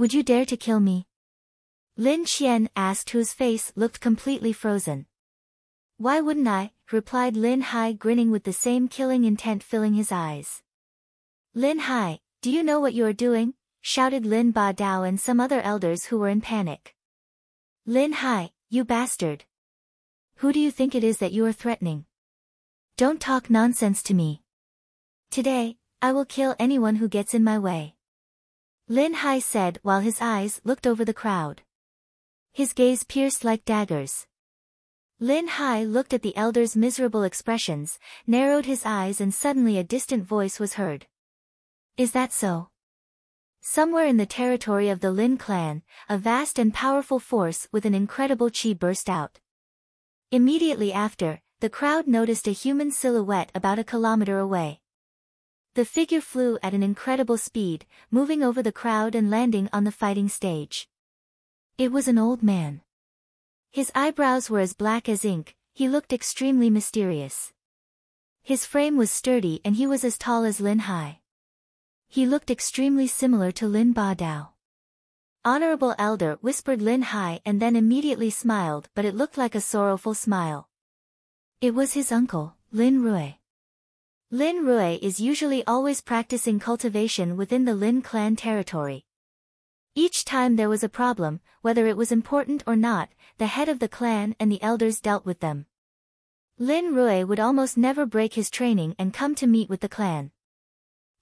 Would you dare to kill me? Lin Qian asked, whose face looked completely frozen. Why wouldn't I, replied Lin Hai, grinning with the same killing intent filling his eyes. Lin Hai, do you know what you are doing? Shouted Lin Ba Dao and some other elders who were in panic. Lin Hai, you bastard! Who do you think it is that you are threatening? Don't talk nonsense to me. Today, I will kill anyone who gets in my way. Lin Hai said while his eyes looked over the crowd. His gaze pierced like daggers. Lin Hai looked at the elders' miserable expressions, narrowed his eyes, and suddenly a distant voice was heard. Is that so? Somewhere in the territory of the Lin clan, a vast and powerful force with an incredible chi burst out. Immediately after, the crowd noticed a human silhouette about a kilometer away. The figure flew at an incredible speed, moving over the crowd and landing on the fighting stage. It was an old man. His eyebrows were as black as ink, he looked extremely mysterious. His frame was sturdy and he was as tall as Lin Hai. He looked extremely similar to Lin Ba Dao. Honorable Elder, whispered Lin Hai, and then immediately smiled, but it looked like a sorrowful smile. It was his uncle, Lin Rui. Lin Rui is usually always practicing cultivation within the Lin clan territory. Each time there was a problem, whether it was important or not, the head of the clan and the elders dealt with them. Lin Rui would almost never break his training and come to meet with the clan.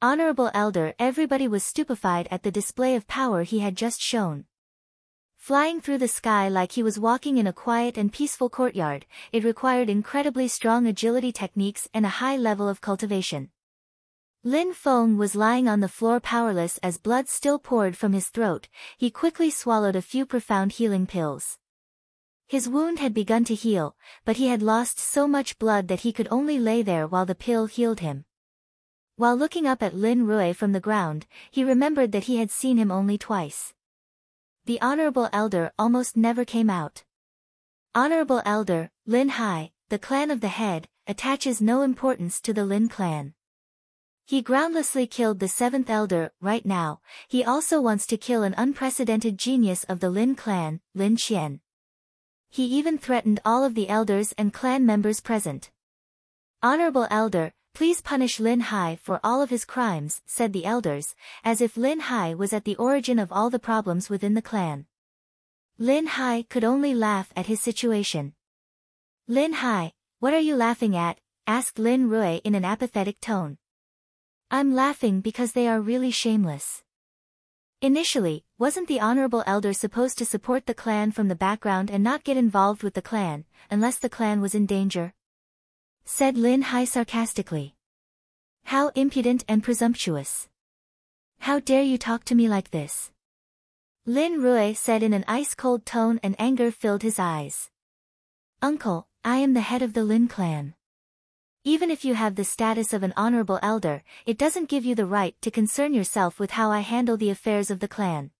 Honorable Elder, everybody was stupefied at the display of power he had just shown. Flying through the sky like he was walking in a quiet and peaceful courtyard, it required incredibly strong agility techniques and a high level of cultivation. Lan Feng was lying on the floor powerless as blood still poured from his throat. He quickly swallowed a few profound healing pills. His wound had begun to heal, but he had lost so much blood that he could only lay there while the pill healed him. While looking up at Lin Rui from the ground, he remembered that he had seen him only twice. The Honorable Elder almost never came out. Honorable Elder, Lin Hai, the clan of the head, attaches no importance to the Lin clan. He groundlessly killed the 7th elder. Right now, he also wants to kill an unprecedented genius of the Lin clan, Lin Qian. He even threatened all of the elders and clan members present. Honorable Elder, please punish Lin Hai for all of his crimes, said the elders, as if Lin Hai was at the origin of all the problems within the clan. Lin Hai could only laugh at his situation. Lin Hai, what are you laughing at? Asked Lin Rui in an apathetic tone. I'm laughing because they are really shameless. Initially, wasn't the Honorable Elder supposed to support the clan from the background and not get involved with the clan, unless the clan was in danger? Said Lin Hai sarcastically. How impudent and presumptuous. How dare you talk to me like this? Lin Rui said in an ice-cold tone, and anger filled his eyes. Uncle, I am the head of the Lin clan. Even if you have the status of an honorable elder, it doesn't give you the right to concern yourself with how I handle the affairs of the clan.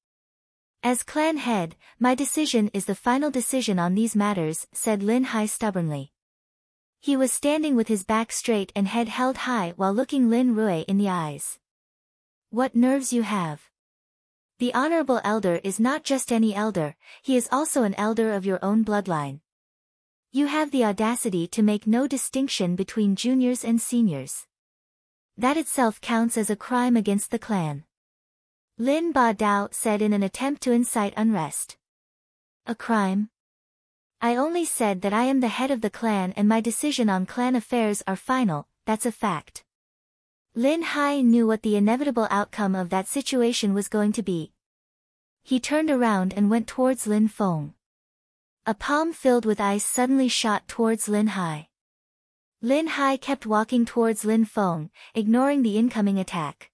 As clan head, my decision is the final decision on these matters, said Lin Hai stubbornly. He was standing with his back straight and head held high while looking Lin Rui in the eyes. What nerves you have! The honorable elder is not just any elder, he is also an elder of your own bloodline. You have the audacity to make no distinction between juniors and seniors. That itself counts as a crime against the clan. Lin Ba Dao said in an attempt to incite unrest. A crime? I only said that I am the head of the clan and my decision on clan affairs are final, that's a fact. Lin Hai knew what the inevitable outcome of that situation was going to be. He turned around and went towards Lan Feng. A palm filled with ice suddenly shot towards Lin Hai. Lin Hai kept walking towards Lan Feng, ignoring the incoming attack.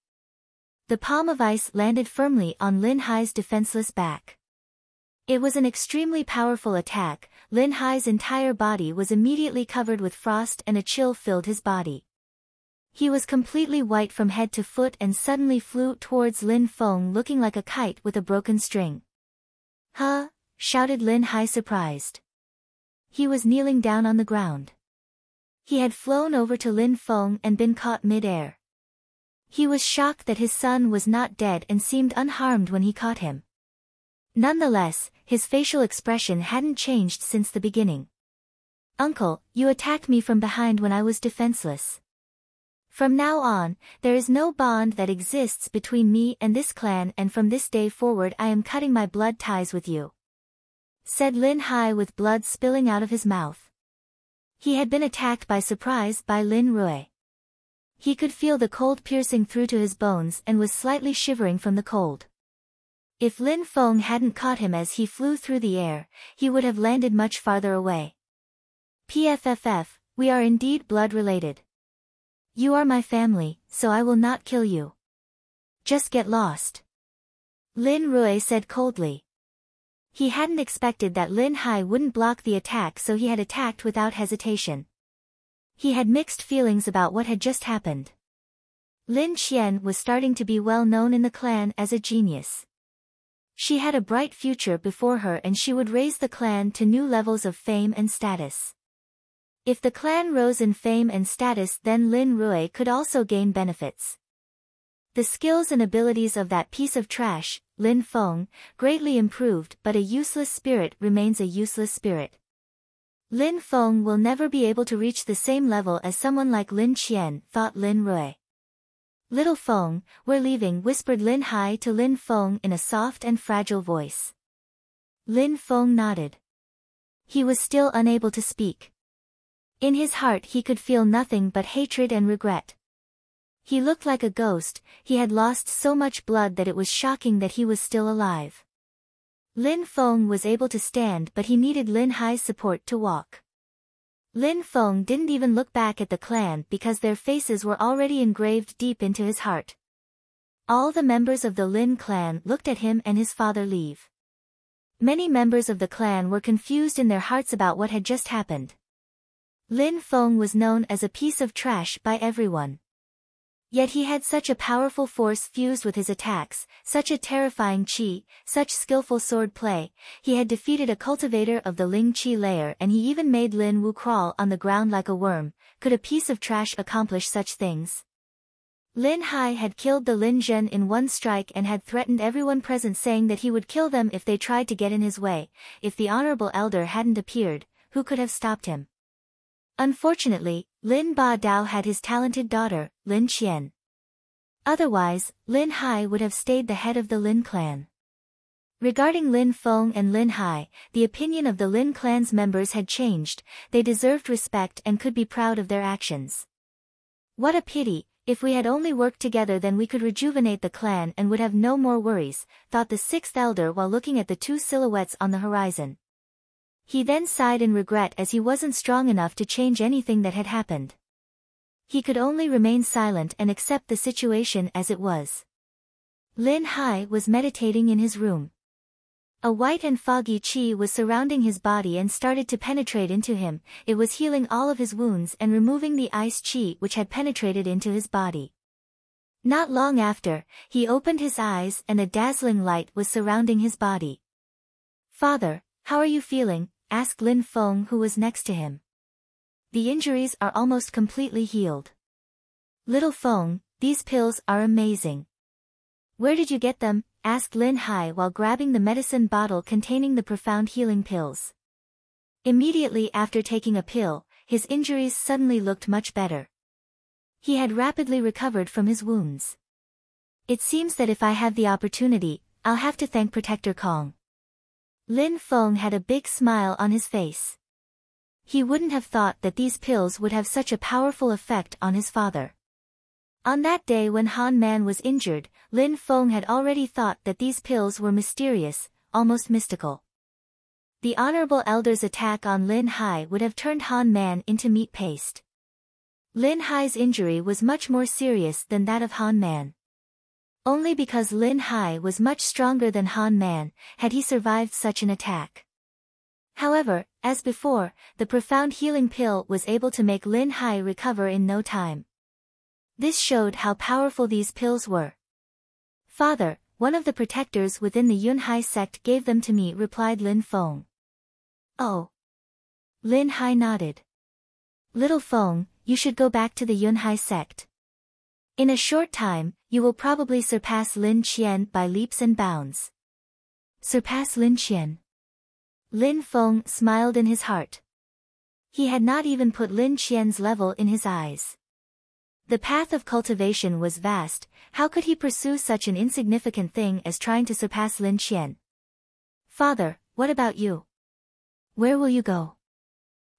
The palm of ice landed firmly on Lin Hai's defenseless back. It was an extremely powerful attack. Lin Hai's entire body was immediately covered with frost and a chill filled his body. He was completely white from head to foot and suddenly flew towards Lan Feng looking like a kite with a broken string. Huh? Shouted Lin Hai surprised. He was kneeling down on the ground. He had flown over to Lan Feng and been caught mid-air. He was shocked that his son was not dead and seemed unharmed when he caught him. Nonetheless, his facial expression hadn't changed since the beginning. Uncle, you attacked me from behind when I was defenseless. From now on, there is no bond that exists between me and this clan, and from this day forward I am cutting my blood ties with you," said Lin Hai with blood spilling out of his mouth. He had been attacked by surprise by Lin Rui. He could feel the cold piercing through to his bones and was slightly shivering from the cold. If Lan Feng hadn't caught him as he flew through the air, he would have landed much farther away. "PFFF, we are indeed blood-related. You are my family, so I will not kill you. Just get lost," Lin Rui said coldly. He hadn't expected that Lin Hai wouldn't block the attack, so he had attacked without hesitation. He had mixed feelings about what had just happened. Lin Qian was starting to be well known in the clan as a genius. She had a bright future before her, and she would raise the clan to new levels of fame and status. If the clan rose in fame and status, then Lin Rui could also gain benefits. The skills and abilities of that piece of trash, Lan Feng, greatly improved, but a useless spirit remains a useless spirit. Lan Feng will never be able to reach the same level as someone like Lin Qian, thought Lin Rui. "Little Feng, we're leaving," whispered Lin Hai to Lan Feng in a soft and fragile voice. Lan Feng nodded. He was still unable to speak. In his heart he could feel nothing but hatred and regret. He looked like a ghost, he had lost so much blood that it was shocking that he was still alive. Lan Feng was able to stand, but he needed Lin Hai's support to walk. Lan Feng didn't even look back at the clan because their faces were already engraved deep into his heart. All the members of the Lin clan looked at him and his father leave. Many members of the clan were confused in their hearts about what had just happened. Lan Feng was known as a piece of trash by everyone. Yet he had such a powerful force fused with his attacks, such a terrifying qi, such skillful sword play. He had defeated a cultivator of the Ling Qi layer, and he even made Lin Wu crawl on the ground like a worm. Could a piece of trash accomplish such things? Lin Hai had killed the Lin Zhen in one strike and had threatened everyone present, saying that he would kill them if they tried to get in his way. If the honorable elder hadn't appeared, who could have stopped him? Unfortunately, Lin Ba Dao had his talented daughter, Lin Qian. Otherwise, Lin Hai would have stayed the head of the Lin clan. Regarding Lan Feng and Lin Hai, the opinion of the Lin clan's members had changed. They deserved respect and could be proud of their actions. "What a pity, if we had only worked together then we could rejuvenate the clan and would have no more worries," thought the sixth elder while looking at the two silhouettes on the horizon. He then sighed in regret as he wasn't strong enough to change anything that had happened. He could only remain silent and accept the situation as it was. Lin Hai was meditating in his room. A white and foggy qi was surrounding his body and started to penetrate into him. It was healing all of his wounds and removing the ice qi which had penetrated into his body. Not long after, he opened his eyes and a dazzling light was surrounding his body. "Father, how are you feeling?" asked Lan Feng, who was next to him. "The injuries are almost completely healed." "Little Feng, these pills are amazing. Where did you get them?" asked Lin Hai while grabbing the medicine bottle containing the profound healing pills. Immediately after taking a pill, his injuries suddenly looked much better. He had rapidly recovered from his wounds. "It seems that if I have the opportunity, I'll have to thank Protector Kong." Lan Feng had a big smile on his face. He wouldn't have thought that these pills would have such a powerful effect on his father. On that day when Han Man was injured, Lan Feng had already thought that these pills were mysterious, almost mystical. The honorable elder's attack on Lin Hai would have turned Han Man into meat paste. Lin Hai's injury was much more serious than that of Han Man. Only because Lin Hai was much stronger than Han Man had he survived such an attack. However, as before, the profound healing pill was able to make Lin Hai recover in no time. This showed how powerful these pills were. "Father, one of the protectors within the Yunhai sect gave them to me," replied Lan Feng. "Oh." Lin Hai nodded. "Little Feng, you should go back to the Yunhai sect. In a short time, you will probably surpass Lin Qian by leaps and bounds." Surpass Lin Qian. Lan Feng smiled in his heart. He had not even put Lin Qian's level in his eyes. The path of cultivation was vast, how could he pursue such an insignificant thing as trying to surpass Lin Qian? Father, what about you? Where will you go?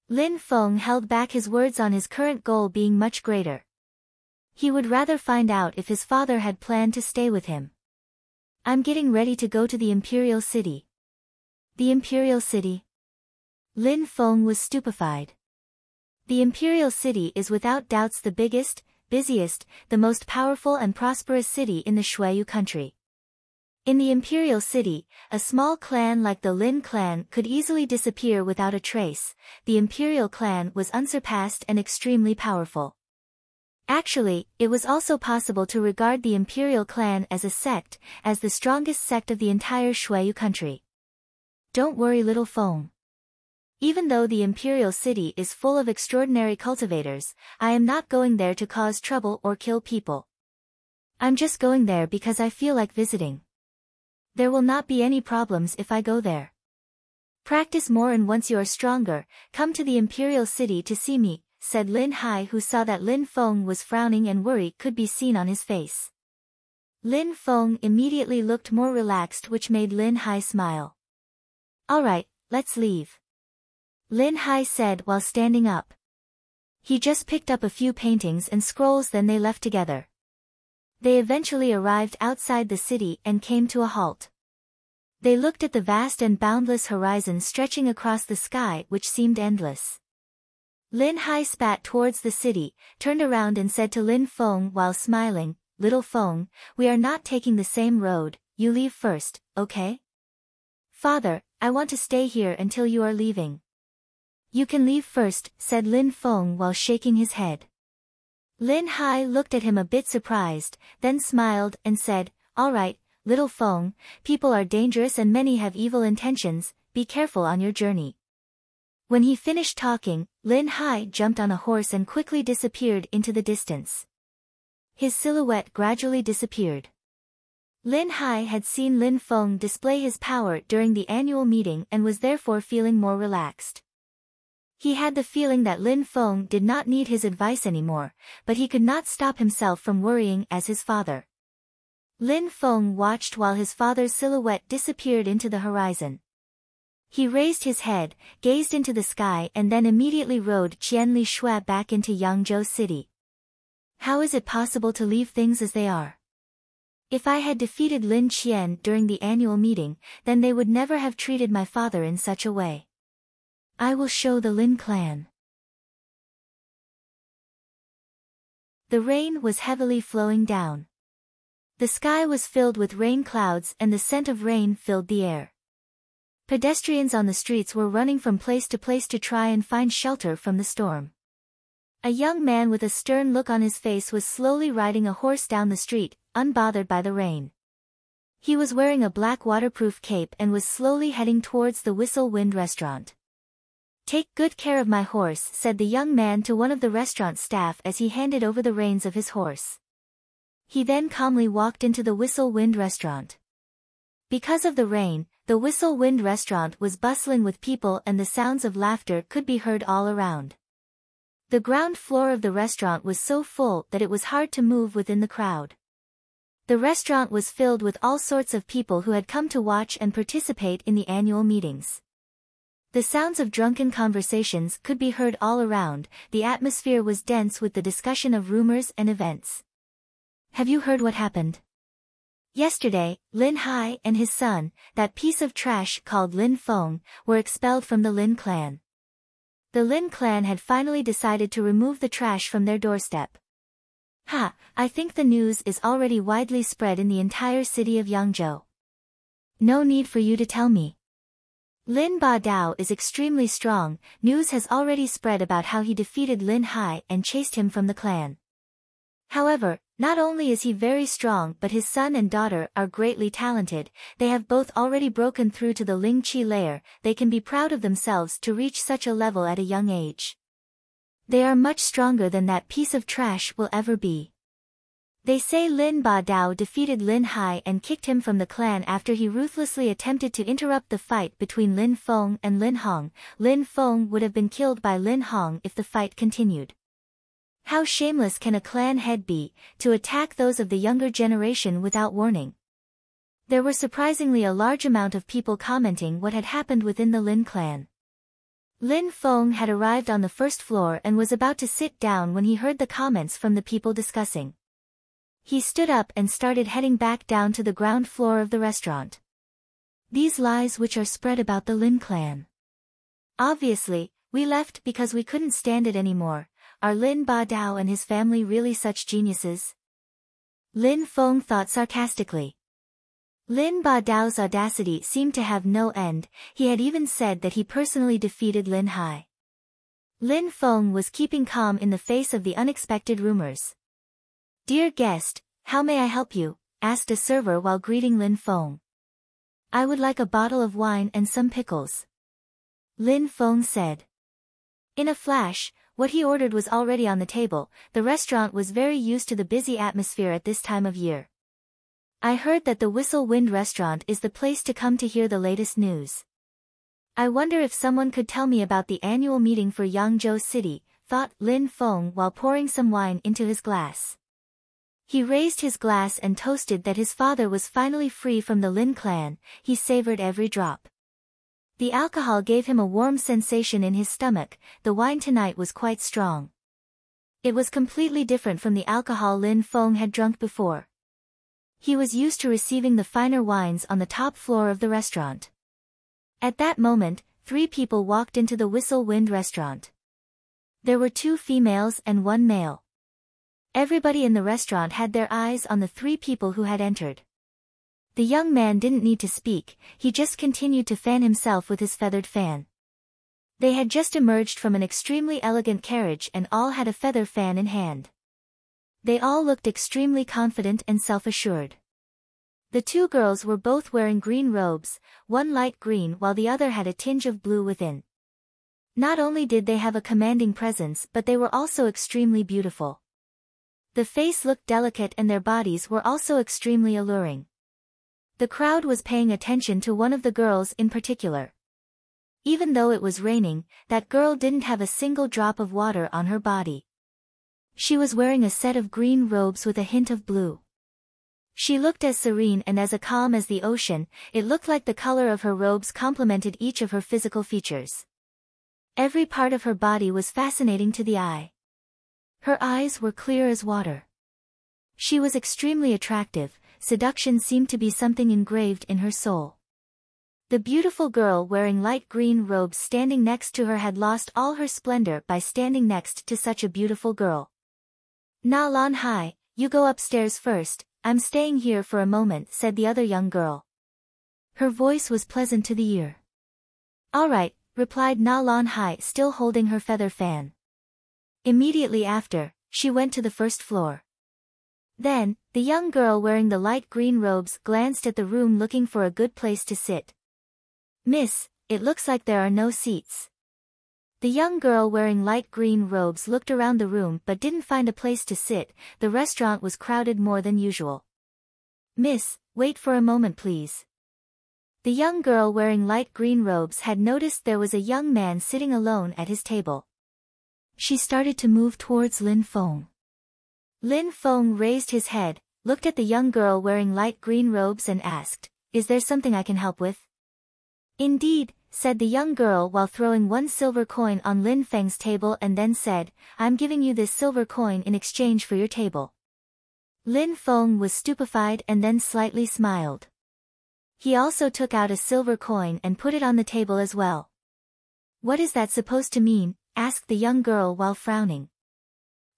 Lan Feng held back his words on his current goal being much greater. He would rather find out if his father had planned to stay with him. I'm getting ready to go to the Imperial City. The Imperial City? Lan Feng was stupefied. The Imperial City is without doubts the biggest, busiest, the most powerful and prosperous city in the Shuiyu country. In the Imperial City, a small clan like the Lin clan could easily disappear without a trace. The Imperial clan was unsurpassed and extremely powerful. Actually, it was also possible to regard the Imperial clan as a sect, as the strongest sect of the entire Shuiyu country. Don't worry, little Feng. Even though the Imperial City is full of extraordinary cultivators, I am not going there to cause trouble or kill people. I'm just going there because I feel like visiting. There will not be any problems if I go there. Practice more, and once you are stronger, come to the Imperial City to see me, said Lin Hai, who saw that Lan Feng was frowning and worry could be seen on his face. Lan Feng immediately looked more relaxed, which made Lin Hai smile. All right, let's leave. Lin Hai said while standing up. He just picked up a few paintings and scrolls, then they left together. They eventually arrived outside the city and came to a halt. They looked at the vast and boundless horizon stretching across the sky, which seemed endless. Lin Hai spat towards the city, turned around and said to Lan Feng while smiling, Little Feng, we are not taking the same road, you leave first, okay? Father, I want to stay here until you are leaving. You can leave first, said Lan Feng while shaking his head. Lin Hai looked at him a bit surprised, then smiled and said, All right, little Feng, people are dangerous and many have evil intentions, be careful on your journey. When he finished talking, Lin Hai jumped on a horse and quickly disappeared into the distance. His silhouette gradually disappeared. Lin Hai had seen Lan Feng display his power during the annual meeting and was therefore feeling more relaxed. He had the feeling that Lan Feng did not need his advice anymore, but he could not stop himself from worrying as his father. Lan Feng watched while his father's silhouette disappeared into the horizon. He raised his head, gazed into the sky and then immediately rode Qian Li Shui back into Yangzhou City. How is it possible to leave things as they are? If I had defeated Lin Qian during the annual meeting, then they would never have treated my father in such a way. I will show the Lin clan. The rain was heavily flowing down. The sky was filled with rain clouds and the scent of rain filled the air. Pedestrians on the streets were running from place to place to try and find shelter from the storm. A young man with a stern look on his face was slowly riding a horse down the street, unbothered by the rain. He was wearing a black waterproof cape and was slowly heading towards the Whistle Wind restaurant. Take good care of my horse, said the young man to one of the restaurant staff as he handed over the reins of his horse. He then calmly walked into the Whistle Wind restaurant. Because of the rain, the Whistle Wind restaurant was bustling with people and the sounds of laughter could be heard all around. The ground floor of the restaurant was so full that it was hard to move within the crowd. The restaurant was filled with all sorts of people who had come to watch and participate in the annual meetings. The sounds of drunken conversations could be heard all around, the atmosphere was dense with the discussion of rumors and events. Have you heard what happened? Yesterday, Lin Hai and his son, that piece of trash called Lan Feng, were expelled from the Lin clan. The Lin clan had finally decided to remove the trash from their doorstep. Ha, I think the news is already widely spread in the entire city of Yangzhou. No need for you to tell me. Lin Ba Dao is extremely strong, news has already spread about how he defeated Lin Hai and chased him from the clan. However, not only is he very strong but his son and daughter are greatly talented, they have both already broken through to the Ling Qi layer, they can be proud of themselves to reach such a level at a young age. They are much stronger than that piece of trash will ever be. They say Lin Ba Dao defeated Lin Hai and kicked him from the clan after he ruthlessly attempted to interrupt the fight between Lan Feng and Lin Hong. Lan Feng would have been killed by Lin Hong if the fight continued. How shameless can a clan head be, to attack those of the younger generation without warning? There were surprisingly a large amount of people commenting what had happened within the Lin clan. Lan Feng had arrived on the first floor and was about to sit down when he heard the comments from the people discussing. He stood up and started heading back down to the ground floor of the restaurant. These lies which are spread about the Lin clan. Obviously, we left because we couldn't stand it anymore. Are Lin Ba Dao and his family really such geniuses? Lan Feng thought sarcastically. Lin Ba Dao's audacity seemed to have no end. He had even said that he personally defeated Lin Hai. Lan Feng was keeping calm in the face of the unexpected rumors. "Dear guest, how may I help you?" asked a server while greeting Lan Feng. "I would like a bottle of wine and some pickles," Lan Feng said. In a flash, what he ordered was already on the table. The restaurant was very used to the busy atmosphere at this time of year. "I heard that the Whistle Wind restaurant is the place to come to hear the latest news. I wonder if someone could tell me about the annual meeting for Yangzhou City," thought Lan Feng while pouring some wine into his glass. He raised his glass and toasted that his father was finally free from the Lin clan. He savored every drop. The alcohol gave him a warm sensation in his stomach. The wine tonight was quite strong. It was completely different from the alcohol Lan Feng had drunk before. He was used to receiving the finer wines on the top floor of the restaurant. At that moment, 3 people walked into the Whistle Wind restaurant. There were 2 females and 1 male. Everybody in the restaurant had their eyes on the 3 people who had entered. The young man didn't need to speak, he just continued to fan himself with his feathered fan. They had just emerged from an extremely elegant carriage and all had a feather fan in hand. They all looked extremely confident and self-assured. The 2 girls were both wearing green robes, one light green while the other had a tinge of blue within. Not only did they have a commanding presence but they were also extremely beautiful. The face looked delicate and their bodies were also extremely alluring. The crowd was paying attention to one of the girls in particular. Even though it was raining, that girl didn't have a single drop of water on her body. She was wearing a set of green robes with a hint of blue. She looked as serene and as calm as the ocean. It looked like the color of her robes complemented each of her physical features. Every part of her body was fascinating to the eye. Her eyes were clear as water. She was extremely attractive. Seduction seemed to be something engraved in her soul. The beautiful girl wearing light green robes standing next to her had lost all her splendor by standing next to such a beautiful girl. "Na Lan Hai, you go upstairs first, I'm staying here for a moment," said the other young girl. Her voice was pleasant to the ear. "All right," replied Na Lan Hai, still holding her feather fan. Immediately after, she went to the first floor. Then, the young girl wearing the light green robes glanced at the room looking for a good place to sit. "Miss, it looks like there are no seats." The young girl wearing light green robes looked around the room but didn't find a place to sit. The restaurant was crowded more than usual. "Miss, wait for a moment please." The young girl wearing light green robes had noticed there was a young man sitting alone at his table. She started to move towards Lan Feng. Lan Feng raised his head, looked at the young girl wearing light green robes and asked, "Is there something I can help with?" "Indeed," said the young girl while throwing 1 silver coin on Lan Feng's table and then said, "I'm giving you this silver coin in exchange for your table." Lan Feng was stupefied and then slightly smiled. He also took out a silver coin and put it on the table as well. "What is that supposed to mean?" asked the young girl while frowning.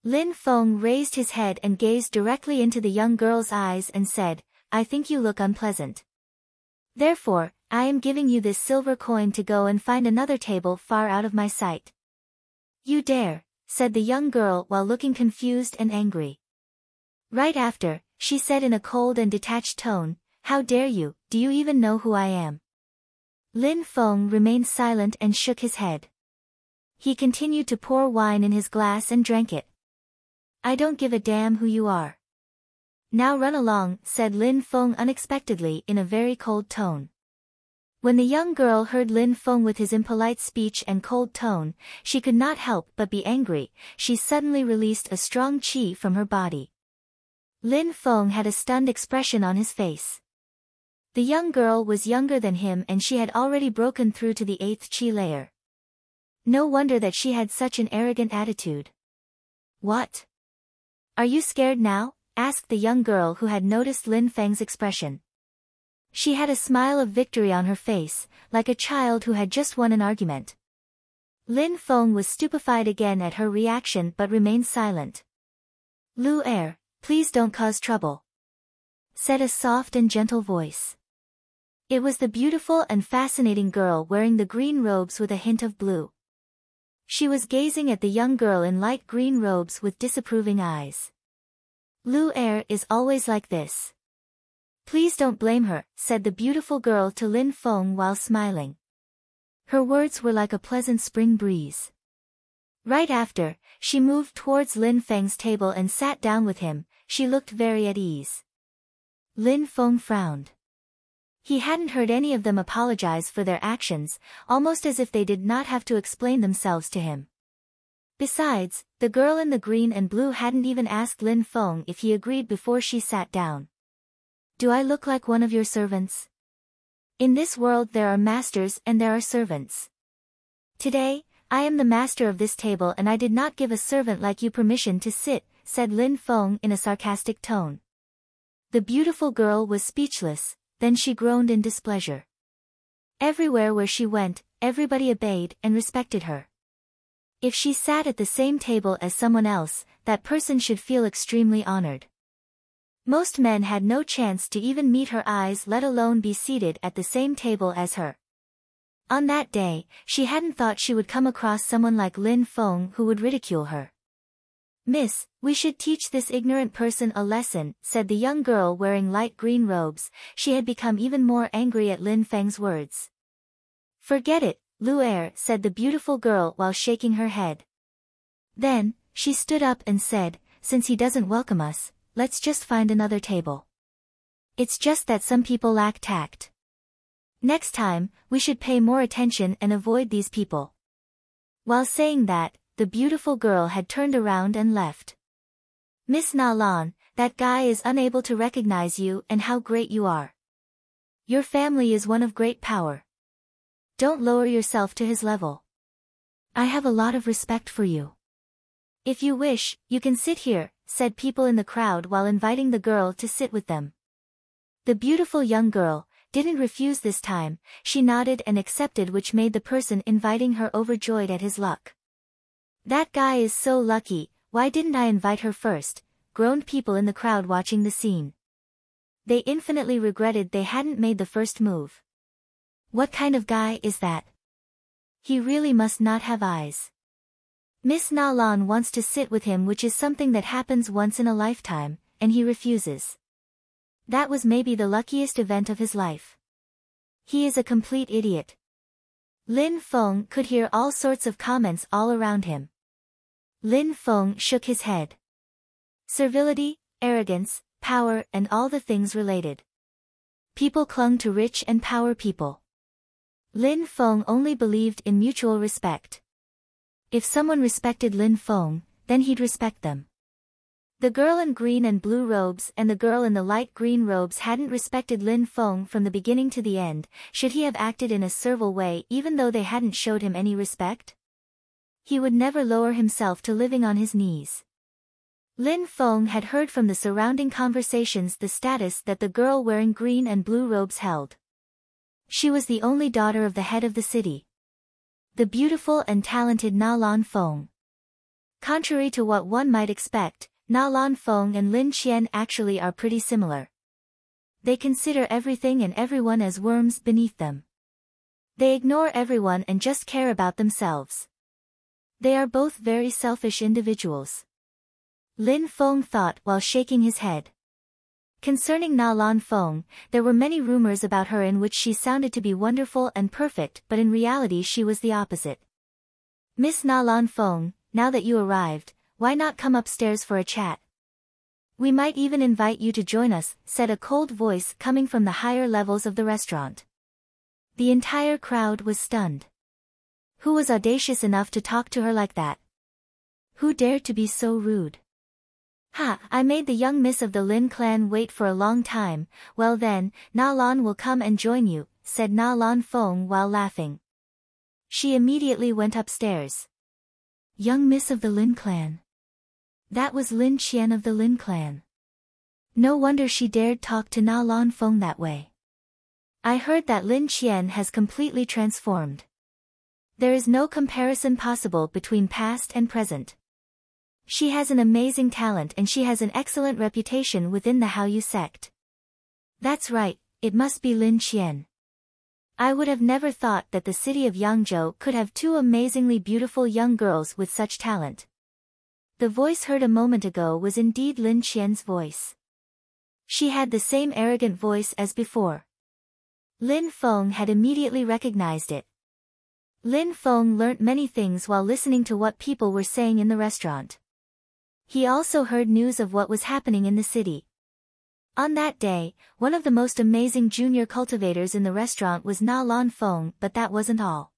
Lan Feng raised his head and gazed directly into the young girl's eyes and said, "I think you look unpleasant. Therefore, I am giving you this silver coin to go and find another table far out of my sight." "You dare," said the young girl while looking confused and angry. Right after, she said in a cold and detached tone, "How dare you, do you even know who I am?" Lan Feng remained silent and shook his head. He continued to pour wine in his glass and drank it. "I don't give a damn who you are. Now run along, said Lan Feng unexpectedly in a very cold tone. When the young girl heard Lan Feng with his impolite speech and cold tone, she could not help but be angry. She suddenly released a strong qi from her body. Lan Feng had a stunned expression on his face. The young girl was younger than him and she had already broken through to the 8th qi layer. No wonder that she had such an arrogant attitude. What? Are you scared now? Asked the young girl who had noticed Lan Feng's expression. She had a smile of victory on her face, like a child who had just won an argument. Lan Feng was stupefied again at her reaction but remained silent. Lu Er, please don't cause trouble, said a soft and gentle voice. It was the beautiful and fascinating girl wearing the green robes with a hint of blue. She was gazing at the young girl in light green robes with disapproving eyes. Lu Er is always like this. Please don't blame her, said the beautiful girl to Lan Feng while smiling. Her words were like a pleasant spring breeze. Right after, she moved towards Lan Feng's table and sat down with him. She looked very at ease. Lan Feng frowned. He hadn't heard any of them apologize for their actions, almost as if they did not have to explain themselves to him. Besides, the girl in the green and blue hadn't even asked Lan Feng if he agreed before she sat down. Do I look like one of your servants? In this world there are masters and there are servants. Today, I am the master of this table and I did not give a servant like you permission to sit, said Lan Feng in a sarcastic tone. The beautiful girl was speechless, then she groaned in displeasure. Everywhere where she went, everybody obeyed and respected her. If she sat at the same table as someone else, that person should feel extremely honored. Most men had no chance to even meet her eyes, let alone be seated at the same table as her. On that day, she hadn't thought she would come across someone like Lan Feng who would ridicule her. Miss, we should teach this ignorant person a lesson, said the young girl wearing light green robes. She had become even more angry at Lan Feng's words. Forget it, Lu Er, said the beautiful girl while shaking her head. Then, she stood up and said, since he doesn't welcome us, let's just find another table. It's just that some people lack tact. Next time, we should pay more attention and avoid these people. While saying that, the beautiful girl had turned around and left. Miss Na Lan, that guy is unable to recognize you and how great you are. Your family is one of great power. Don't lower yourself to his level. I have a lot of respect for you. If you wish, you can sit here, said people in the crowd while inviting the girl to sit with them. The beautiful young girl didn't refuse this time. She nodded and accepted, which made the person inviting her overjoyed at his luck. That guy is so lucky, why didn't I invite her first? Groaned people in the crowd watching the scene. They infinitely regretted they hadn't made the first move. What kind of guy is that? He really must not have eyes. Miss Na Lan wants to sit with him, which is something that happens once in a lifetime, and he refuses. That was maybe the luckiest event of his life. He is a complete idiot. Lan Feng could hear all sorts of comments all around him. Lan Feng shook his head. Servility, arrogance, power and all the things related. People clung to rich and power people. Lan Feng only believed in mutual respect. If someone respected Lan Feng, then he'd respect them. The girl in green and blue robes and the girl in the light green robes hadn't respected Lan Feng from the beginning to the end. Should he have acted in a servile way even though they hadn't showed him any respect? He would never lower himself to living on his knees. Lan Feng had heard from the surrounding conversations the status that the girl wearing green and blue robes held. She was the only daughter of the head of the city, the beautiful and talented Na Lan Feng. Contrary to what one might expect, Na Lan Feng and Lin Qian actually are pretty similar. They consider everything and everyone as worms beneath them. They ignore everyone and just care about themselves. They are both very selfish individuals. Lan Feng thought while shaking his head. Concerning Na Lan Feng, there were many rumors about her in which she sounded to be wonderful and perfect, but in reality she was the opposite. Miss Na Lan Feng, now that you arrived, why not come upstairs for a chat? We might even invite you to join us, said a cold voice coming from the higher levels of the restaurant. The entire crowd was stunned. Who was audacious enough to talk to her like that? Who dared to be so rude? Ha, I made the young miss of the Lin clan wait for a long time. Well then, Na Lan will come and join you, said Lan Feng while laughing. She immediately went upstairs. Young miss of the Lin clan. That was Lin Qian of the Lin clan. No wonder she dared talk to Lan Feng that way. I heard that Lin Qian has completely transformed. There is no comparison possible between past and present. She has an amazing talent and she has an excellent reputation within the Haoyu sect. That's right, it must be Lin Qian. I would have never thought that the city of Yangzhou could have two amazingly beautiful young girls with such talent. The voice heard a moment ago was indeed Lin Qian's voice. She had the same arrogant voice as before. Lan Feng had immediately recognized it. Lan Feng learnt many things while listening to what people were saying in the restaurant. He also heard news of what was happening in the city. On that day, one of the most amazing junior cultivators in the restaurant was Lan Feng, but that wasn't all.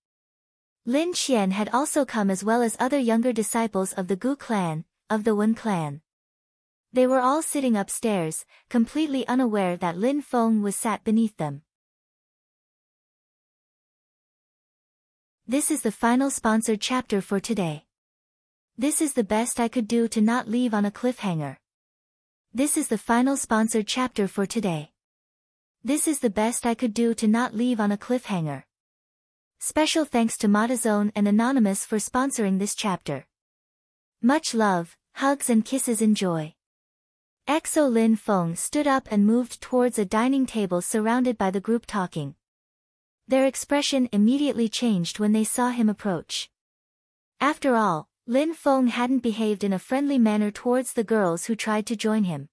Lin Qian had also come as well as other younger disciples of the Gu clan, of the Wen clan. They were all sitting upstairs, completely unaware that Lan Feng was sat beneath them. This is the final sponsored chapter for today. This is the best I could do to not leave on a cliffhanger. This is the final sponsored chapter for today. This is the best I could do to not leave on a cliffhanger. Special thanks to Matazone and Anonymous for sponsoring this chapter. Much love, hugs and kisses enjoy. EXO Lan Feng stood up and moved towards a dining table surrounded by the group talking. Their expression immediately changed when they saw him approach. After all, Lan Feng hadn't behaved in a friendly manner towards the girls who tried to join him.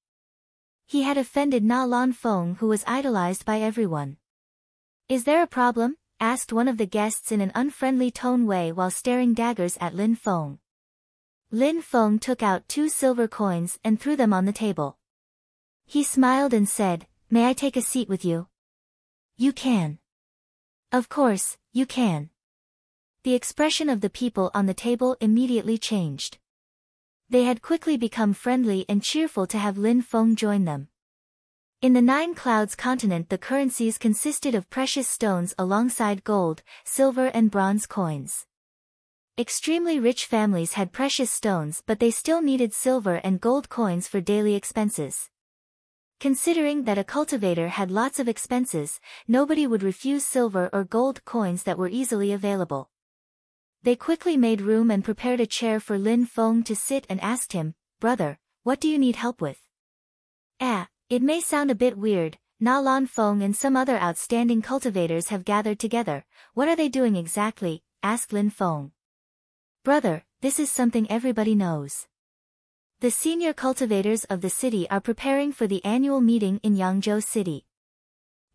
He had offended Lan Feng, who was idolized by everyone. Is there a problem? Asked one of the guests in an unfriendly tone way while staring daggers at Lan Feng. Lan Feng took out 2 silver coins and threw them on the table. He smiled and said, "May I take a seat with you?" "You can." "Of course, you can." The expression of the people on the table immediately changed. They had quickly become friendly and cheerful to have Lan Feng join them. In the 9 Clouds continent the currencies consisted of precious stones alongside gold, silver and bronze coins. Extremely rich families had precious stones but they still needed silver and gold coins for daily expenses. Considering that a cultivator had lots of expenses, nobody would refuse silver or gold coins that were easily available. They quickly made room and prepared a chair for Lan Feng to sit and asked him, "Brother, what do you need help with?" It may sound a bit weird, Lan Feng and some other outstanding cultivators have gathered together. What are they doing exactly? Asked Lan Feng. "Brother, this is something everybody knows. The senior cultivators of the city are preparing for the annual meeting in Yangzhou City."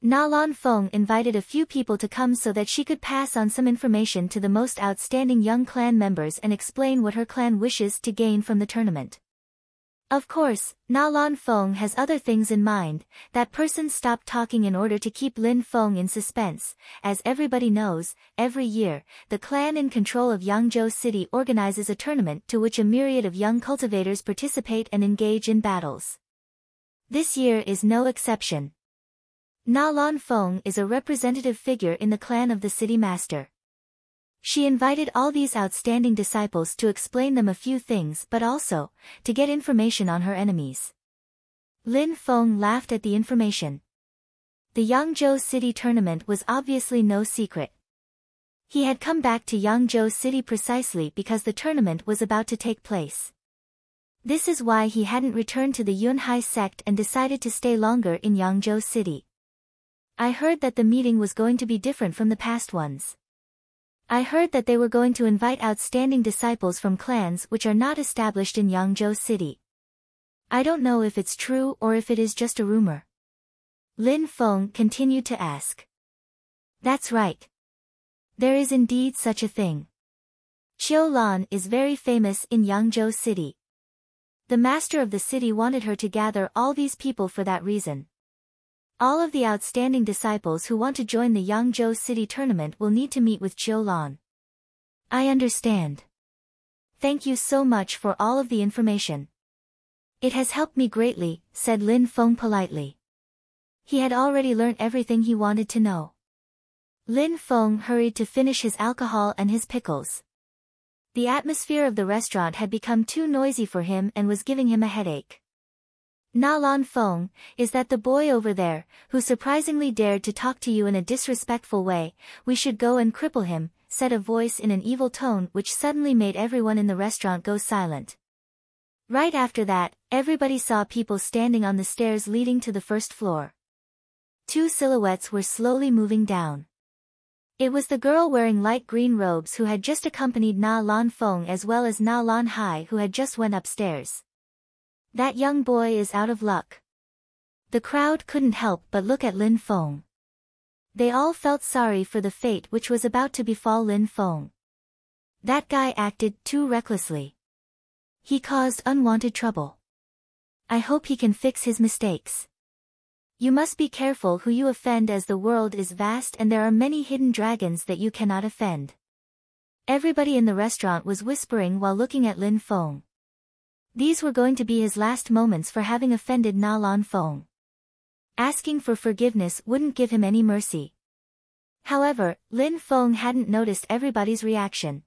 Lan Feng invited a few people to come so that she could pass on some information to the most outstanding young clan members and explain what her clan wishes to gain from the tournament. Of course, Lan Feng has other things in mind. That person stopped talking in order to keep Lan Feng in suspense. As everybody knows, every year, the clan in control of Yangzhou City organizes a tournament to which a myriad of young cultivators participate and engage in battles. This year is no exception. Lan Feng is a representative figure in the clan of the city master. She invited all these outstanding disciples to explain them a few things but also, to get information on her enemies. Lan Feng laughed at the information. The Yangzhou City tournament was obviously no secret. He had come back to Yangzhou City precisely because the tournament was about to take place. This is why he hadn't returned to the Yunhai sect and decided to stay longer in Yangzhou City. I heard that the meeting was going to be different from the past ones. I heard that they were going to invite outstanding disciples from clans which are not established in Yangzhou City. I don't know if it's true or if it is just a rumor. Lan Feng continued to ask. That's right. There is indeed such a thing. Qiu Lan is very famous in Yangzhou City. The master of the city wanted her to gather all these people for that reason. All of the outstanding disciples who want to join the Yangzhou City tournament will need to meet with Zhou Lan. I understand. Thank you so much for all of the information. It has helped me greatly, said Lan Feng politely. He had already learnt everything he wanted to know. Lan Feng hurried to finish his alcohol and his pickles. The atmosphere of the restaurant had become too noisy for him and was giving him a headache. Lan Feng, is that the boy over there, who surprisingly dared to talk to you in a disrespectful way? We should go and cripple him, said a voice in an evil tone which suddenly made everyone in the restaurant go silent. Right after that, everybody saw people standing on the stairs leading to the first floor. Two silhouettes were slowly moving down. It was the girl wearing light green robes who had just accompanied Lan Feng as well as Lan Hai who had just went upstairs. That young boy is out of luck. The crowd couldn't help but look at Lan Feng. They all felt sorry for the fate which was about to befall Lan Feng. That guy acted too recklessly. He caused unwanted trouble. I hope he can fix his mistakes. You must be careful who you offend as the world is vast and there are many hidden dragons that you cannot offend. Everybody in the restaurant was whispering while looking at Lan Feng. These were going to be his last moments for having offended Lan Feng. Asking for forgiveness wouldn't give him any mercy. However, Lan Feng hadn't noticed everybody's reaction.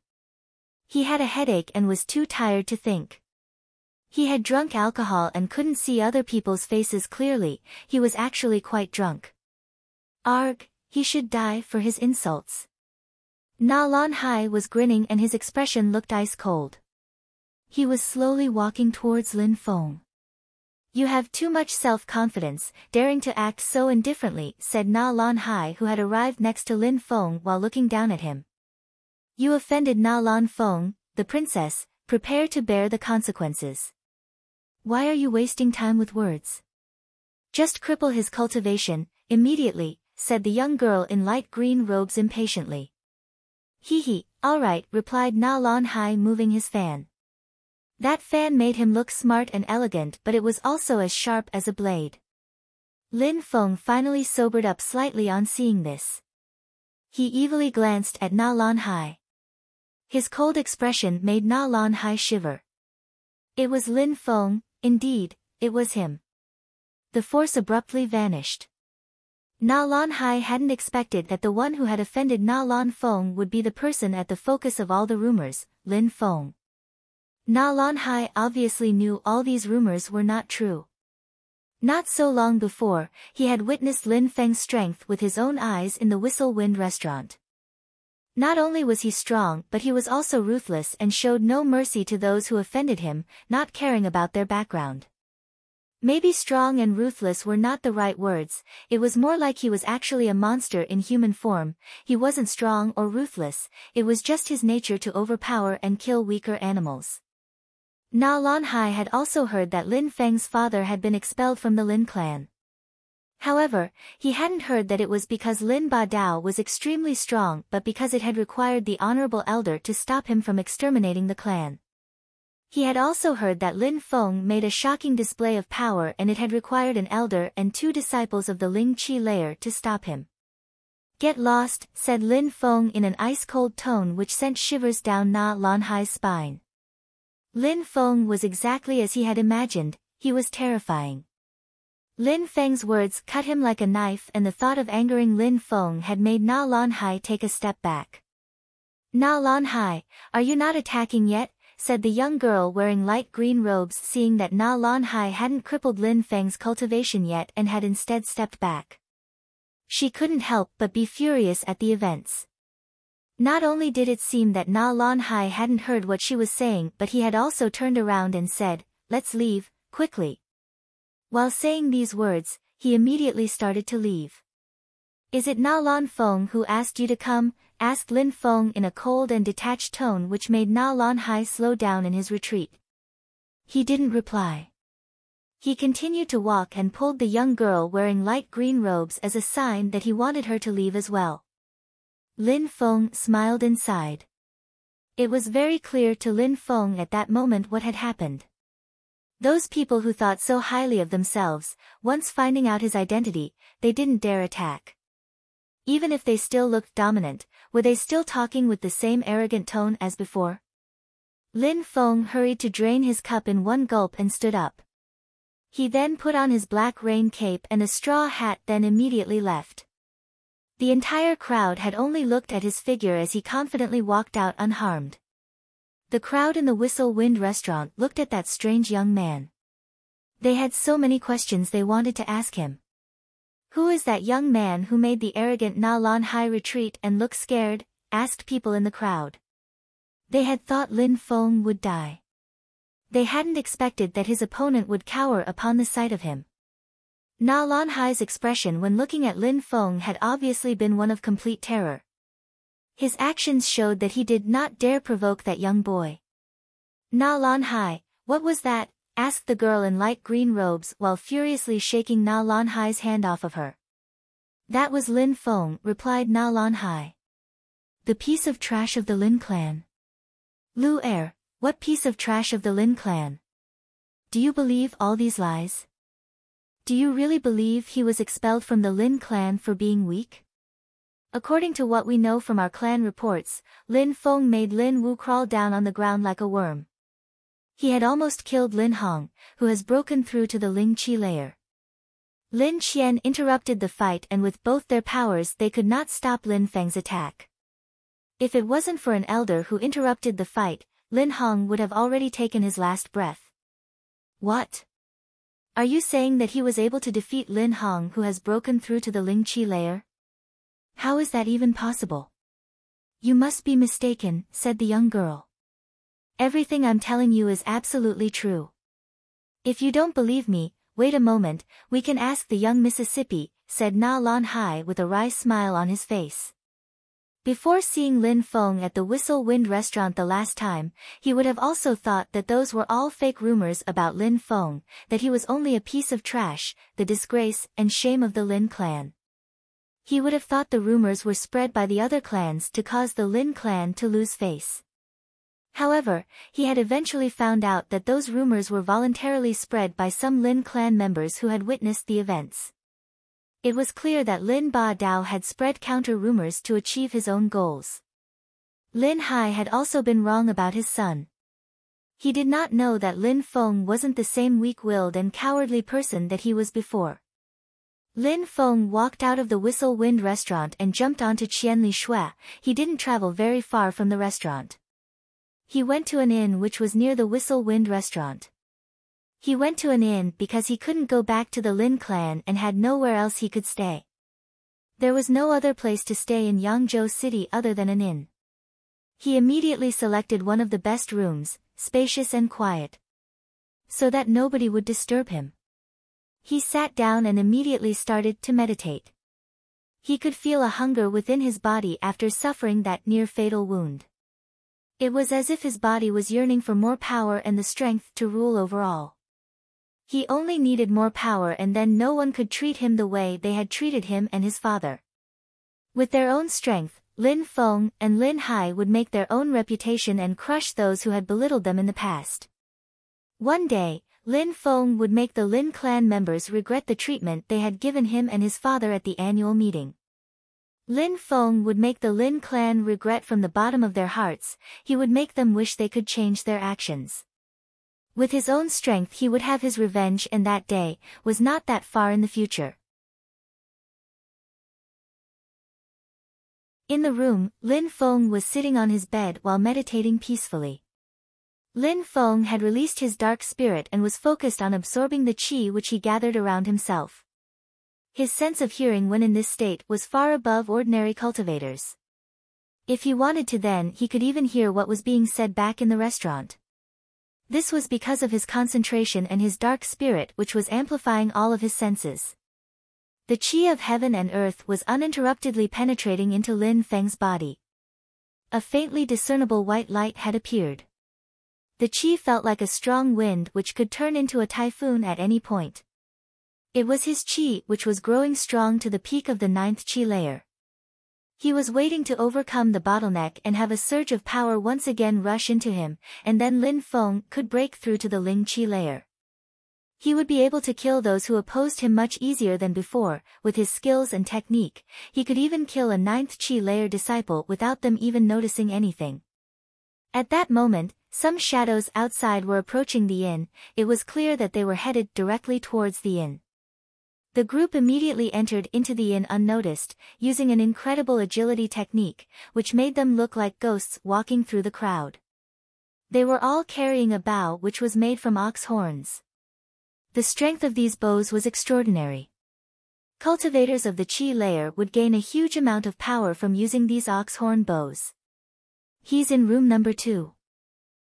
He had a headache and was too tired to think. He had drunk alcohol and couldn't see other people's faces clearly. He was actually quite drunk. Arg, he should die for his insults. Lan Hai was grinning and his expression looked ice cold. He was slowly walking towards Lan Feng. You have too much self-confidence, daring to act so indifferently, said Lan Hai who had arrived next to Lan Feng while looking down at him. You offended Lan Feng, the princess, prepare to bear the consequences. Why are you wasting time with words? Just cripple his cultivation, immediately, said the young girl in light green robes impatiently. Hee, all right, replied Lan Hai moving his fan. That fan made him look smart and elegant but it was also as sharp as a blade. Lan Feng finally sobered up slightly on seeing this. He evilly glanced at Lan Hai. His cold expression made Lan Hai shiver. It was Lan Feng, indeed, it was him. The force abruptly vanished. Lan Hai hadn't expected that the one who had offended Lan Feng would be the person at the focus of all the rumors, Lan Feng. Lan Hai obviously knew all these rumors were not true. Not so long before, he had witnessed Lan Feng's strength with his own eyes in the Whistle Wind restaurant. Not only was he strong but he was also ruthless and showed no mercy to those who offended him, not caring about their background. Maybe strong and ruthless were not the right words, it was more like he was actually a monster in human form. He wasn't strong or ruthless, it was just his nature to overpower and kill weaker animals. Lan Hai had also heard that Lan Feng's father had been expelled from the Lin clan. However, he hadn't heard that it was because Lin Ba Dao was extremely strong but because it had required the honorable elder to stop him from exterminating the clan. He had also heard that Lan Feng made a shocking display of power and it had required an elder and 2 disciples of the Ling Qi layer to stop him. Get lost, said Lan Feng in an ice-cold tone which sent shivers down Lan Hai's spine. Lan Feng was exactly as he had imagined, he was terrifying. Lan Feng's words cut him like a knife and the thought of angering Lan Feng had made Lan Hai take a step back. Lan Hai, are you not attacking yet? Said the young girl wearing light green robes seeing that Lan Hai hadn't crippled Lan Feng's cultivation yet and had instead stepped back. She couldn't help but be furious at the events. Not only did it seem that Lan Hai hadn't heard what she was saying but he had also turned around and said, let's leave, quickly. While saying these words, he immediately started to leave. Is it Lan Feng who asked you to come? Asked Lan Feng in a cold and detached tone which made Lan Hai slow down in his retreat. He didn't reply. He continued to walk and pulled the young girl wearing light green robes as a sign that he wanted her to leave as well. Lan Feng smiled inside. It was very clear to Lan Feng at that moment what had happened. Those people who thought so highly of themselves, once finding out his identity, they didn't dare attack. Even if they still looked dominant, were they still talking with the same arrogant tone as before? Lan Feng hurried to drain his cup in one gulp and stood up. He then put on his black rain cape and a straw hat, then immediately left. The entire crowd had only looked at his figure as he confidently walked out unharmed. The crowd in the Whistle Wind restaurant looked at that strange young man. They had so many questions they wanted to ask him. Who is that young man who made the arrogant Na Lan Hai retreat and look scared? Asked people in the crowd. They had thought Lan Feng would die. They hadn't expected that his opponent would cower upon the sight of him. Na Lan Hai's expression when looking at Lan Feng had obviously been one of complete terror. His actions showed that he did not dare provoke that young boy. Na Lan Hai, what was that? Asked the girl in light green robes while furiously shaking Na Lan Hai's hand off of her. That was Lan Feng, replied Na Lan Hai. The piece of trash of the Lin clan. Lu Er, what piece of trash of the Lin clan? Do you believe all these lies? Do you really believe he was expelled from the Lin clan for being weak? According to what we know from our clan reports, Lan Feng made Lin Wu crawl down on the ground like a worm. He had almost killed Lin Hong, who has broken through to the Ling Qi layer. Lin Qian interrupted the fight, and with both their powers they could not stop Lan Feng's attack. If it wasn't for an elder who interrupted the fight, Lin Hong would have already taken his last breath. What? Are you saying that he was able to defeat Lin Hong, who has broken through to the Ling Qi layer? How is that even possible? You must be mistaken, said the young girl. Everything I'm telling you is absolutely true. If you don't believe me, wait a moment, we can ask the young Mississippi, said Na Lan Hai with a wry smile on his face. Before seeing Lan Feng at the Whistle Wind restaurant the last time, he would have also thought that those were all fake rumors about Lan Feng, that he was only a piece of trash, the disgrace and shame of the Lin clan. He would have thought the rumors were spread by the other clans to cause the Lin clan to lose face. However, he had eventually found out that those rumors were voluntarily spread by some Lin clan members who had witnessed the events. It was clear that Lin Ba Dao had spread counter-rumors to achieve his own goals. Lin Hai had also been wrong about his son. He did not know that Lan Feng wasn't the same weak-willed and cowardly person that he was before. Lan Feng walked out of the Whistle Wind restaurant and jumped onto Qianli Shui. He didn't travel very far from the restaurant. He went to an inn which was near the Whistle Wind restaurant. He went to an inn because he couldn't go back to the Lin clan and had nowhere else he could stay. There was no other place to stay in Yangzhou City other than an inn. He immediately selected one of the best rooms, spacious and quiet, so that nobody would disturb him. He sat down and immediately started to meditate. He could feel a hunger within his body after suffering that near-fatal wound. It was as if his body was yearning for more power and the strength to rule over all. He only needed more power, and then no one could treat him the way they had treated him and his father. With their own strength, Lan Feng and Lin Hai would make their own reputation and crush those who had belittled them in the past. One day, Lan Feng would make the Lin clan members regret the treatment they had given him and his father at the annual meeting. Lan Feng would make the Lin clan regret from the bottom of their hearts. He would make them wish they could change their actions. With his own strength he would have his revenge, and that day was not that far in the future. In the room, Lan Feng was sitting on his bed while meditating peacefully. Lan Feng had released his dark spirit and was focused on absorbing the qi which he gathered around himself. His sense of hearing when in this state was far above ordinary cultivators. If he wanted to, then he could even hear what was being said back in the restaurant. This was because of his concentration and his dark spirit, which was amplifying all of his senses. The qi of heaven and earth was uninterruptedly penetrating into Lan Feng's body. A faintly discernible white light had appeared. The qi felt like a strong wind which could turn into a typhoon at any point. It was his qi which was growing strong to the peak of the 9th qi layer. He was waiting to overcome the bottleneck and have a surge of power once again rush into him, and then Lan Feng could break through to the Ling qi layer. He would be able to kill those who opposed him much easier than before. With his skills and technique, he could even kill a 9th Chi layer disciple without them even noticing anything. At that moment, some shadows outside were approaching the inn. It was clear that they were headed directly towards the inn. The group immediately entered into the inn unnoticed, using an incredible agility technique, which made them look like ghosts walking through the crowd. They were all carrying a bow which was made from ox horns. The strength of these bows was extraordinary. Cultivators of the Qi layer would gain a huge amount of power from using these ox horn bows. He's in room number 2.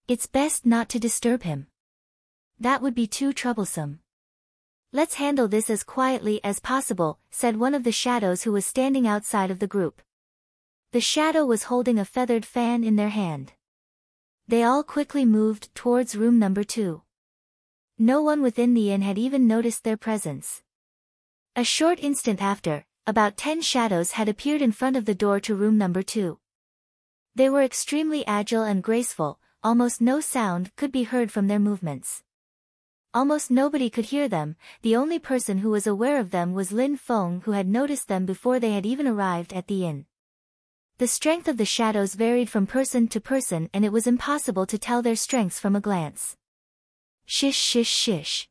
It's best not to disturb him. That would be too troublesome. Let's handle this as quietly as possible, said one of the shadows who was standing outside of the group. The shadow was holding a feathered fan in their hand. They all quickly moved towards room number 2. No one within the inn had even noticed their presence. A short instant after, about 10 shadows had appeared in front of the door to room number 2. They were extremely agile and graceful, almost no sound could be heard from their movements. Almost nobody could hear them. The only person who was aware of them was Lan Feng, who had noticed them before they had even arrived at the inn. The strength of the shadows varied from person to person and it was impossible to tell their strengths from a glance. Shish shish shish.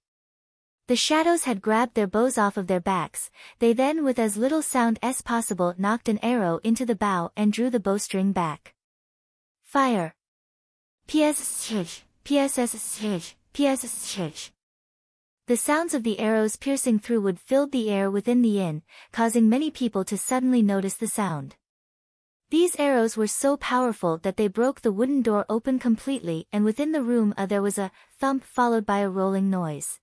The shadows had grabbed their bows off of their backs. They then with as little sound as possible knocked an arrow into the bow and drew the bowstring back. Fire. PSS. PSS. PSS. The sounds of the arrows piercing through wood filled the air within the inn, causing many people to suddenly notice the sound. These arrows were so powerful that they broke the wooden door open completely and within the room there was a thump followed by a rolling noise.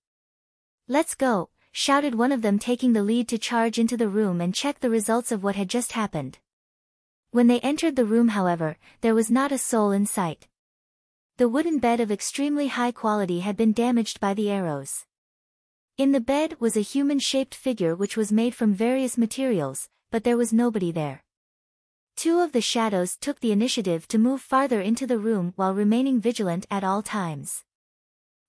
Let's go, shouted one of them, taking the lead to charge into the room and check the results of what had just happened. When they entered the room, however, there was not a soul in sight. The wooden bed of extremely high quality had been damaged by the arrows. In the bed was a human-shaped figure which was made from various materials, but there was nobody there. 2 of the shadows took the initiative to move farther into the room while remaining vigilant at all times.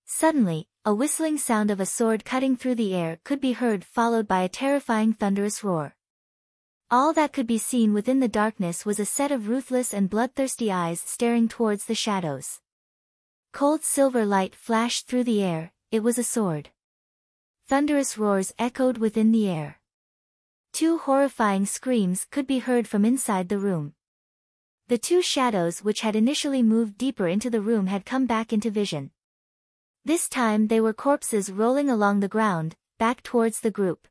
Suddenly, a whistling sound of a sword cutting through the air could be heard, followed by a terrifying thunderous roar. All that could be seen within the darkness was a set of ruthless and bloodthirsty eyes staring towards the shadows. Cold silver light flashed through the air. It was a sword. Thunderous roars echoed within the air. 2 horrifying screams could be heard from inside the room. The 2 shadows which had initially moved deeper into the room had come back into vision. This time they were corpses rolling along the ground, back towards the group.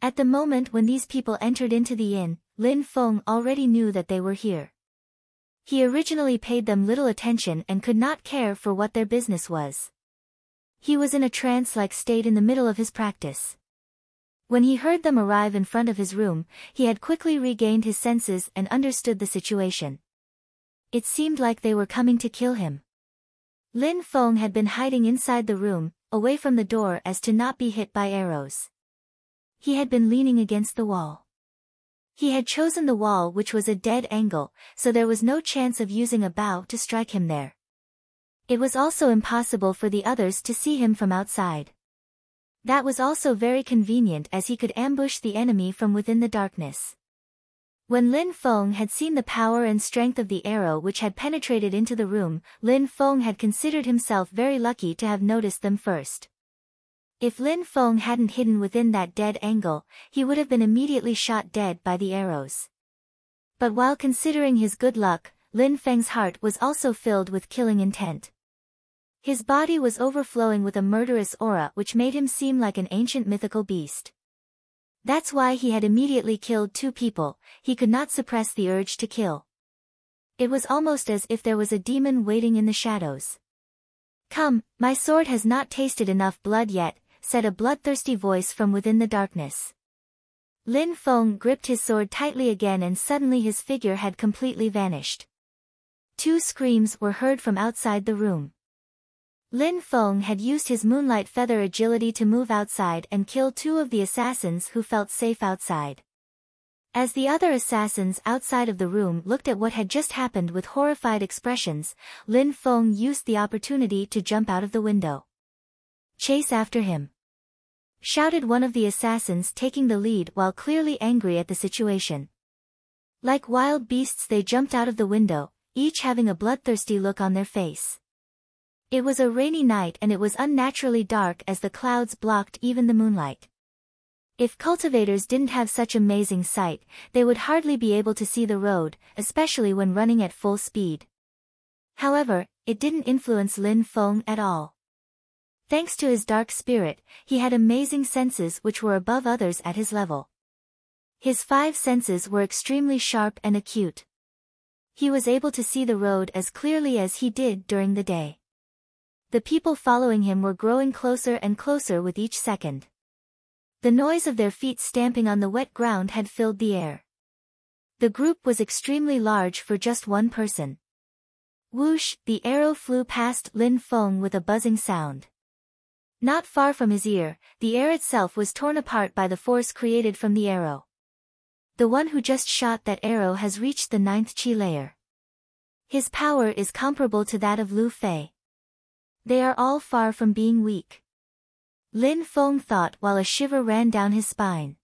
At the moment when these people entered into the inn, Lan Feng already knew that they were here. He originally paid them little attention and could not care for what their business was. He was in a trance-like state in the middle of his practice. When he heard them arrive in front of his room, he had quickly regained his senses and understood the situation. It seemed like they were coming to kill him. Lan Feng had been hiding inside the room, away from the door as to not be hit by arrows. He had been leaning against the wall. He had chosen the wall, which was a dead angle, so there was no chance of using a bow to strike him there. It was also impossible for the others to see him from outside. That was also very convenient as he could ambush the enemy from within the darkness. When Lan Feng had seen the power and strength of the arrow which had penetrated into the room, Lan Feng had considered himself very lucky to have noticed them first. If Lan Feng hadn't hidden within that dead angle, he would have been immediately shot dead by the arrows. But while considering his good luck, Lan Feng's heart was also filled with killing intent. His body was overflowing with a murderous aura which made him seem like an ancient mythical beast. That's why he had immediately killed 2 people. He could not suppress the urge to kill. It was almost as if there was a demon waiting in the shadows. Come, my sword has not tasted enough blood yet, said a bloodthirsty voice from within the darkness. Lan Feng gripped his sword tightly again and suddenly his figure had completely vanished. 2 screams were heard from outside the room. Lan Feng had used his moonlight feather agility to move outside and kill 2 of the assassins who felt safe outside. As the other assassins outside of the room looked at what had just happened with horrified expressions, Lan Feng used the opportunity to jump out of the window. Chase after him!" shouted one of the assassins, taking the lead while clearly angry at the situation. Like wild beasts they jumped out of the window, each having a bloodthirsty look on their face. It was a rainy night and it was unnaturally dark as the clouds blocked even the moonlight. If cultivators didn't have such amazing sight, they would hardly be able to see the road, especially when running at full speed. However, it didn't influence Lan Feng at all. Thanks to his dark spirit, he had amazing senses which were above others at his level. His 5 senses were extremely sharp and acute. He was able to see the road as clearly as he did during the day. The people following him were growing closer and closer with each second. The noise of their feet stamping on the wet ground had filled the air. The group was extremely large for just one person. Whoosh, the arrow flew past Lan Feng with a buzzing sound. Not far from his ear, the air itself was torn apart by the force created from the arrow. The one who just shot that arrow has reached the 9th chi layer. His power is comparable to that of Lu Fei. They are all far from being weak. Lan Feng thought while a shiver ran down his spine.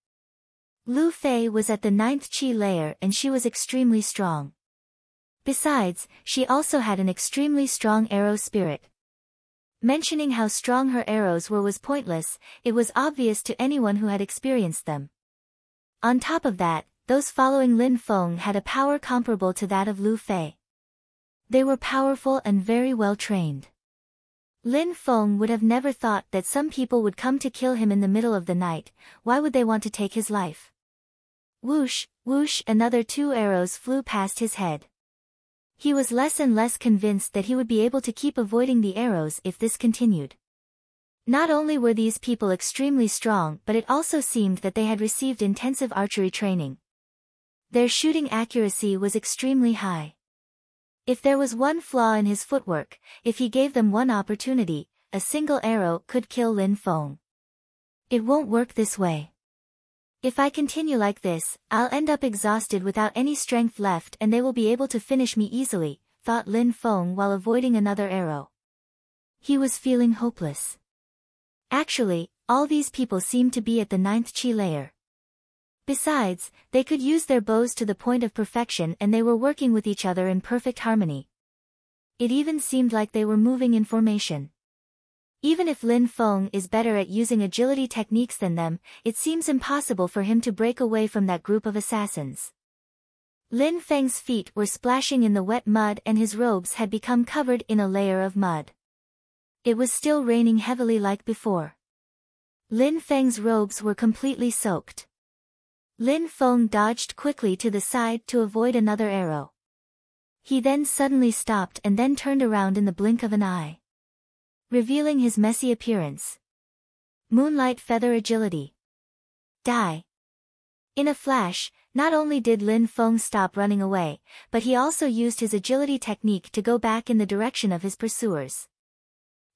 Lu Fei was at the 9th chi layer and she was extremely strong. Besides, she also had an extremely strong arrow spirit. Mentioning how strong her arrows were was pointless, it was obvious to anyone who had experienced them. On top of that, those following Lan Feng had a power comparable to that of Lu Fei. They were powerful and very well trained. Lan Feng would have never thought that some people would come to kill him in the middle of the night. Why would they want to take his life? Whoosh, whoosh, another 2 arrows flew past his head. He was less and less convinced that he would be able to keep avoiding the arrows if this continued. Not only were these people extremely strong, but it also seemed that they had received intensive archery training. Their shooting accuracy was extremely high. If there was one flaw in his footwork, if he gave them one opportunity, a single arrow could kill Lan Feng. It won't work this way. If I continue like this, I'll end up exhausted without any strength left and they will be able to finish me easily, thought Lan Feng while avoiding another arrow. He was feeling hopeless. Actually, all these people seemed to be at the 9th chi layer. Besides, they could use their bows to the point of perfection and they were working with each other in perfect harmony. It even seemed like they were moving in formation. Even if Lan Feng is better at using agility techniques than them, it seems impossible for him to break away from that group of assassins. Lan Feng's feet were splashing in the wet mud and his robes had become covered in a layer of mud. It was still raining heavily like before. Lan Feng's robes were completely soaked. Lan Feng dodged quickly to the side to avoid another arrow. He then suddenly stopped and then turned around in the blink of an eye, revealing his messy appearance. Moonlight feather agility. Die. In a flash, not only did Lan Feng stop running away, but he also used his agility technique to go back in the direction of his pursuers.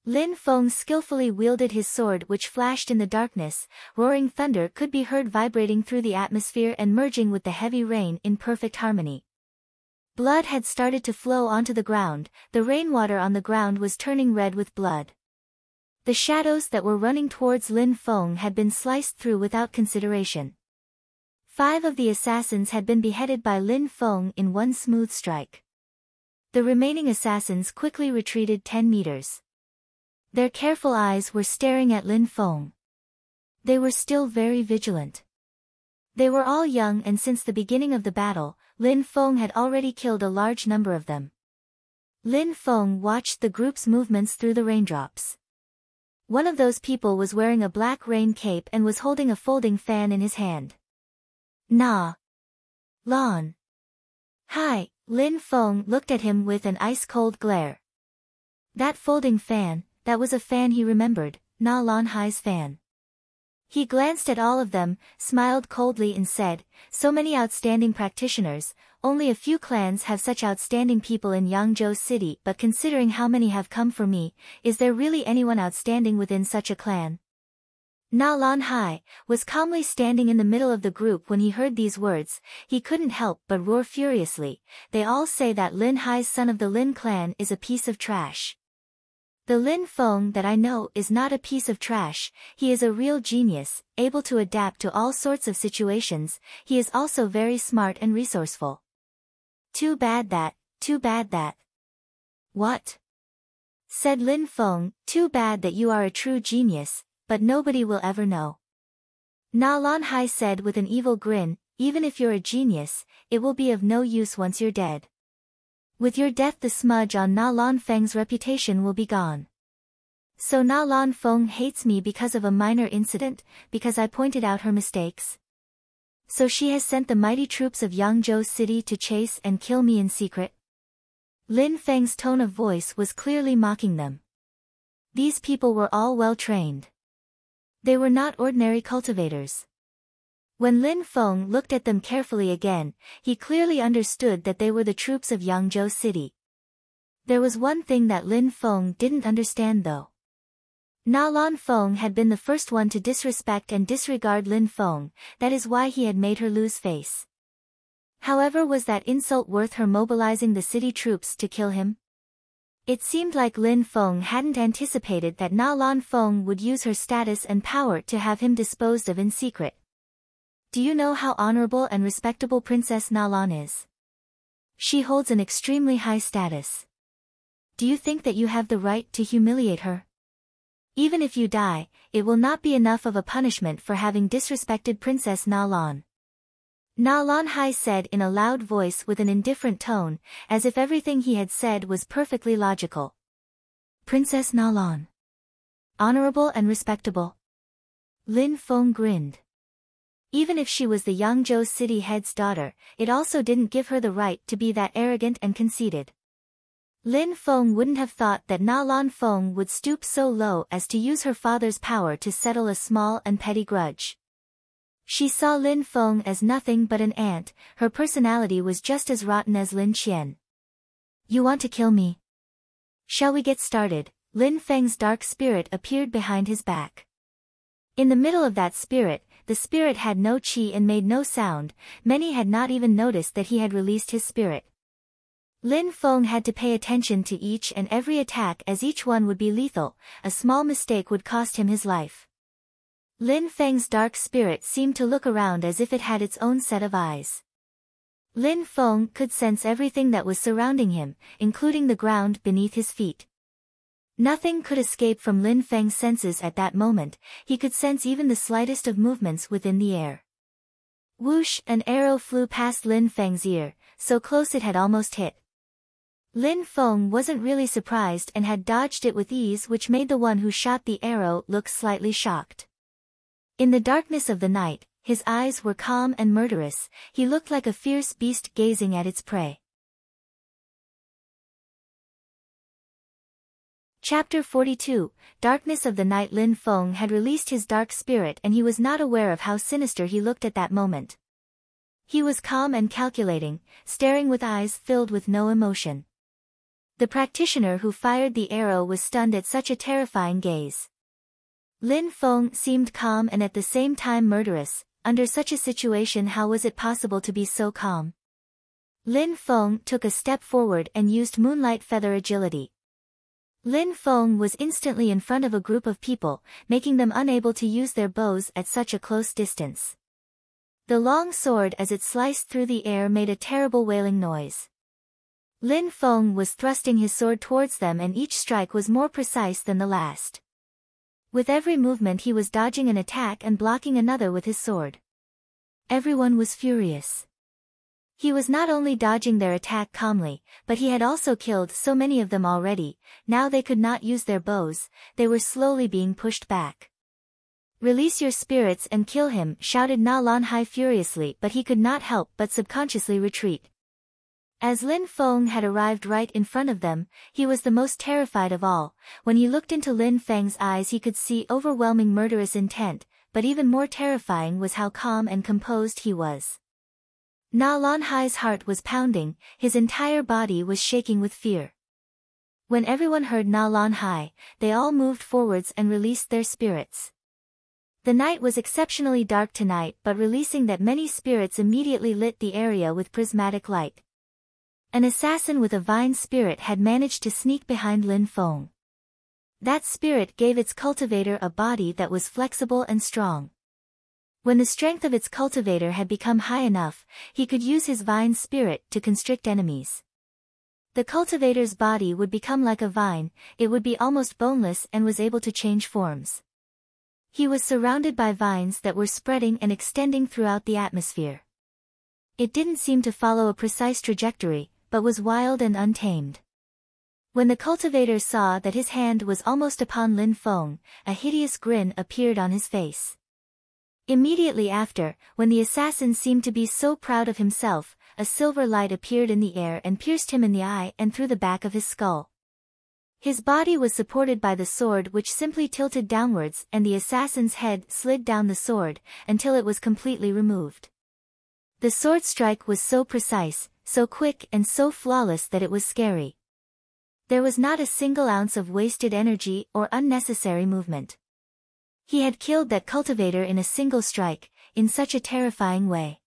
Lan Feng skillfully wielded his sword which flashed in the darkness, roaring thunder could be heard vibrating through the atmosphere and merging with the heavy rain in perfect harmony. Blood had started to flow onto the ground, the rainwater on the ground was turning red with blood. The shadows that were running towards Lan Feng had been sliced through without consideration. 5 of the assassins had been beheaded by Lan Feng in one smooth strike. The remaining assassins quickly retreated 10 meters. Their careful eyes were staring at Lan Feng. They were still very vigilant. They were all young and since the beginning of the battle, Lan Feng had already killed a large number of them. Lan Feng watched the group's movements through the raindrops. One of those people was wearing a black rain cape and was holding a folding fan in his hand. Nah. Lan. Hi, Lan Feng looked at him with an ice-cold glare. That folding fan, that was a fan he remembered, Na Lan Hai's fan. He glanced at all of them, smiled coldly and said, so many outstanding practitioners, only a few clans have such outstanding people in Yangzhou City, but considering how many have come for me, is there really anyone outstanding within such a clan? Na Lan Hai was calmly standing in the middle of the group when he heard these words. He couldn't help but roar furiously. They all say that Lin Hai's son of the Lin clan is a piece of trash. The Lan Feng that I know is not a piece of trash, he is a real genius, able to adapt to all sorts of situations, he is also very smart and resourceful. Too bad that. What? Said Lan Feng, too bad that you are a true genius, but nobody will ever know. Na Lan Hai said with an evil grin, even if you're a genius, it will be of no use once you're dead. With your death the smudge on Na Lan Feng's reputation will be gone. So Na Lan Feng hates me because of a minor incident, because I pointed out her mistakes. So she has sent the mighty troops of Yangzhou City to chase and kill me in secret. Lan Feng's tone of voice was clearly mocking them. These people were all well trained. They were not ordinary cultivators. When Lan Feng looked at them carefully again, he clearly understood that they were the troops of Yangzhou City. There was one thing that Lan Feng didn't understand though. Na Lan Feng had been the first one to disrespect and disregard Lan Feng, that is why he had made her lose face. However, was that insult worth her mobilizing the city troops to kill him? It seemed like Lan Feng hadn't anticipated that Na Lan Feng would use her status and power to have him disposed of in secret. Do you know how honorable and respectable Princess Na Lan is? She holds an extremely high status. Do you think that you have the right to humiliate her? Even if you die, it will not be enough of a punishment for having disrespected Princess Na Lan. Na Lan Hai said in a loud voice with an indifferent tone, as if everything he had said was perfectly logical. Princess Na Lan. Honorable and respectable. Lan Feng grinned. Even if she was the Yangzhou city head's daughter, it also didn't give her the right to be that arrogant and conceited. Lan Feng wouldn't have thought that Na Lan Feng would stoop so low as to use her father's power to settle a small and petty grudge. She saw Lan Feng as nothing but an ant, her personality was just as rotten as Lin Qian. You want to kill me? Shall we get started? Lan Feng's dark spirit appeared behind his back. In the middle of that spirit, the spirit had no qi and made no sound, many had not even noticed that he had released his spirit. Lan Feng had to pay attention to each and every attack as each one would be lethal, a small mistake would cost him his life. Lan Feng's dark spirit seemed to look around as if it had its own set of eyes. Lan Feng could sense everything that was surrounding him, including the ground beneath his feet. Nothing could escape from Lan Feng's senses at that moment, he could sense even the slightest of movements within the air. Whoosh, an arrow flew past Lan Feng's ear, so close it had almost hit. Lan Feng wasn't really surprised and had dodged it with ease, which made the one who shot the arrow look slightly shocked. In the darkness of the night, his eyes were calm and murderous, he looked like a fierce beast gazing at its prey. Chapter 42, Darkness of the Night. Lan Feng had released his dark spirit and he was not aware of how sinister he looked at that moment. He was calm and calculating, staring with eyes filled with no emotion. The practitioner who fired the arrow was stunned at such a terrifying gaze. Lan Feng seemed calm and at the same time murderous. Under such a situation, how was it possible to be so calm? Lan Feng took a step forward and used moonlight feather agility. Lan Feng was instantly in front of a group of people, making them unable to use their bows at such a close distance. The long sword as it sliced through the air made a terrible wailing noise. Lan Feng was thrusting his sword towards them and each strike was more precise than the last. With every movement he was dodging an attack and blocking another with his sword. Everyone was furious. He was not only dodging their attack calmly, but he had also killed so many of them already, now they could not use their bows, they were slowly being pushed back. Release your spirits and kill him, shouted Na Lan Hai furiously, but he could not help but subconsciously retreat. As Lan Feng had arrived right in front of them, he was the most terrified of all. When he looked into Lan Feng's eyes he could see overwhelming murderous intent, but even more terrifying was how calm and composed he was. Na Lan Hai's heart was pounding, his entire body was shaking with fear. When everyone heard Na Lan Hai, they all moved forwards and released their spirits. The night was exceptionally dark tonight, but releasing that many spirits immediately lit the area with prismatic light. An assassin with a vine spirit had managed to sneak behind Lan Feng. That spirit gave its cultivator a body that was flexible and strong. When the strength of its cultivator had become high enough, he could use his vine spirit to constrict enemies. The cultivator's body would become like a vine, it would be almost boneless and was able to change forms. He was surrounded by vines that were spreading and extending throughout the atmosphere. It didn't seem to follow a precise trajectory, but was wild and untamed. When the cultivator saw that his hand was almost upon Lan Feng, a hideous grin appeared on his face. Immediately after, when the assassin seemed to be so proud of himself, a silver light appeared in the air and pierced him in the eye and through the back of his skull. His body was supported by the sword, which simply tilted downwards, and the assassin's head slid down the sword, until it was completely removed. The sword strike was so precise, so quick and so flawless that it was scary. There was not a single ounce of wasted energy or unnecessary movement. He had killed that cultivator in a single strike, in such a terrifying way.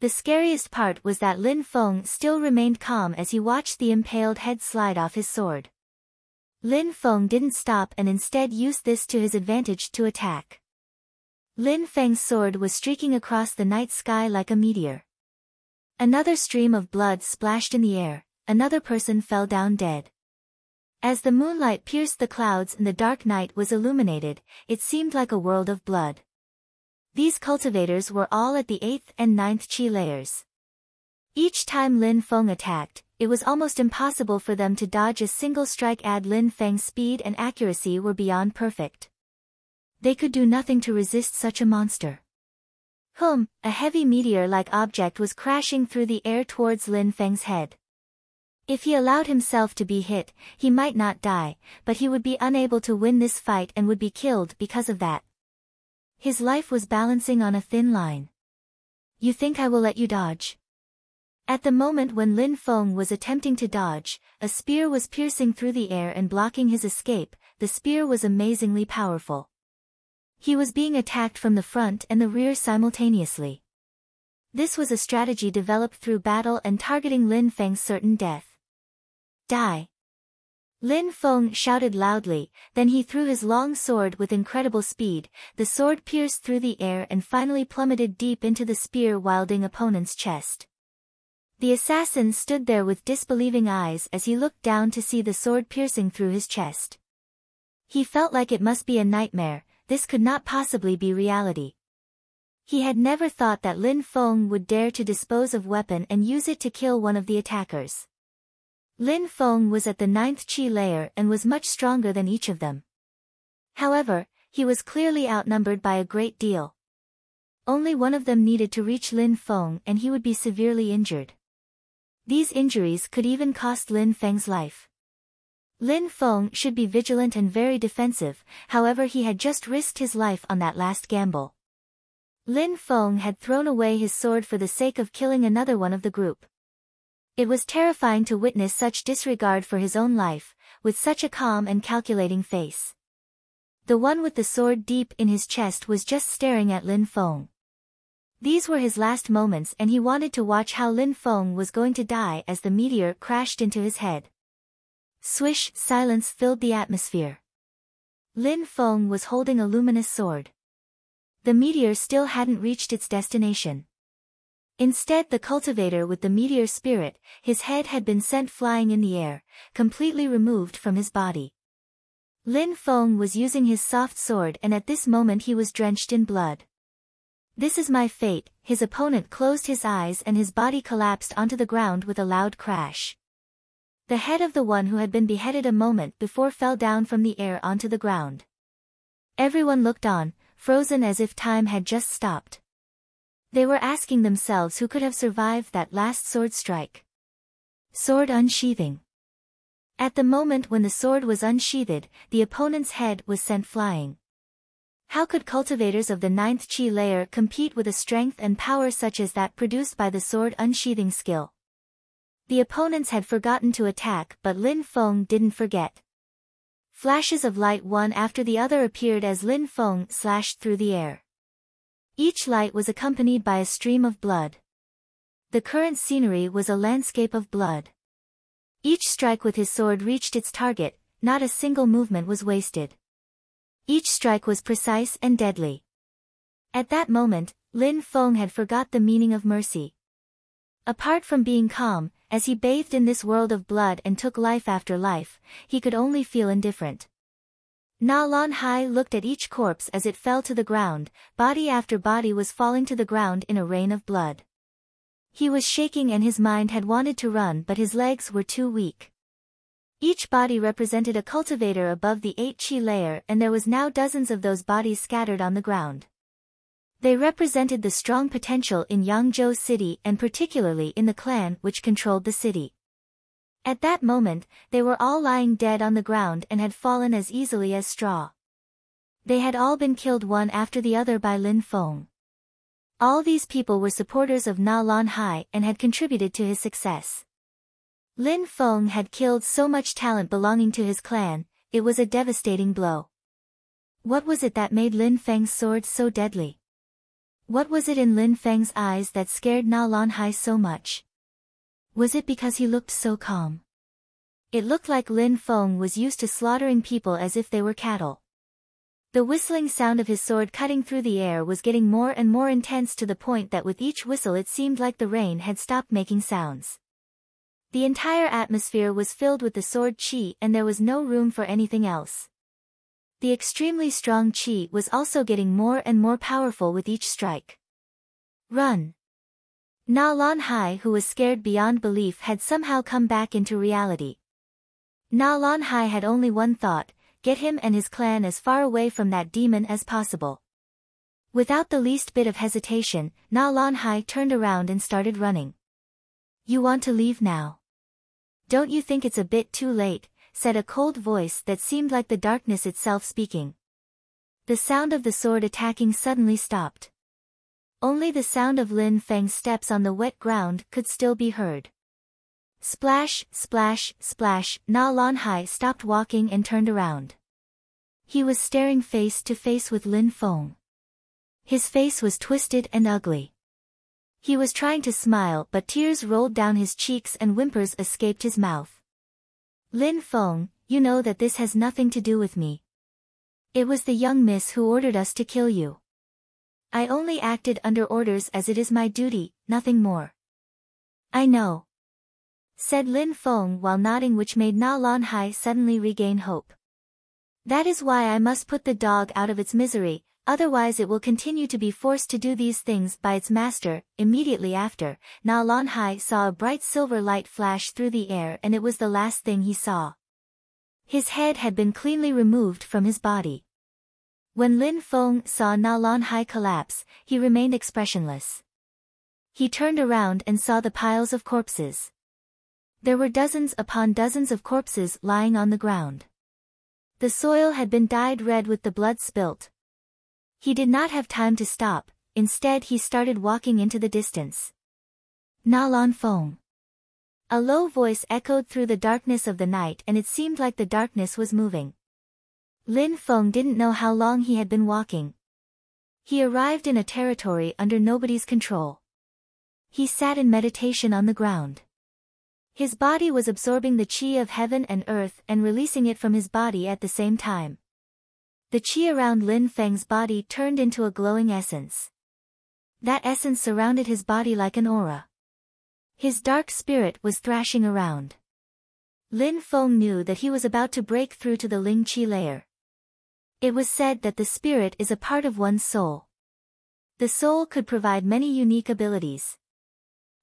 The scariest part was that Lan Feng still remained calm as he watched the impaled head slide off his sword. Lan Feng didn't stop and instead used this to his advantage to attack. Lan Feng's sword was streaking across the night sky like a meteor. Another stream of blood splashed in the air, another person fell down dead. As the moonlight pierced the clouds and the dark night was illuminated, it seemed like a world of blood. These cultivators were all at the 8th and 9th chi layers. Each time Lan Feng attacked, it was almost impossible for them to dodge a single strike. Lan Feng's speed and accuracy were beyond perfect. They could do nothing to resist such a monster. A heavy meteor-like object was crashing through the air towards Lan Feng's head. If he allowed himself to be hit, he might not die, but he would be unable to win this fight and would be killed because of that. His life was balancing on a thin line. You think I will let you dodge? At the moment when Lan Feng was attempting to dodge, a spear was piercing through the air and blocking his escape. The spear was amazingly powerful. He was being attacked from the front and the rear simultaneously. This was a strategy developed through battle and targeting Lan Feng's certain death. Die! Lan Feng shouted loudly, then he threw his long sword with incredible speed. The sword pierced through the air and finally plummeted deep into the spear-wielding opponent's chest. The assassin stood there with disbelieving eyes as he looked down to see the sword piercing through his chest. He felt like it must be a nightmare, this could not possibly be reality. He had never thought that Lan Feng would dare to dispose of weapon and use it to kill one of the attackers. Lan Feng was at the 9th chi layer and was much stronger than each of them. However, he was clearly outnumbered by a great deal. Only one of them needed to reach Lan Feng and he would be severely injured. These injuries could even cost Lan Feng's life. Lan Feng should be vigilant and very defensive, however he had just risked his life on that last gamble. Lan Feng had thrown away his sword for the sake of killing another one of the group. It was terrifying to witness such disregard for his own life, with such a calm and calculating face. The one with the sword deep in his chest was just staring at Lan Feng. These were his last moments and he wanted to watch how Lan Feng was going to die as the meteor crashed into his head. Swish! Silence filled the atmosphere. Lan Feng was holding a luminous sword. The meteor still hadn't reached its destination. Instead, the cultivator with the meteor spirit, his head had been sent flying in the air, completely removed from his body. Lan Feng was using his soft sword and at this moment he was drenched in blood. This is my fate. His opponent closed his eyes and his body collapsed onto the ground with a loud crash. The head of the one who had been beheaded a moment before fell down from the air onto the ground. Everyone looked on, frozen as if time had just stopped. They were asking themselves who could have survived that last sword strike. Sword unsheathing. At the moment when the sword was unsheathed, the opponent's head was sent flying. How could cultivators of the 9th chi layer compete with a strength and power such as that produced by the sword unsheathing skill? The opponents had forgotten to attack, but Lan Feng didn't forget. Flashes of light one after the other appeared as Lan Feng slashed through the air. Each light was accompanied by a stream of blood. The current scenery was a landscape of blood. Each strike with his sword reached its target, not a single movement was wasted. Each strike was precise and deadly. At that moment, Lan Feng had forgot the meaning of mercy. Apart from being calm, as he bathed in this world of blood and took life after life, he could only feel indifferent. Na Lan Hai looked at each corpse as it fell to the ground, body after body was falling to the ground in a rain of blood. He was shaking and his mind had wanted to run but his legs were too weak. Each body represented a cultivator above the 8 chi layer and there was now dozens of those bodies scattered on the ground. They represented the strong potential in Yangzhou City and particularly in the clan which controlled the city. At that moment, they were all lying dead on the ground and had fallen as easily as straw. They had all been killed one after the other by Lan Feng. All these people were supporters of Na Lan Hai and had contributed to his success. Lan Feng had killed so much talent belonging to his clan, it was a devastating blow. What was it that made Lan Feng's sword so deadly? What was it in Lan Feng's eyes that scared Na Lan Hai so much? Was it because he looked so calm? It looked like Lan Feng was used to slaughtering people as if they were cattle. The whistling sound of his sword cutting through the air was getting more and more intense to the point that with each whistle it seemed like the rain had stopped making sounds. The entire atmosphere was filled with the sword chi and there was no room for anything else. The extremely strong chi was also getting more and more powerful with each strike. Run! Na Lan Hai, who was scared beyond belief, had somehow come back into reality. Na Lan Hai had only one thought: get him and his clan as far away from that demon as possible. Without the least bit of hesitation, Na Lan Hai turned around and started running. You want to leave now? Don't you think it's a bit too late? Said a cold voice that seemed like the darkness itself speaking. The sound of the sword attacking suddenly stopped. Only the sound of Lan Feng's steps on the wet ground could still be heard. Splash, splash, splash, Na Lan Hai stopped walking and turned around. He was staring face to face with Lan Feng. His face was twisted and ugly. He was trying to smile but tears rolled down his cheeks and whimpers escaped his mouth. Lan Feng, you know that this has nothing to do with me. It was the young miss who ordered us to kill you. I only acted under orders as it is my duty, nothing more. I know, said Lan Feng while nodding, which made Na Lan Hai suddenly regain hope. That is why I must put the dog out of its misery, otherwise it will continue to be forced to do these things by its master. Immediately after, Na Lan Hai saw a bright silver light flash through the air and it was the last thing he saw. His head had been cleanly removed from his body. When Lan Feng saw Na Lan Hai collapse, he remained expressionless. He turned around and saw the piles of corpses. There were dozens upon dozens of corpses lying on the ground. The soil had been dyed red with the blood spilt. He did not have time to stop, instead he started walking into the distance. Na Lan Feng. A low voice echoed through the darkness of the night and it seemed like the darkness was moving. Lan Feng didn't know how long he had been walking. He arrived in a territory under nobody's control. He sat in meditation on the ground. His body was absorbing the chi of heaven and earth and releasing it from his body at the same time. The chi around Lan Feng's body turned into a glowing essence. That essence surrounded his body like an aura. His dark spirit was thrashing around. Lan Feng knew that he was about to break through to the Ling Chi layer. It was said that the spirit is a part of one's soul. The soul could provide many unique abilities.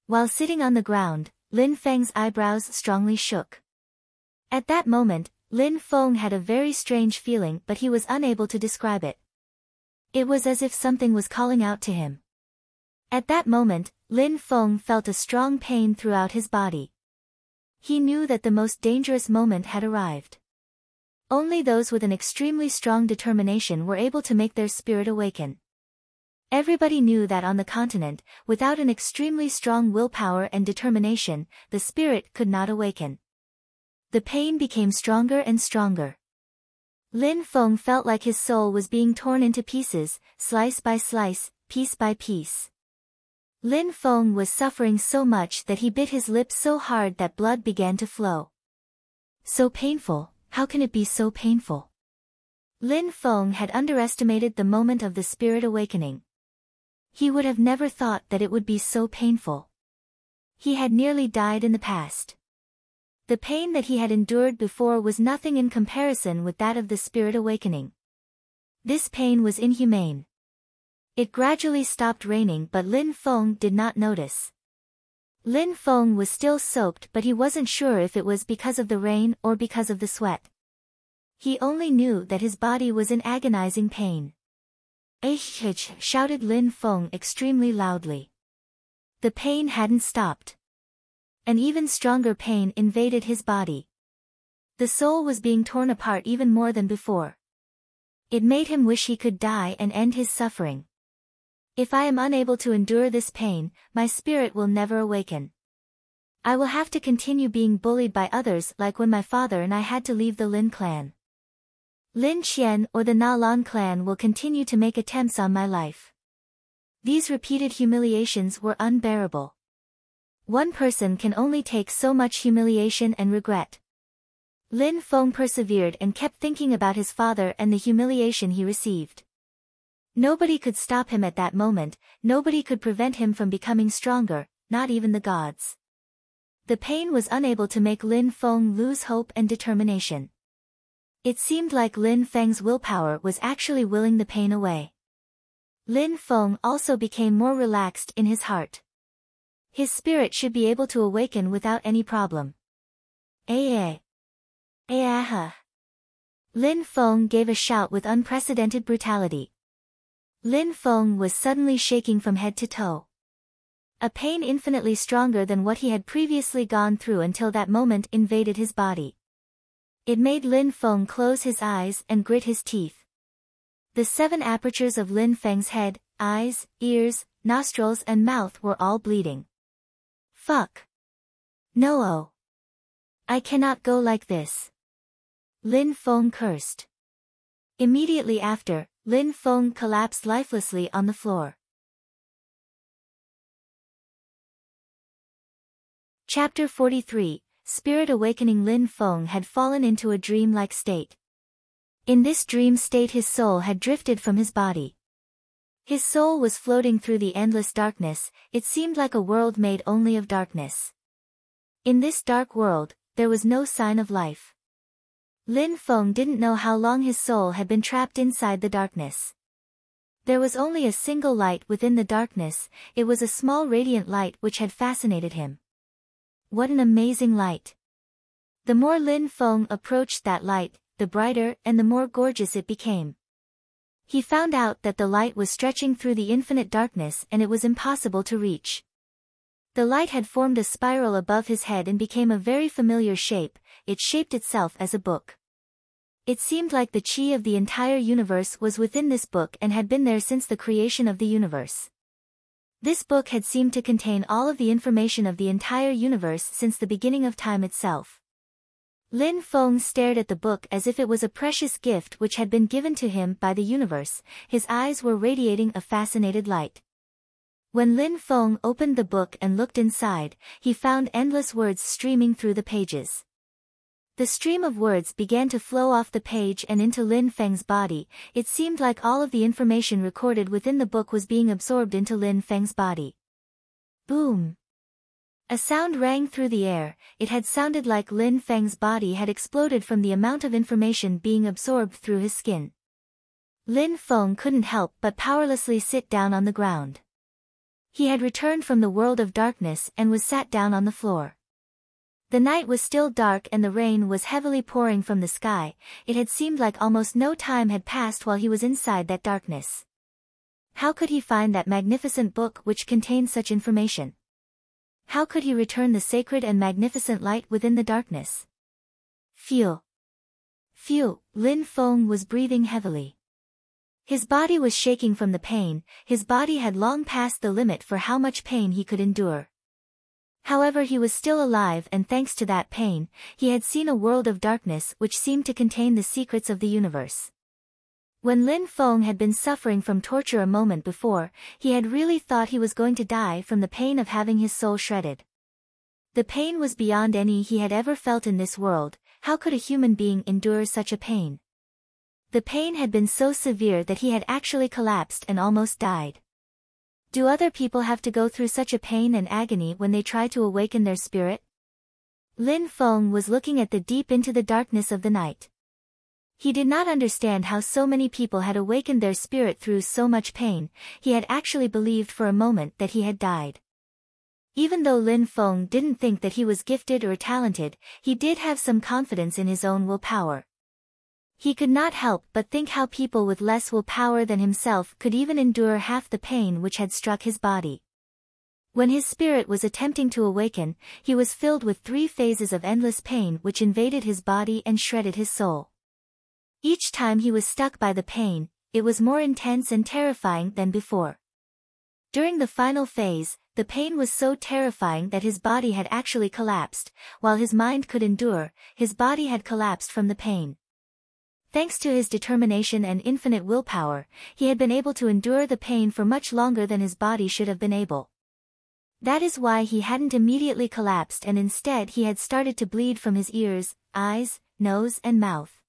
While sitting on the ground, Lan Feng's eyebrows strongly shook. At that moment, Lan Feng had a very strange feeling but he was unable to describe it. It was as if something was calling out to him. At that moment, Lan Feng felt a strong pain throughout his body. He knew that the most dangerous moment had arrived. Only those with an extremely strong determination were able to make their spirit awaken. Everybody knew that on the continent, without an extremely strong willpower and determination, the spirit could not awaken. The pain became stronger and stronger. Lan Feng felt like his soul was being torn into pieces, slice by slice, piece by piece. Lan Feng was suffering so much that he bit his lips so hard that blood began to flow. So painful, How can it be so painful? Lan Feng had underestimated the moment of the spirit awakening. He would have never thought that it would be so painful. He had nearly died in the past. The pain that he had endured before was nothing in comparison with that of the spirit awakening. This pain was inhumane. It gradually stopped raining, but Lan Feng did not notice. Lan Feng was still soaked, but he wasn't sure if it was because of the rain or because of the sweat. He only knew that his body was in agonizing pain. Shouted Lan Feng extremely loudly. The pain hadn't stopped. An even stronger pain invaded his body. The soul was being torn apart even more than before. It made him wish he could die and end his suffering. If I am unable to endure this pain, my spirit will never awaken. I will have to continue being bullied by others, like when my father and I had to leave the Lin clan. Lin Qian or the Na Lan clan will continue to make attempts on my life. These repeated humiliations were unbearable. One person can only take so much humiliation and regret. Lan Feng persevered and kept thinking about his father and the humiliation he received. Nobody could stop him at that moment, nobody could prevent him from becoming stronger, not even the gods. The pain was unable to make Lan Feng lose hope and determination. It seemed like Lan Feng's willpower was actually willing the pain away. Lan Feng also became more relaxed in his heart. His spirit should be able to awaken without any problem. Lan Feng gave a shout with unprecedented brutality. Lan Feng was suddenly shaking from head to toe. A pain infinitely stronger than what he had previously gone through until that moment invaded his body. It made Lan Feng close his eyes and grit his teeth. The 7 apertures of Lan Feng's head, eyes, ears, nostrils and mouth were all bleeding. Fuck. No. I cannot go like this. Lan Feng cursed. Immediately after, Lan Feng collapsed lifelessly on the floor. Chapter 43, Spirit Awakening. Lan Feng had fallen into a dream-like state. In this dream state his soul had drifted from his body. His soul was floating through the endless darkness, it seemed like a world made only of darkness. In this dark world, there was no sign of life. Lan Feng didn't know how long his soul had been trapped inside the darkness. There was only a single light within the darkness, it was a small radiant light which had fascinated him. What an amazing light! The more Lan Feng approached that light, the brighter and the more gorgeous it became. He found out that the light was stretching through the infinite darkness and it was impossible to reach. The light had formed a spiral above his head and became a very familiar shape, it shaped itself as a book. It seemed like the chi of the entire universe was within this book and had been there since the creation of the universe. This book had seemed to contain all of the information of the entire universe since the beginning of time itself. Lan Feng stared at the book as if it was a precious gift which had been given to him by the universe, his eyes were radiating a fascinated light. When Lan Feng opened the book and looked inside, he found endless words streaming through the pages. The stream of words began to flow off the page and into Lan Feng's body, it seemed like all of the information recorded within the book was being absorbed into Lan Feng's body. Boom! A sound rang through the air, it had sounded like Lan Feng's body had exploded from the amount of information being absorbed through his skin. Lan Feng couldn't help but powerlessly sit down on the ground. He had returned from the world of darkness and was sat down on the floor. The night was still dark and the rain was heavily pouring from the sky, it had seemed like almost no time had passed while he was inside that darkness. How could he find that magnificent book which contained such information? How could he return the sacred and magnificent light within the darkness? Phew! Lan Feng was breathing heavily. His body was shaking from the pain, his body had long passed the limit for how much pain he could endure. However, he was still alive and thanks to that pain, he had seen a world of darkness which seemed to contain the secrets of the universe. When Lan Feng had been suffering from torture a moment before, he had really thought he was going to die from the pain of having his soul shredded. The pain was beyond any he had ever felt in this world, how could a human being endure such a pain? The pain had been so severe that he had actually collapsed and almost died. Do other people have to go through such a pain and agony when they try to awaken their spirit? Lan Feng was looking at the deep into the darkness of the night. He did not understand how so many people had awakened their spirit through so much pain. He had actually believed for a moment that he had died. Even though Lan Feng didn't think that he was gifted or talented, he did have some confidence in his own willpower. He could not help but think how people with less willpower than himself could even endure half the pain which had struck his body. When his spirit was attempting to awaken, he was filled with 3 phases of endless pain which invaded his body and shredded his soul. Each time he was stuck by the pain, it was more intense and terrifying than before. During the final phase, the pain was so terrifying that his body had actually collapsed. While his mind could endure, his body had collapsed from the pain. Thanks to his determination and infinite willpower, he had been able to endure the pain for much longer than his body should have been able. That is why he hadn't immediately collapsed, and instead he had started to bleed from his ears, eyes, nose and mouth.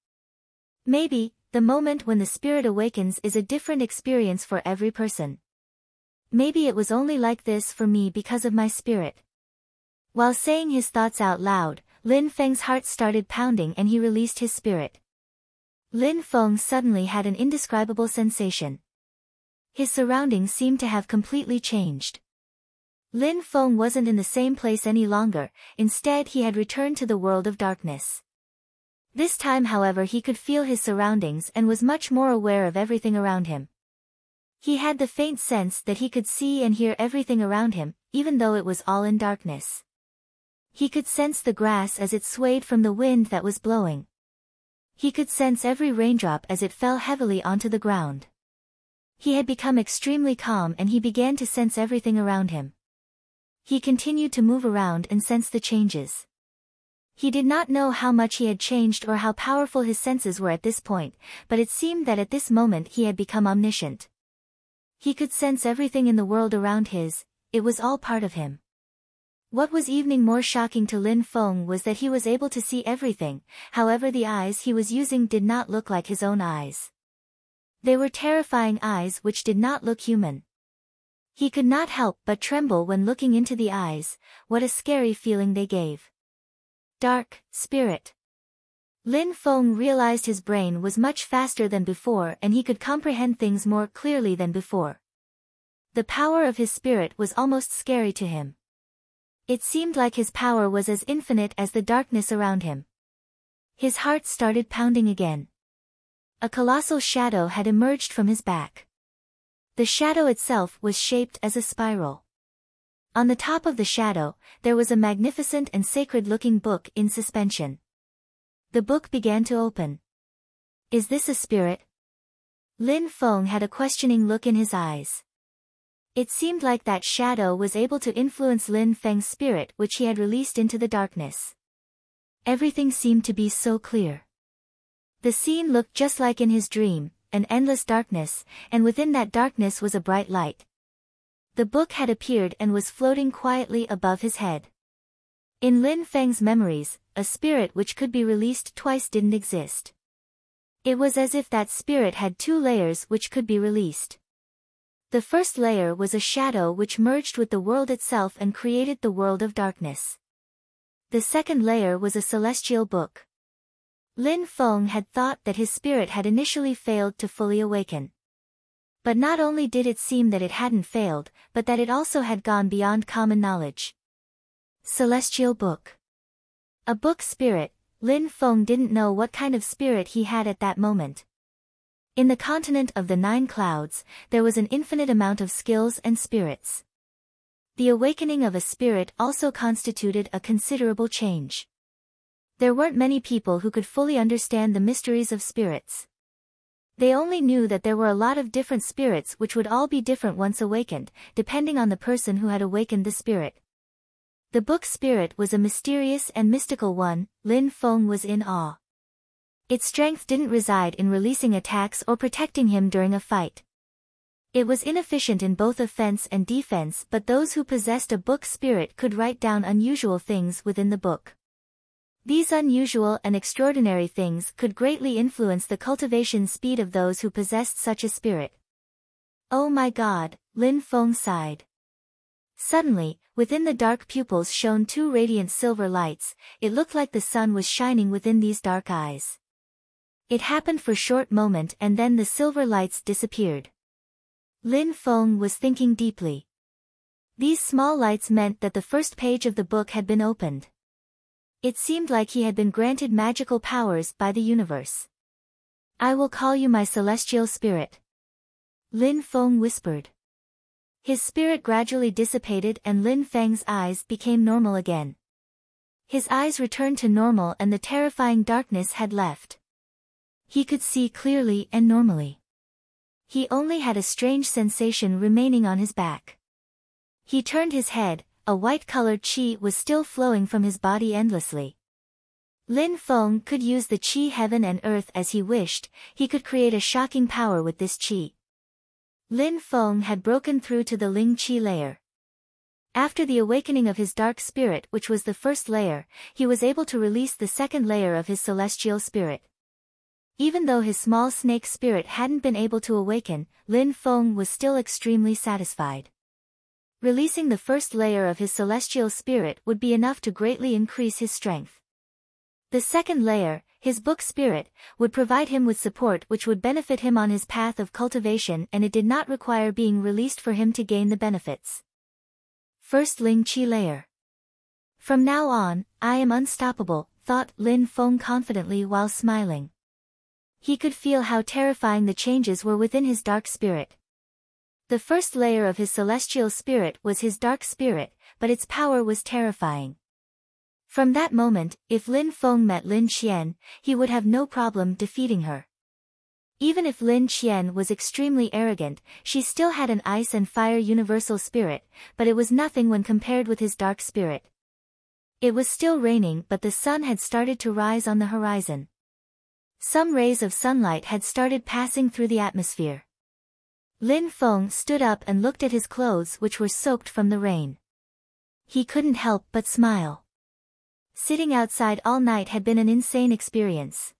Maybe, the moment when the spirit awakens is a different experience for every person. Maybe it was only like this for me because of my spirit. While saying his thoughts out loud, Lan Feng's heart started pounding and he released his spirit. Lan Feng suddenly had an indescribable sensation. His surroundings seemed to have completely changed. Lan Feng wasn't in the same place any longer, instead he had returned to the world of darkness. This time however he could feel his surroundings and was much more aware of everything around him. He had the faint sense that he could see and hear everything around him, even though it was all in darkness. He could sense the grass as it swayed from the wind that was blowing. He could sense every raindrop as it fell heavily onto the ground. He had become extremely calm and he began to sense everything around him. He continued to move around and sense the changes. He did not know how much he had changed or how powerful his senses were at this point, but it seemed that at this moment he had become omniscient. He could sense everything in the world around it was all part of him. What was even more shocking to Lan Feng was that he was able to see everything, however the eyes he was using did not look like his own eyes. They were terrifying eyes which did not look human. He could not help but tremble when looking into the eyes. What a scary feeling they gave. Dark spirit. Lan Feng realized his brain was much faster than before and he could comprehend things more clearly than before. The power of his spirit was almost scary to him. It seemed like his power was as infinite as the darkness around him. His heart started pounding again. A colossal shadow had emerged from his back. The shadow itself was shaped as a spiral. On the top of the shadow, there was a magnificent and sacred-looking book in suspension. The book began to open. Is this a spirit? Lan Feng had a questioning look in his eyes. It seemed like that shadow was able to influence Lan Feng's spirit which he had released into the darkness. Everything seemed to be so clear. The scene looked just like in his dream, an endless darkness, and within that darkness was a bright light. The book had appeared and was floating quietly above his head. In Lan Feng's memories, a spirit which could be released twice didn't exist. It was as if that spirit had 2 layers which could be released. The first layer was a shadow which merged with the world itself and created the world of darkness. The second layer was a celestial book. Lan Feng had thought that his spirit had initially failed to fully awaken. But not only did it seem that it hadn't failed, but that it also had gone beyond common knowledge. Celestial book. A book spirit. Lan Feng didn't know what kind of spirit he had at that moment. In the continent of the 9 clouds, there was an infinite amount of skills and spirits. The awakening of a spirit also constituted a considerable change. There weren't many people who could fully understand the mysteries of spirits. They only knew that there were a lot of different spirits which would all be different once awakened, depending on the person who had awakened the spirit. The book spirit was a mysterious and mystical one. Lan Feng was in awe. Its strength didn't reside in releasing attacks or protecting him during a fight. It was inefficient in both offense and defense, but those who possessed a book spirit could write down unusual things within the book. These unusual and extraordinary things could greatly influence the cultivation speed of those who possessed such a spirit. Oh my God, Lan Feng sighed. Suddenly, within the dark pupils shone two radiant silver lights. It looked like the sun was shining within these dark eyes. It happened for a short moment and then the silver lights disappeared. Lan Feng was thinking deeply. These small lights meant that the first page of the book had been opened. It seemed like he had been granted magical powers by the universe. I will call you my celestial spirit, Lan Feng whispered. His spirit gradually dissipated and Lan Feng's eyes became normal again. His eyes returned to normal and the terrifying darkness had left. He could see clearly and normally. He only had a strange sensation remaining on his back. He turned his head, a white-colored qi was still flowing from his body endlessly. Lan Feng could use the qi heaven and earth as he wished. He could create a shocking power with this qi. Lan Feng had broken through to the Ling Qi layer. After the awakening of his dark spirit, which was the first layer, he was able to release the second layer of his celestial spirit. Even though his small snake spirit hadn't been able to awaken, Lan Feng was still extremely satisfied. Releasing the first layer of his celestial spirit would be enough to greatly increase his strength. The second layer, his book spirit, would provide him with support which would benefit him on his path of cultivation, and it did not require being released for him to gain the benefits. First Ling Qi layer. From now on, I am unstoppable, thought Lan Feng confidently while smiling. He could feel how terrifying the changes were within his dark spirit. The first layer of his celestial spirit was his dark spirit, but its power was terrifying. From that moment, if Lan Feng met Lin Qian, he would have no problem defeating her. Even if Lin Qian was extremely arrogant, she still had an ice and fire universal spirit, but it was nothing when compared with his dark spirit. It was still raining, but the sun had started to rise on the horizon. Some rays of sunlight had started passing through the atmosphere. Lan Feng stood up and looked at his clothes which were soaked from the rain. He couldn't help but smile. Sitting outside all night had been an insane experience.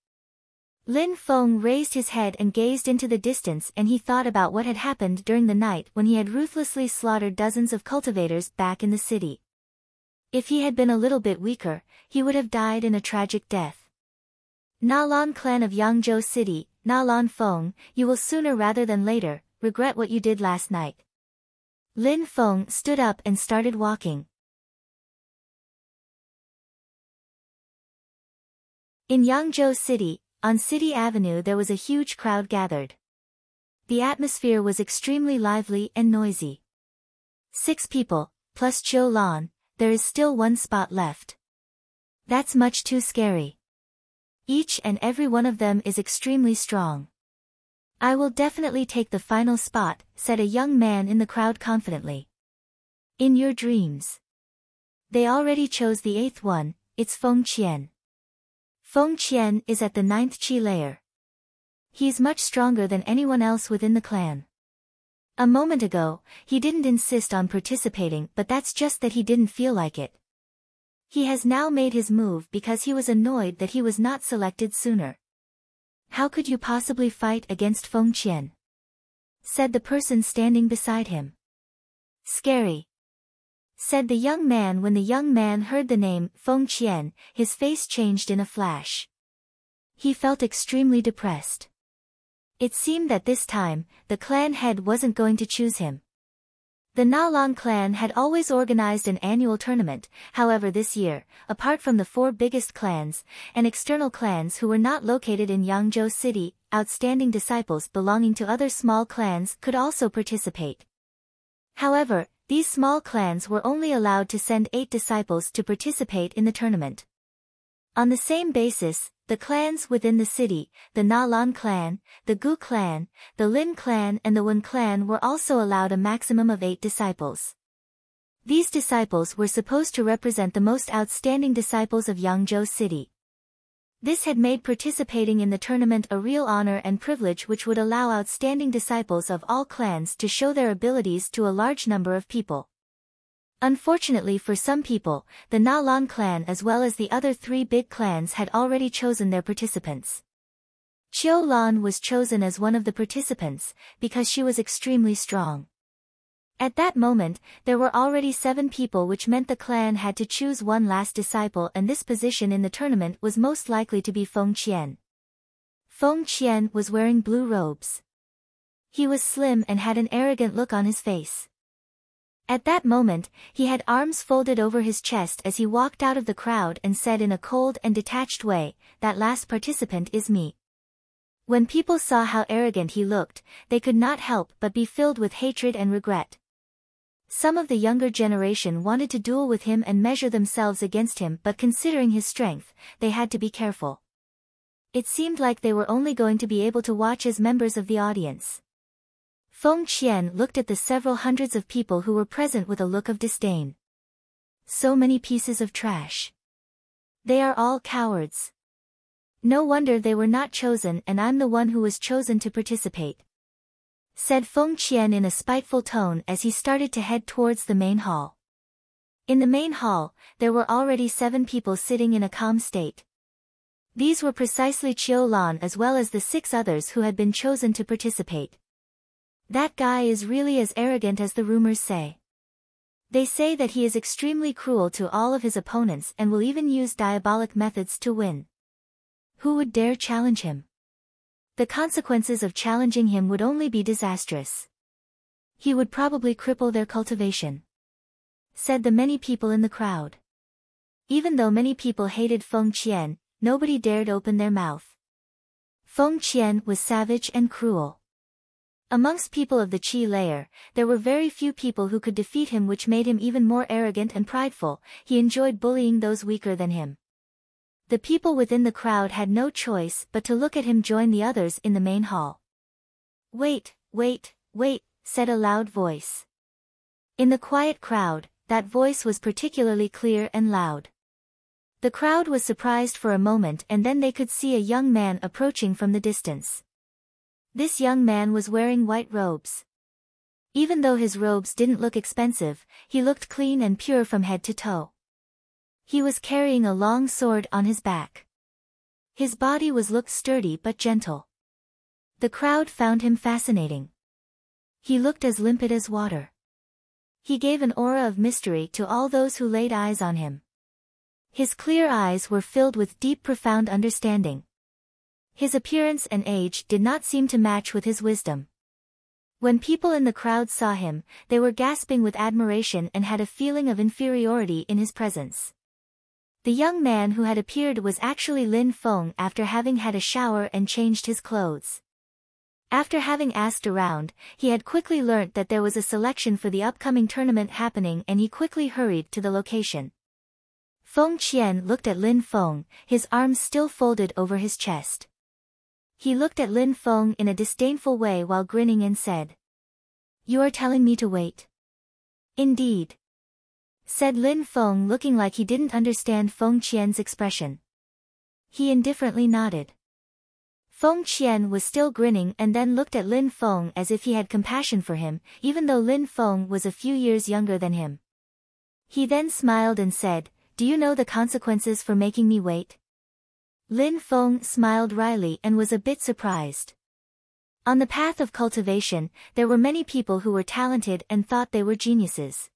Lan Feng raised his head and gazed into the distance, and he thought about what had happened during the night when he had ruthlessly slaughtered dozens of cultivators back in the city. If he had been a little bit weaker, he would have died in a tragic death. Na Lan clan of Yangzhou City, Na Lan Feng, you will sooner rather than later regret what you did last night. Lan Feng stood up and started walking. In Yangzhou City, on City Avenue there was a huge crowd gathered. The atmosphere was extremely lively and noisy. 6 people, plus Zhou Lan, there is still one spot left. That's much too scary. Each and every one of them is extremely strong. I will definitely take the final spot, said a young man in the crowd confidently. In your dreams. They already chose the 8th one, it's Feng Qian. Feng Qian is at the 9th Qi layer. He's much stronger than anyone else within the clan. A moment ago, he didn't insist on participating, but that's just that he didn't feel like it. He has now made his move because he was annoyed that he was not selected sooner. How could you possibly fight against Feng Qian? Said the person standing beside him. Scary. Said the young man. When the young man heard the name Feng Qian, his face changed in a flash. He felt extremely depressed. It seemed that this time, the clan head wasn't going to choose him. The Na Lan clan had always organized an annual tournament, however this year, apart from the 4 biggest clans, and external clans who were not located in Yangzhou City, outstanding disciples belonging to other small clans could also participate. However, these small clans were only allowed to send 8 disciples to participate in the tournament. On the same basis, the clans within the city, the Na Lan clan, the Gu clan, the Lin clan and the Wen clan were also allowed a maximum of 8 disciples. These disciples were supposed to represent the most outstanding disciples of Yangzhou City. This had made participating in the tournament a real honor and privilege which would allow outstanding disciples of all clans to show their abilities to a large number of people. Unfortunately for some people, the Na Lan clan as well as the other three big clans had already chosen their participants. Qiu Lan was chosen as one of the participants, because she was extremely strong. At that moment, there were already 7 people, which meant the clan had to choose one last disciple, and this position in the tournament was most likely to be Feng Qian. Feng Qian was wearing blue robes. He was slim and had an arrogant look on his face. At that moment, he had arms folded over his chest as he walked out of the crowd and said in a cold and detached way, "That last participant is me." When people saw how arrogant he looked, they could not help but be filled with hatred and regret. Some of the younger generation wanted to duel with him and measure themselves against him, but considering his strength, they had to be careful. It seemed like they were only going to be able to watch as members of the audience. Feng Qian looked at the several hundreds of people who were present with a look of disdain. So many pieces of trash. They are all cowards. No wonder they were not chosen, and I'm the one who was chosen to participate, said Feng Qian in a spiteful tone as he started to head towards the main hall. In the main hall, there were already 7 people sitting in a calm state. These were precisely Qiu Lan as well as the 6 others who had been chosen to participate. That guy is really as arrogant as the rumors say. They say that he is extremely cruel to all of his opponents and will even use diabolic methods to win. Who would dare challenge him? The consequences of challenging him would only be disastrous. He would probably cripple their cultivation, said the many people in the crowd. Even though many people hated Feng Qian, nobody dared open their mouth. Feng Qian was savage and cruel. Amongst people of the Qi layer, there were very few people who could defeat him, which made him even more arrogant and prideful. He enjoyed bullying those weaker than him. The people within the crowd had no choice but to look at him join the others in the main hall. "Wait, wait, wait," said a loud voice. In the quiet crowd, that voice was particularly clear and loud. The crowd was surprised for a moment, and then they could see a young man approaching from the distance. This young man was wearing white robes. Even though his robes didn't look expensive, he looked clean and pure from head to toe. He was carrying a long sword on his back. His body looked sturdy but gentle. The crowd found him fascinating. He looked as limpid as water. He gave an aura of mystery to all those who laid eyes on him. His clear eyes were filled with deep, profound understanding. His appearance and age did not seem to match with his wisdom. When people in the crowd saw him, they were gasping with admiration and had a feeling of inferiority in his presence. The young man who had appeared was actually Lan Feng after having had a shower and changed his clothes. After having asked around, he had quickly learnt that there was a selection for the upcoming tournament happening, and he quickly hurried to the location. Feng Qian looked at Lan Feng, his arms still folded over his chest. He looked at Lan Feng in a disdainful way while grinning and said, "You are telling me to wait?" "Indeed," said Lan Feng, looking like he didn't understand Feng Qian's expression. He indifferently nodded. Feng Qian was still grinning and then looked at Lan Feng as if he had compassion for him, even though Lan Feng was a few years younger than him. He then smiled and said, "Do you know the consequences for making me wait?" Lan Feng smiled wryly and was a bit surprised. On the path of cultivation, there were many people who were talented and thought they were geniuses.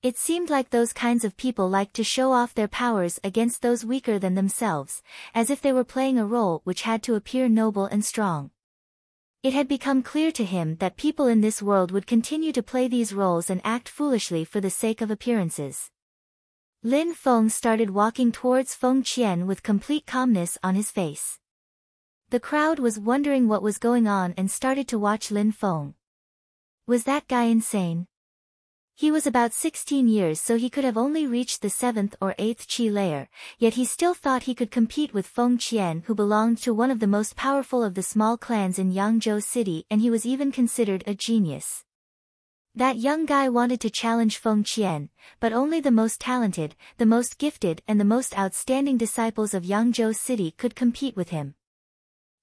It seemed like those kinds of people liked to show off their powers against those weaker than themselves, as if they were playing a role which had to appear noble and strong. It had become clear to him that people in this world would continue to play these roles and act foolishly for the sake of appearances. Lan Feng started walking towards Feng Qian with complete calmness on his face. The crowd was wondering what was going on and started to watch Lan Feng. Was that guy insane? He was about 16 years, so he could have only reached the 7th or 8th Qi layer, yet he still thought he could compete with Feng Qian, who belonged to one of the most powerful of the small clans in Yangzhou City, and he was even considered a genius. That young guy wanted to challenge Feng Qian, but only the most talented, the most gifted and the most outstanding disciples of Yangzhou City could compete with him.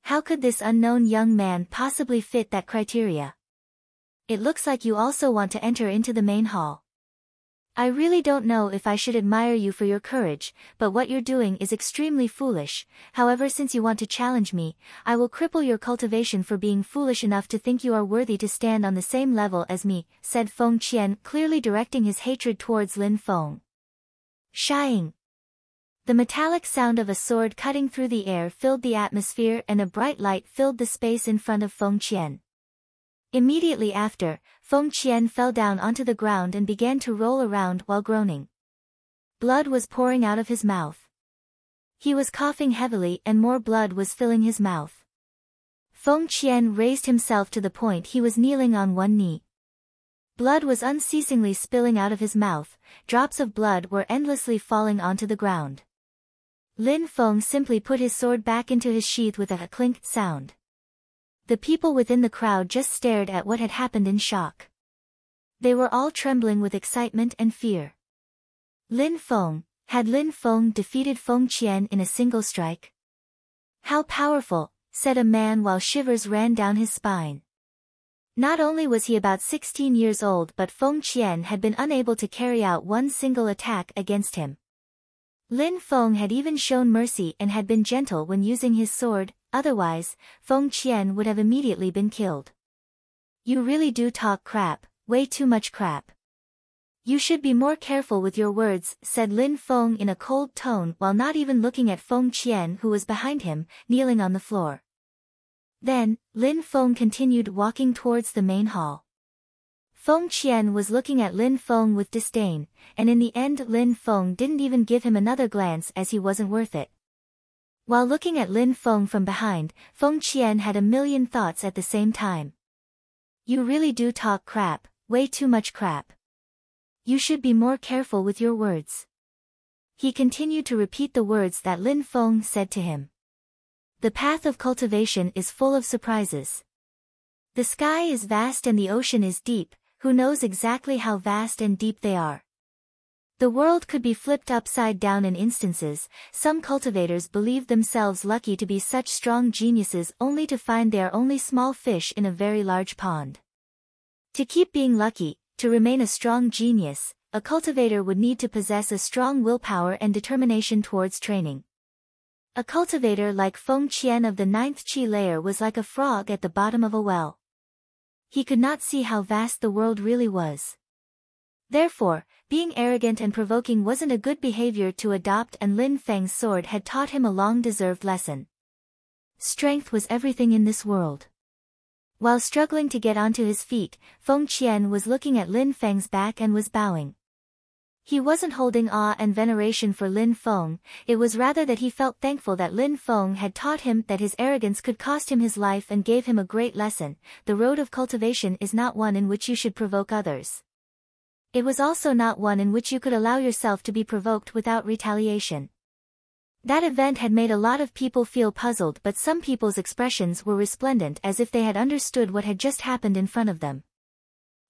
How could this unknown young man possibly fit that criteria? It looks like you also want to enter into the main hall. I really don't know if I should admire you for your courage, but what you're doing is extremely foolish. However, since you want to challenge me, I will cripple your cultivation for being foolish enough to think you are worthy to stand on the same level as me, said Feng Qian, clearly directing his hatred towards Lan Feng. Shying. The metallic sound of a sword cutting through the air filled the atmosphere, and a bright light filled the space in front of Feng Qian. Immediately after, Feng Qian fell down onto the ground and began to roll around while groaning. Blood was pouring out of his mouth. He was coughing heavily and more blood was filling his mouth. Feng Qian raised himself to the point he was kneeling on one knee. Blood was unceasingly spilling out of his mouth, drops of blood were endlessly falling onto the ground. Lan Feng simply put his sword back into his sheath with a clink sound. The people within the crowd just stared at what had happened in shock. They were all trembling with excitement and fear. Had Lan Feng defeated Feng Qian in a single strike? How powerful, said a man while shivers ran down his spine. Not only was he about 16 years old, but Feng Qian had been unable to carry out one single attack against him. Lan Feng had even shown mercy and had been gentle when using his sword, otherwise, Feng Qian would have immediately been killed. You really do talk crap, way too much crap. You should be more careful with your words, said Lan Feng in a cold tone while not even looking at Feng Qian, who was behind him, kneeling on the floor. Then, Lan Feng continued walking towards the main hall. Feng Qian was looking at Lan Feng with disdain, and in the end Lan Feng didn't even give him another glance as he wasn't worth it. While looking at Lan Feng from behind, Feng Qian had a million thoughts at the same time. You really do talk crap, way too much crap. You should be more careful with your words. He continued to repeat the words that Lan Feng said to him. The path of cultivation is full of surprises. The sky is vast and the ocean is deep, who knows exactly how vast and deep they are. The world could be flipped upside down in instances. Some cultivators believe themselves lucky to be such strong geniuses only to find they are only small fish in a very large pond. To keep being lucky, to remain a strong genius, a cultivator would need to possess a strong willpower and determination towards training. A cultivator like Feng Qian of the 9th Qi layer was like a frog at the bottom of a well. He could not see how vast the world really was. Therefore, being arrogant and provoking wasn't a good behavior to adopt, and Lan Feng's sword had taught him a long-deserved lesson. Strength was everything in this world. While struggling to get onto his feet, Feng Qian was looking at Lan Feng's back and was bowing. He wasn't holding awe and veneration for Lan Feng, it was rather that he felt thankful that Lan Feng had taught him that his arrogance could cost him his life and gave him a great lesson. The road of cultivation is not one in which you should provoke others. It was also not one in which you could allow yourself to be provoked without retaliation. That event had made a lot of people feel puzzled, but some people's expressions were resplendent as if they had understood what had just happened in front of them.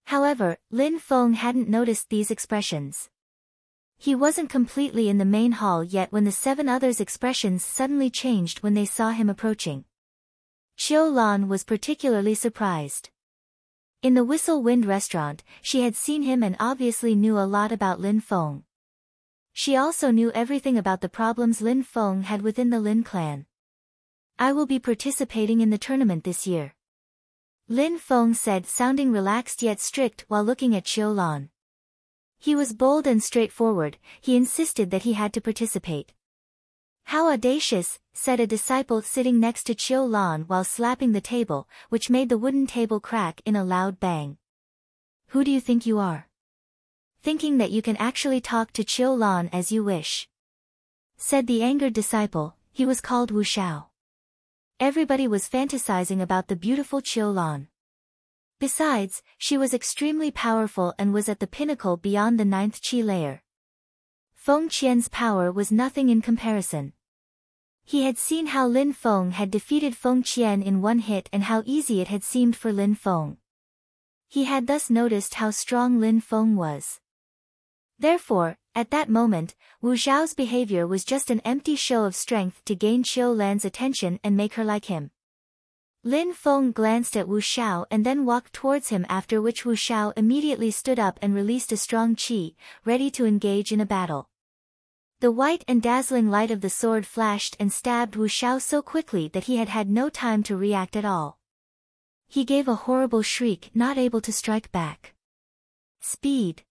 However, Lan Feng hadn't noticed these expressions. He wasn't completely in the main hall yet when the 7 others' expressions suddenly changed when they saw him approaching. Qiu Lan was particularly surprised. In the Whistle Wind restaurant, she had seen him and obviously knew a lot about Lan Feng. She also knew everything about the problems Lan Feng had within the Lin clan. I will be participating in the tournament this year. Lan Feng said, sounding relaxed yet strict while looking at Qiu Lan. He was bold and straightforward, he insisted that he had to participate. How audacious, said a disciple sitting next to Qiu Lan while slapping the table, which made the wooden table crack in a loud bang. Who do you think you are? Thinking that you can actually talk to Qiu Lan as you wish, said the angered disciple. He was called Wu Shao. Everybody was fantasizing about the beautiful Qiu Lan. Besides, she was extremely powerful and was at the pinnacle beyond the 9th Qi layer. Feng Qian's power was nothing in comparison. He had seen how Lan Feng had defeated Feng Qian in one hit and how easy it had seemed for Lan Feng. He had thus noticed how strong Lan Feng was. Therefore, at that moment, Wu Zhao's behavior was just an empty show of strength to gain Qiu Lan's attention and make her like him. Lan Feng glanced at Wu Xiao and then walked towards him, after which Wu Xiao immediately stood up and released a strong qi, ready to engage in a battle. The white and dazzling light of the sword flashed and stabbed Wu Xiao so quickly that he had had no time to react at all. He gave a horrible shriek, not able to strike back. Speed.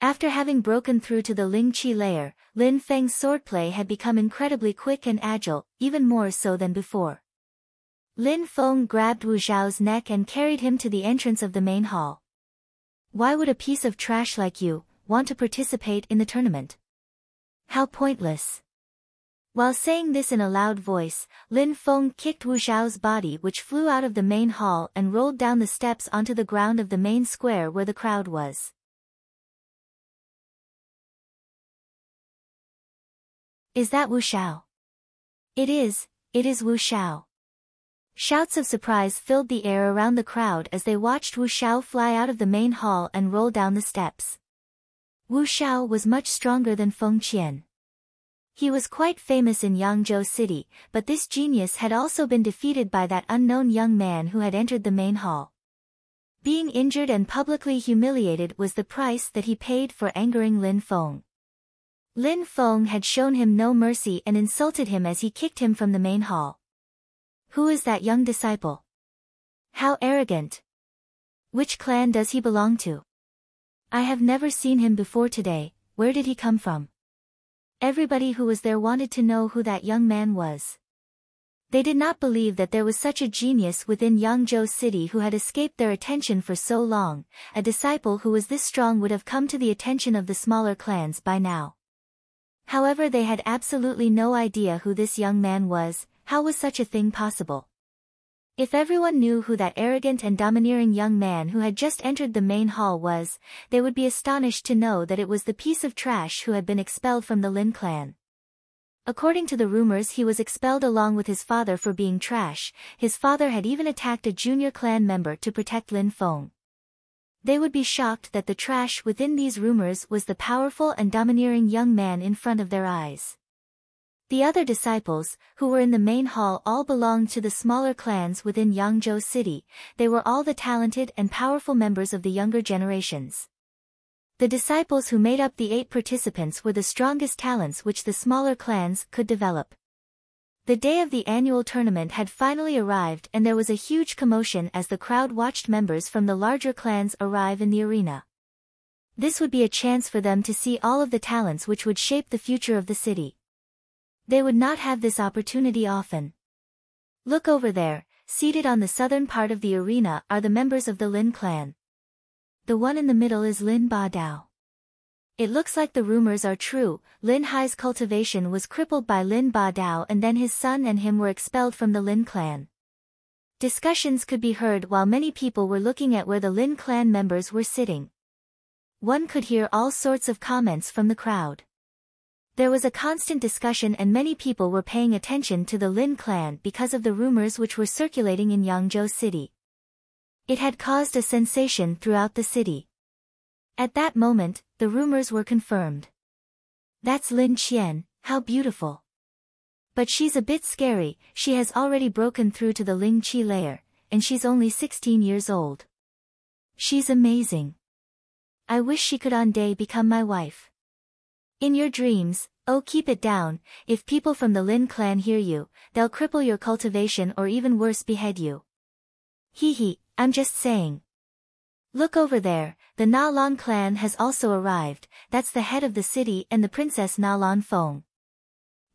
After having broken through to the Ling Qi layer, Lan Feng's swordplay had become incredibly quick and agile, even more so than before. Lan Feng grabbed Wu Xiao's neck and carried him to the entrance of the main hall. Why would a piece of trash like you want to participate in the tournament? How pointless. While saying this in a loud voice, Lan Feng kicked Wu Xiao's body, which flew out of the main hall and rolled down the steps onto the ground of the main square where the crowd was. Is that Wu Xiao? It is Wu Xiao. Shouts of surprise filled the air around the crowd as they watched Wu Xiao fly out of the main hall and roll down the steps. Wu Xiao was much stronger than Feng Qian. He was quite famous in Yangzhou City, but this genius had also been defeated by that unknown young man who had entered the main hall. Being injured and publicly humiliated was the price that he paid for angering Lan Feng. Lan Feng had shown him no mercy and insulted him as he kicked him from the main hall. Who is that young disciple? How arrogant! Which clan does he belong to? I have never seen him before today. Where did he come from? Everybody who was there wanted to know who that young man was. They did not believe that there was such a genius within Yangzhou City who had escaped their attention for so long. A disciple who was this strong would have come to the attention of the smaller clans by now. However, they had absolutely no idea who this young man was. How was such a thing possible? If everyone knew who that arrogant and domineering young man who had just entered the main hall was, they would be astonished to know that it was the piece of trash who had been expelled from the Lin clan. According to the rumors, he was expelled along with his father for being trash. His father had even attacked a junior clan member to protect Lan Feng. They would be shocked that the trash within these rumors was the powerful and domineering young man in front of their eyes. The other disciples, who were in the main hall, all belonged to the smaller clans within Yangzhou City. They were all the talented and powerful members of the younger generations. The disciples who made up the 8 participants were the strongest talents which the smaller clans could develop. The day of the annual tournament had finally arrived, and there was a huge commotion as the crowd watched members from the larger clans arrive in the arena. This would be a chance for them to see all of the talents which would shape the future of the city. They would not have this opportunity often. Look over there, seated on the southern part of the arena are the members of the Lin clan. The one in the middle is Lin Ba Dao. It looks like the rumors are true. Lin Hai's cultivation was crippled by Lin Ba Dao, and then his son and him were expelled from the Lin clan. Discussions could be heard while many people were looking at where the Lin clan members were sitting. One could hear all sorts of comments from the crowd. There was a constant discussion and many people were paying attention to the Lin clan because of the rumors which were circulating in Yangzhou City. It had caused a sensation throughout the city. At that moment, the rumors were confirmed. That's Lin Qian, how beautiful. But she's a bit scary. She has already broken through to the Ling Qi layer, and she's only 16 years old. She's amazing. I wish she could one day become my wife. In your dreams, oh, keep it down. If people from the Lin clan hear you, they'll cripple your cultivation or even worse, behead you. Hee, I'm just saying. Look over there, the Na Lan clan has also arrived. That's the head of the city and the princess Na Lan Feng.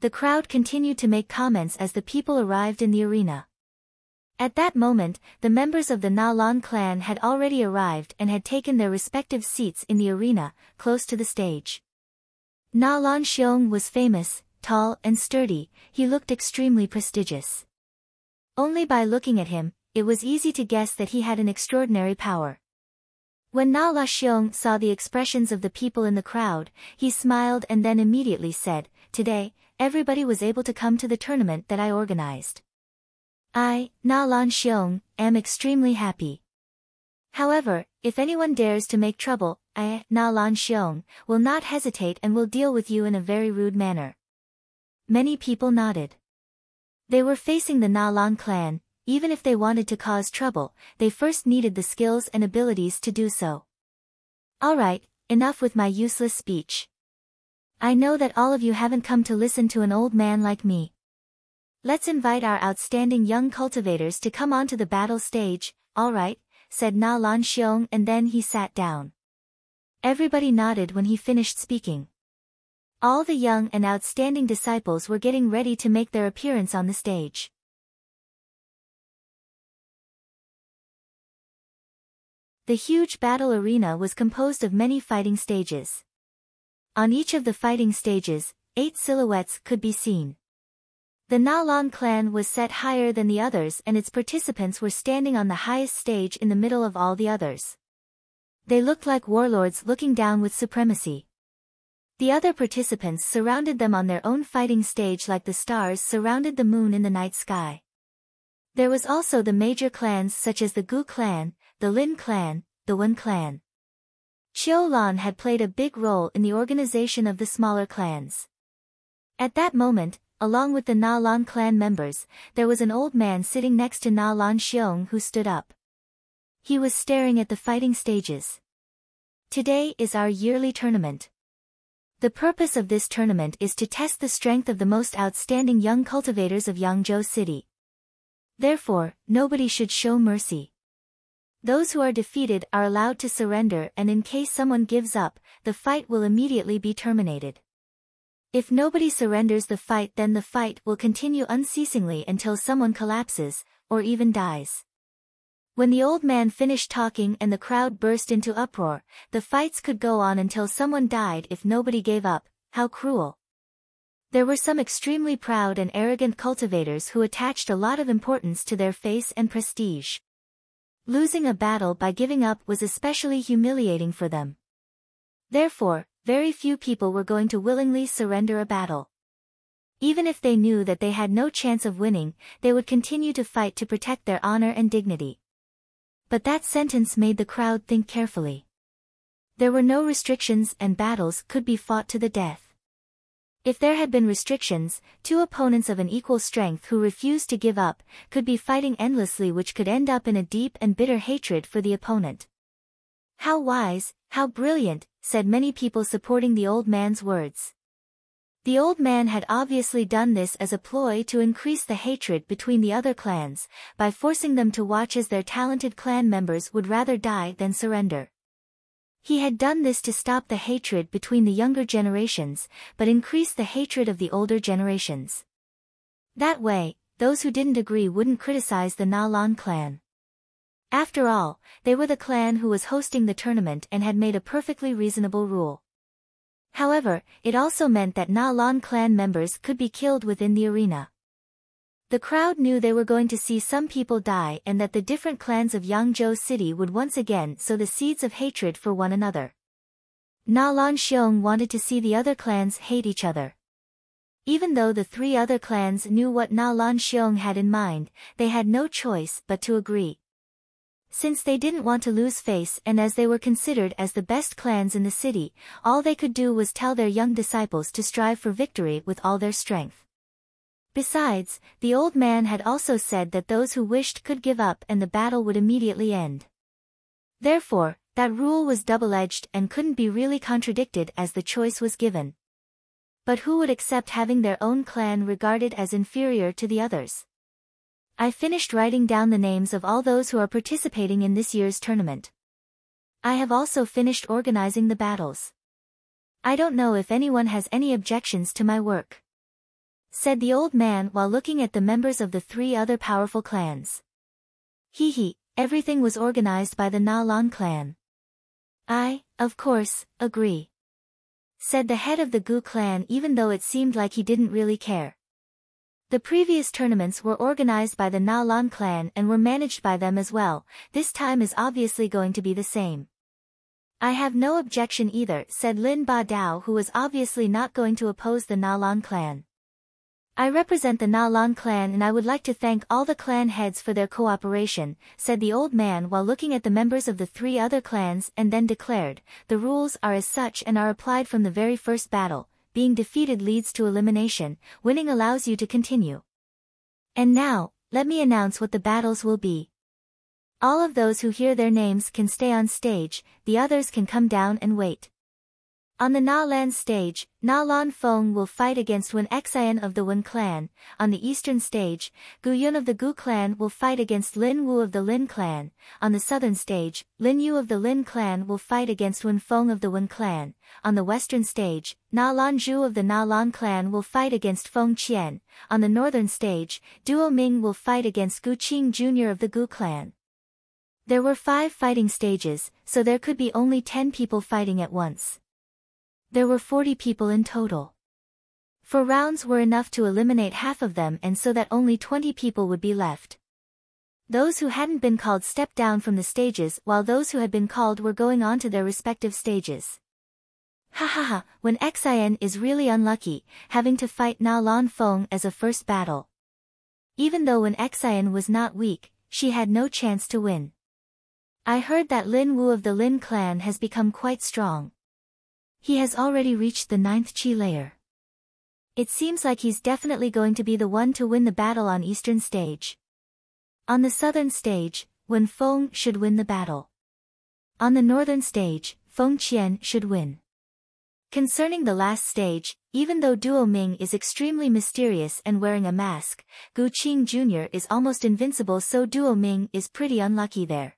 The crowd continued to make comments as the people arrived in the arena. At that moment, the members of the Na Lan clan had already arrived and had taken their respective seats in the arena, close to the stage. Na Lan Xiong was famous, tall and sturdy. He looked extremely prestigious. Only by looking at him, it was easy to guess that he had an extraordinary power. When Na Lan Xiong saw the expressions of the people in the crowd, he smiled and then immediately said, "Today, everybody was able to come to the tournament that I organized. I, Na Lan Xiong, am extremely happy. However, if anyone dares to make trouble, I, Na Lan Xiong, will not hesitate and will deal with you in a very rude manner." Many people nodded. They were facing the Na Lan clan, even if they wanted to cause trouble, they first needed the skills and abilities to do so. Alright, enough with my useless speech. I know that all of you haven't come to listen to an old man like me. Let's invite our outstanding young cultivators to come onto the battle stage. Alright, said Lan Feng, and then he sat down. Everybody nodded when he finished speaking. All the young and outstanding disciples were getting ready to make their appearance on the stage. The huge battle arena was composed of many fighting stages. On each of the fighting stages, 8 silhouettes could be seen. The Lan clan was set higher than the others, and its participants were standing on the highest stage in the middle of all the others. They looked like warlords looking down with supremacy. The other participants surrounded them on their own fighting stage like the stars surrounded the moon in the night sky. There was also the major clans such as the Gu clan, the Lin clan, the Wen clan. Qiu Lan had played a big role in the organization of the smaller clans. At that moment, along with the Lan clan members, there was an old man sitting next to Lan Feng who stood up. He was staring at the fighting stages. Today is our yearly tournament. The purpose of this tournament is to test the strength of the most outstanding young cultivators of Yangzhou City. Therefore, nobody should show mercy. Those who are defeated are allowed to surrender, and in case someone gives up, the fight will immediately be terminated. If nobody surrenders the fight, then the fight will continue unceasingly until someone collapses, or even dies. When the old man finished talking and the crowd burst into uproar, the fights could go on until someone died if nobody gave up. How cruel! There were some extremely proud and arrogant cultivators who attached a lot of importance to their face and prestige. Losing a battle by giving up was especially humiliating for them. Therefore, very few people were going to willingly surrender a battle. Even if they knew that they had no chance of winning, they would continue to fight to protect their honor and dignity. But that sentence made the crowd think carefully. There were no restrictions and battles could be fought to the death. If there had been restrictions, 2 opponents of an equal strength who refused to give up, could be fighting endlessly, which could end up in a deep and bitter hatred for the opponent. How wise, how brilliant, said many people supporting the old man's words. The old man had obviously done this as a ploy to increase the hatred between the other clans, by forcing them to watch as their talented clan members would rather die than surrender. He had done this to stop the hatred between the younger generations, but increase the hatred of the older generations. That way, those who didn't agree wouldn't criticize the Lan clan. After all, they were the clan who was hosting the tournament and had made a perfectly reasonable rule. However, it also meant that Lan clan members could be killed within the arena. The crowd knew they were going to see some people die and that the different clans of Yangzhou City would once again sow the seeds of hatred for one another. Lan Feng wanted to see the other clans hate each other. Even though the 3 other clans knew what Lan Feng had in mind, they had no choice but to agree. Since they didn't want to lose face and as they were considered as the best clans in the city, all they could do was tell their young disciples to strive for victory with all their strength. Besides, the old man had also said that those who wished could give up and the battle would immediately end. Therefore, that rule was double-edged and couldn't be really contradicted as the choice was given. But who would accept having their own clan regarded as inferior to the others? I finished writing down the names of all those who are participating in this year's tournament. I have also finished organizing the battles. I don't know if anyone has any objections to my work, said the old man while looking at the members of the 3 other powerful clans. Everything was organized by the Lan clan. I, of course, agree, said the head of the Gu clan, even though it seemed like he didn't really care. The previous tournaments were organized by the Lan clan and were managed by them as well. This time is obviously going to be the same. I have no objection either, said Lin Ba Dao, who was obviously not going to oppose the Lan clan. I represent the Lan clan and I would like to thank all the clan heads for their cooperation, said the old man while looking at the members of the 3 other clans, and then declared, the rules are as such and are applied from the very first battle. Being defeated leads to elimination, winning allows you to continue. And now, let me announce what the battles will be. All of those who hear their names can stay on stage, the others can come down and wait. On the Na Lan stage, Lan Feng will fight against Wen Xian of the Wen clan. On the eastern stage, Gu Yun of the Gu clan will fight against Lin Wu of the Lin clan. On the southern stage, Lin Yu of the Lin clan will fight against Wen Feng of the Wen clan. On the western stage, Na Lan Zhu of the Na Lan clan will fight against Feng Qian. On the northern stage, Duo Ming will fight against Gu Qing Jr. of the Gu clan. There were 5 fighting stages, so there could be only 10 people fighting at once. There were 40 people in total. 4 rounds were enough to eliminate half of them, and so that only 20 people would be left. Those who hadn't been called stepped down from the stages, while those who had been called were going on to their respective stages. Ha ha ha, Wen Xian is really unlucky, having to fight Na Lan Feng as a first battle. Even though Wen Xian was not weak, she had no chance to win. I heard that Lin Wu of the Lin clan has become quite strong. He has already reached the 9th Qi layer. It seems like he's definitely going to be the one to win the battle on eastern stage. On the southern stage, Wen Feng should win the battle. On the northern stage, Feng Qian should win. Concerning the last stage, even though Duo Ming is extremely mysterious and wearing a mask, Gu Qing Jr. is almost invincible, so Duo Ming is pretty unlucky there.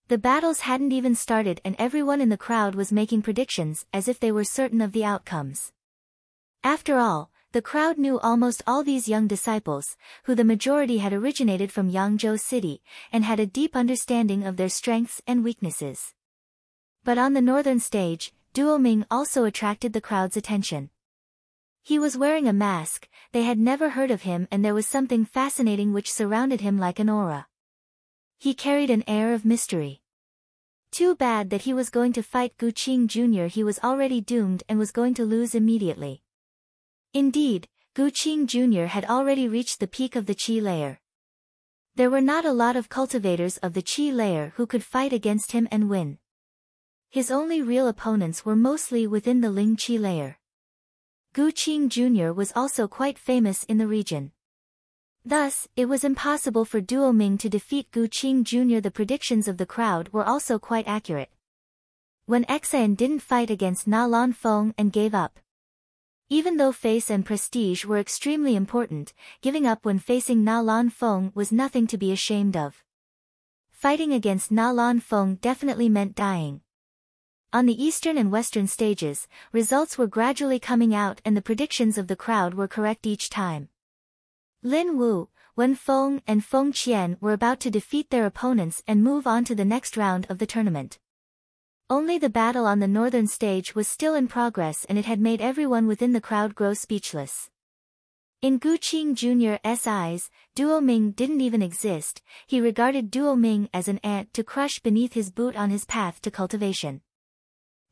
The battles hadn't even started and everyone in the crowd was making predictions as if they were certain of the outcomes. After all, the crowd knew almost all these young disciples, who the majority had originated from Yangzhou City, and had a deep understanding of their strengths and weaknesses. But on the northern stage, Duo Ming also attracted the crowd's attention. He was wearing a mask, they had never heard of him, and there was something fascinating which surrounded him like an aura. He carried an air of mystery. Too bad that he was going to fight Gu Qing Jr. He was already doomed and was going to lose immediately. Indeed, Gu Qing Jr. had already reached the peak of the Qi layer. There were not a lot of cultivators of the Qi layer who could fight against him and win. His only real opponents were mostly within the Ling Qi layer. Gu Qing Jr. was also quite famous in the region. Thus, it was impossible for Duo Ming to defeat Gu Qing Jr. The predictions of the crowd were also quite accurate. Wen Xian didn't fight against Na Lan Feng and gave up. Even though face and prestige were extremely important, giving up when facing Na Lan Feng was nothing to be ashamed of. Fighting against Na Lan Feng definitely meant dying. On the eastern and western stages, results were gradually coming out and the predictions of the crowd were correct each time. Lin Wu, Wen Feng and Feng Qian were about to defeat their opponents and move on to the next round of the tournament. Only the battle on the northern stage was still in progress and it had made everyone within the crowd grow speechless. In Gu Qing Jr.'s eyes, Duo Ming didn't even exist. He regarded Duo Ming as an ant to crush beneath his boot on his path to cultivation.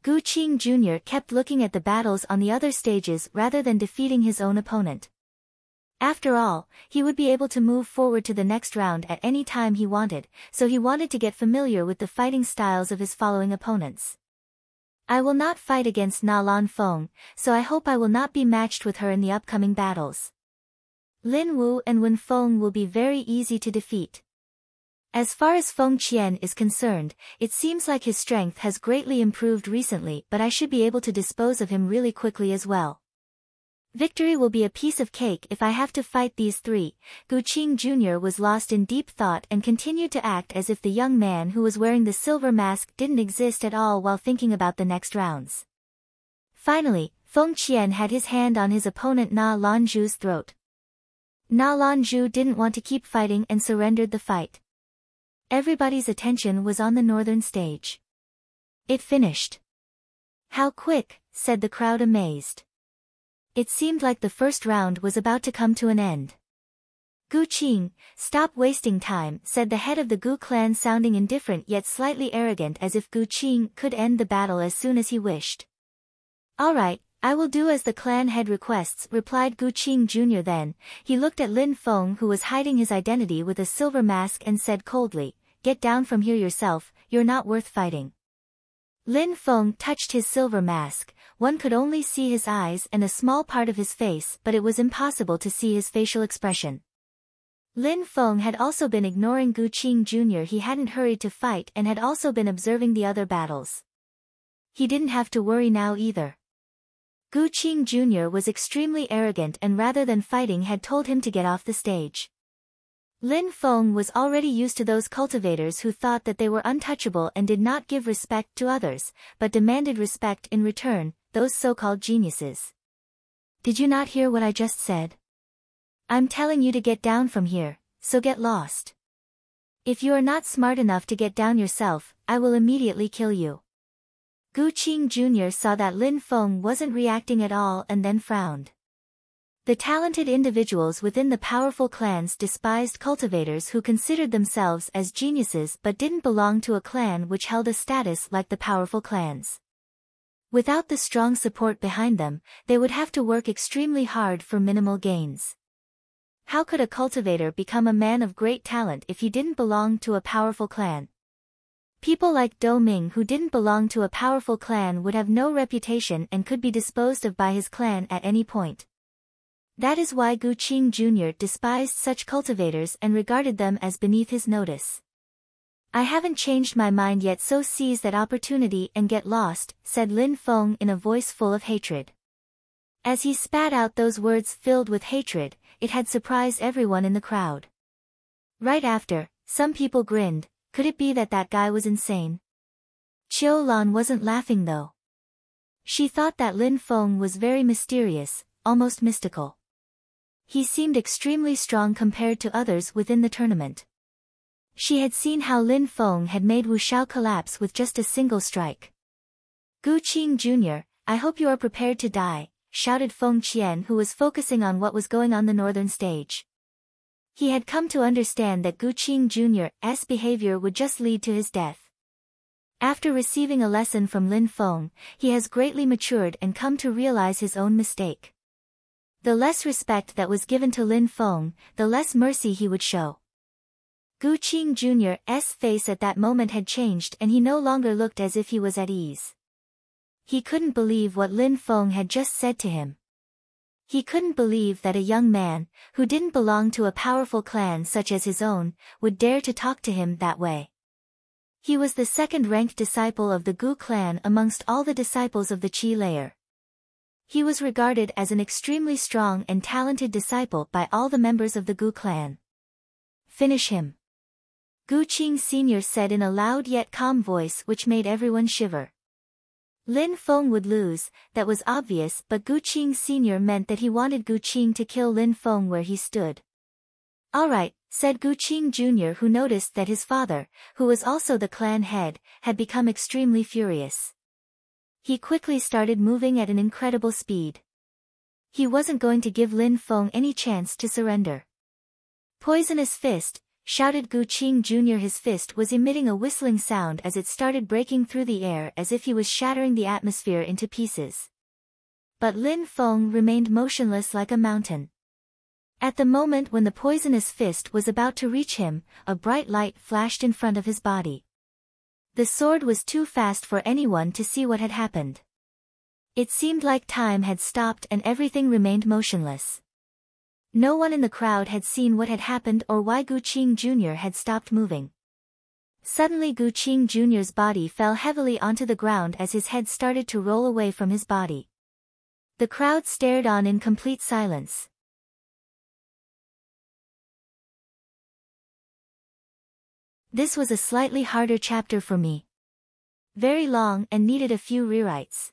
Gu Qing Jr. kept looking at the battles on the other stages rather than defeating his own opponent. After all, he would be able to move forward to the next round at any time he wanted, so he wanted to get familiar with the fighting styles of his following opponents. I will not fight against Na Lan Feng, so I hope I will not be matched with her in the upcoming battles. Lin Wu and Wen Feng will be very easy to defeat. As far as Feng Qian is concerned, it seems like his strength has greatly improved recently, but I should be able to dispose of him really quickly as well. Victory will be a piece of cake if I have to fight these 3. Gu Qing Jr. was lost in deep thought and continued to act as if the young man who was wearing the silver mask didn't exist at all while thinking about the next rounds. Finally, Feng Qian had his hand on his opponent Na Lan Zhu's throat. Na Lan Zhu didn't want to keep fighting and surrendered the fight. Everybody's attention was on the northern stage. It finished. How quick, said the crowd amazed. It seemed like the first round was about to come to an end. Gu Qing, stop wasting time, said the head of the Gu clan, sounding indifferent yet slightly arrogant, as if Gu Qing could end the battle as soon as he wished. All right, I will do as the clan head requests, replied Gu Qing Jr. Then, he looked at Lin Feng, who was hiding his identity with a silver mask, and said coldly, get down from here yourself, you're not worth fighting. Lin Feng touched his silver mask. One could only see his eyes and a small part of his face, but it was impossible to see his facial expression. Lan Feng had also been ignoring Gu Qing Jr. He hadn't hurried to fight and had also been observing the other battles. He didn't have to worry now either. Gu Qing Jr. was extremely arrogant and rather than fighting had told him to get off the stage. Lan Feng was already used to those cultivators who thought that they were untouchable and did not give respect to others, but demanded respect in return, those so-called geniuses. Did you not hear what I just said? I'm telling you to get down from here, so get lost. If you are not smart enough to get down yourself, I will immediately kill you. Gu Qing Jr. saw that Lan Feng wasn't reacting at all and then frowned. The talented individuals within the powerful clans despised cultivators who considered themselves as geniuses but didn't belong to a clan which held a status like the powerful clans. Without the strong support behind them, they would have to work extremely hard for minimal gains. How could a cultivator become a man of great talent if he didn't belong to a powerful clan? People like Ming who didn't belong to a powerful clan would have no reputation and could be disposed of by his clan at any point. That is why Gu Qing Jr. despised such cultivators and regarded them as beneath his notice. I haven't changed my mind yet, so seize that opportunity and get lost, said Lan Feng in a voice full of hatred. As he spat out those words filled with hatred, it had surprised everyone in the crowd. Right after, some people grinned. Could it be that that guy was insane? Qiu Lan wasn't laughing though. She thought that Lan Feng was very mysterious, almost mystical. He seemed extremely strong compared to others within the tournament. She had seen how Lan Feng had made Wu Xiao collapse with just a single strike. Gu Qing Jr., I hope you are prepared to die, shouted Feng Qian, who was focusing on what was going on the northern stage. He had come to understand that Gu Qing Jr.'s behavior would just lead to his death. After receiving a lesson from Lan Feng, he has greatly matured and come to realize his own mistake. The less respect that was given to Lan Feng, the less mercy he would show. Gu Qing Jr.'s face at that moment had changed and he no longer looked as if he was at ease. He couldn't believe what Lan Feng had just said to him. He couldn't believe that a young man, who didn't belong to a powerful clan such as his own, would dare to talk to him that way. He was the second-ranked disciple of the Gu clan amongst all the disciples of the Qi layer. He was regarded as an extremely strong and talented disciple by all the members of the Gu clan. Finish him. Gu Qing Sr. said in a loud yet calm voice which made everyone shiver. Lan Feng would lose, that was obvious, but Gu Qing Sr. meant that he wanted Gu Qing to kill Lan Feng where he stood. All right, said Gu Qing Jr., who noticed that his father, who was also the clan head, had become extremely furious. He quickly started moving at an incredible speed. He wasn't going to give Lan Feng any chance to surrender. Poisonous fist, shouted Gu Qing Jr. His fist was emitting a whistling sound as it started breaking through the air as if he was shattering the atmosphere into pieces. But Lan Feng remained motionless like a mountain. At the moment when the poisonous fist was about to reach him, a bright light flashed in front of his body. The sword was too fast for anyone to see what had happened. It seemed like time had stopped and everything remained motionless. No one in the crowd had seen what had happened or why Gu Qing Jr. had stopped moving. Suddenly Gu Qing Jr.'s body fell heavily onto the ground as his head started to roll away from his body. The crowd stared on in complete silence. This was a slightly harder chapter for me. Very long and needed a few rewrites.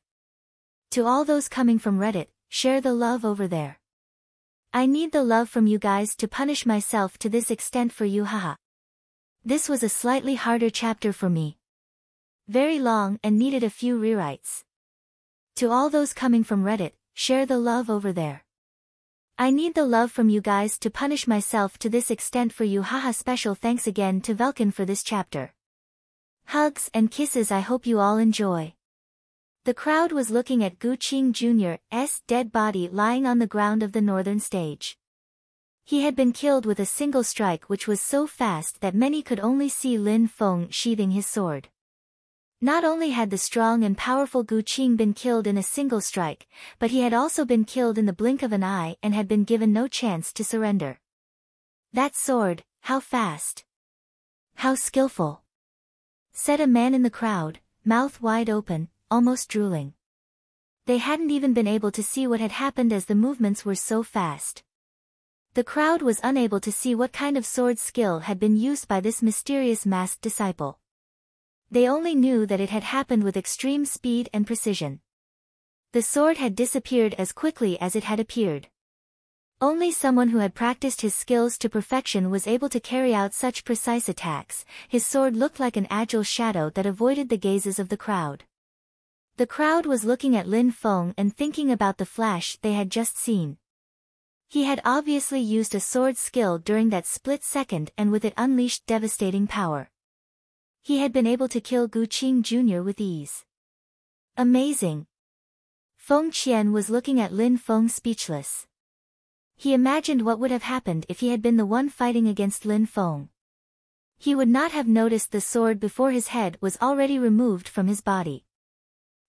To all those coming from Reddit, share the love over there. I need the love from you guys to punish myself to this extent for you, haha. This was a slightly harder chapter for me. Very long and needed a few rewrites. To all those coming from Reddit, share the love over there. I need the love from you guys to punish myself to this extent for you, haha. Special thanks again to Velkin for this chapter. Hugs and kisses. I hope you all enjoy. The crowd was looking at Gu Qing Jr.'s dead body lying on the ground of the northern stage. He had been killed with a single strike which was so fast that many could only see Lan Feng sheathing his sword. Not only had the strong and powerful Gu Qing been killed in a single strike, but he had also been killed in the blink of an eye and had been given no chance to surrender. That sword, how fast! How skillful! Said a man in the crowd, mouth wide open, almost drooling. They hadn't even been able to see what had happened as the movements were so fast. The crowd was unable to see what kind of sword skill had been used by this mysterious masked disciple. They only knew that it had happened with extreme speed and precision. The sword had disappeared as quickly as it had appeared. Only someone who had practiced his skills to perfection was able to carry out such precise attacks. His sword looked like an agile shadow that avoided the gazes of the crowd. The crowd was looking at Lan Feng and thinking about the flash they had just seen. He had obviously used a sword skill during that split second and with it unleashed devastating power. He had been able to kill Gu Qing Jr. with ease. Amazing! Feng Qian was looking at Lan Feng speechless. He imagined what would have happened if he had been the one fighting against Lan Feng. He would not have noticed the sword before his head was already removed from his body.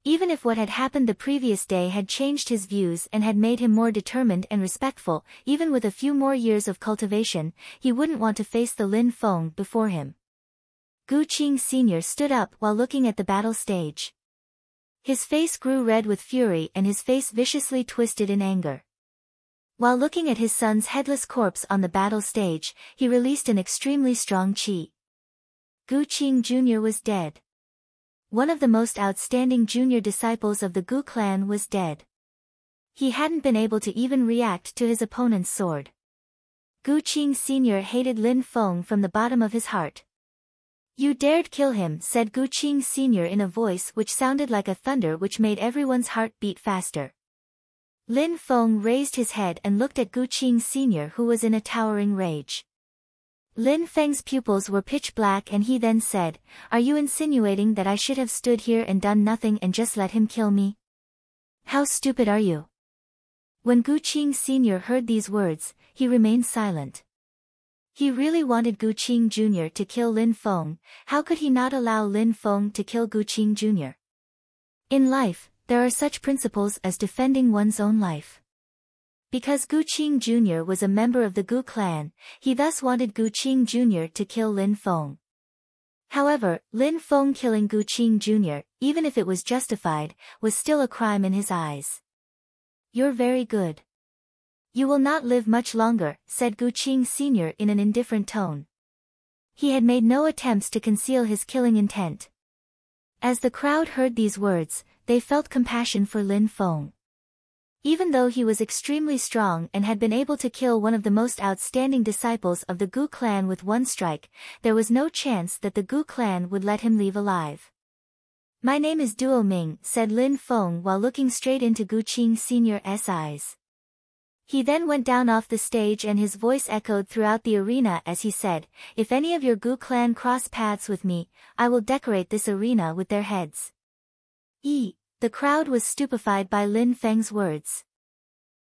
Even if what had happened the previous day had changed his views and had made him more determined and respectful, even with a few more years of cultivation, he wouldn't want to face the Lan Feng before him. Gu Qing Sr. stood up while looking at the battle stage. His face grew red with fury and his face viciously twisted in anger. While looking at his son's headless corpse on the battle stage, he released an extremely strong qi. Gu Qing Jr. was dead. One of the most outstanding junior disciples of the Gu clan was dead. He hadn't been able to even react to his opponent's sword. Gu Qing Sr. hated Lan Feng from the bottom of his heart. "You dared kill him," said Gu Qing Sr. in a voice which sounded like a thunder which made everyone's heart beat faster. Lan Feng raised his head and looked at Gu Qing Sr. who was in a towering rage. Lan Feng's pupils were pitch black and he then said, "Are you insinuating that I should have stood here and done nothing and just let him kill me? How stupid are you?" When Gu Qing Sr. heard these words, he remained silent. He really wanted Gu Qing Jr. to kill Lan Feng. How could he not allow Lan Feng to kill Gu Qing Jr.? In life, there are such principles as defending one's own life. Because Gu Qing Jr. was a member of the Gu clan, he thus wanted Gu Qing Jr. to kill Lan Feng. However, Lan Feng killing Gu Qing Jr., even if it was justified, was still a crime in his eyes. "You're very good. You will not live much longer," said Gu Qing Sr. in an indifferent tone. He had made no attempts to conceal his killing intent. As the crowd heard these words, they felt compassion for Lan Feng. Even though he was extremely strong and had been able to kill one of the most outstanding disciples of the Gu clan with one strike, there was no chance that the Gu clan would let him leave alive. "My name is Duo Ming," said Lan Feng while looking straight into Gu Qing Sr.'s eyes. He then went down off the stage and his voice echoed throughout the arena as he said, "If any of your Gu clan cross paths with me, I will decorate this arena with their heads." The crowd was stupefied by Lan Feng's words.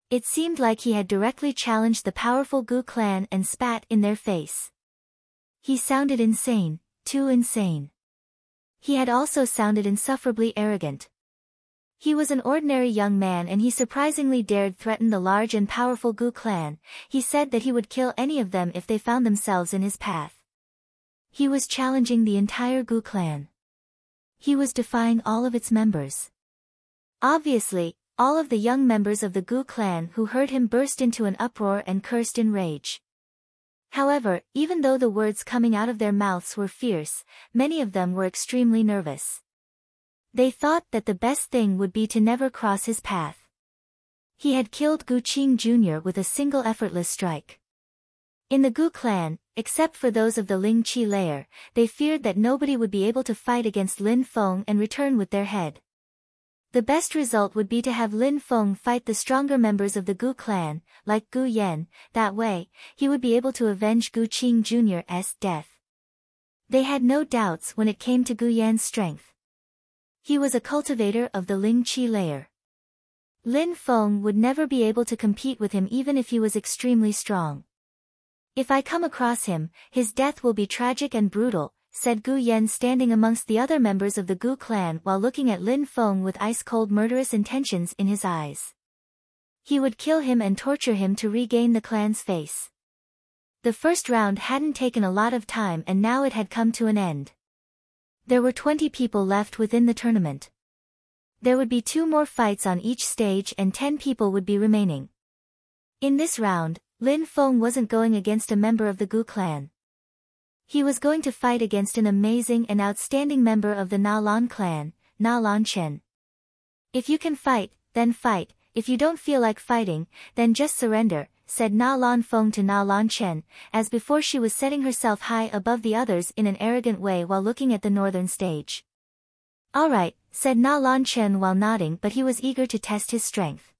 It seemed like he had directly challenged the powerful Gu clan and spat in their face. He sounded insane, too insane. He had also sounded insufferably arrogant. He was an ordinary young man and he surprisingly dared threaten the large and powerful Gu clan. He said that he would kill any of them if they found themselves in his path. He was challenging the entire Gu clan. He was defying all of its members. Obviously, all of the young members of the Gu clan who heard him burst into an uproar and cursed in rage. However, even though the words coming out of their mouths were fierce, many of them were extremely nervous. They thought that the best thing would be to never cross his path. He had killed Gu Qing Jr. with a single effortless strike. In the Gu clan, except for those of the Ling Qi layer, they feared that nobody would be able to fight against Lan Feng and return with their head. The best result would be to have Lan Feng fight the stronger members of the Gu clan, like Gu Yan. That way, he would be able to avenge Gu Qing Jr.'s death. They had no doubts when it came to Gu Yan's strength. He was a cultivator of the Ling Qi layer. Lan Feng would never be able to compete with him even if he was extremely strong. "If I come across him, his death will be tragic and brutal," said Gu Yan standing amongst the other members of the Gu clan while looking at Lan Feng with ice-cold murderous intentions in his eyes. He would kill him and torture him to regain the clan's face. The first round hadn't taken a lot of time and now it had come to an end. There were 20 people left within the tournament. There would be 2 more fights on each stage and 10 people would be remaining. In this round, Lan Feng wasn't going against a member of the Gu clan. He was going to fight against an amazing and outstanding member of the Na Lan clan, Na Lan Chen. If you can fight, then fight, if you don't feel like fighting, then just surrender, said Na Lan Feng to Na Lan Chen, as before she was setting herself high above the others in an arrogant way while looking at the northern stage. Alright, said Na Lan Chen while nodding, but he was eager to test his strength.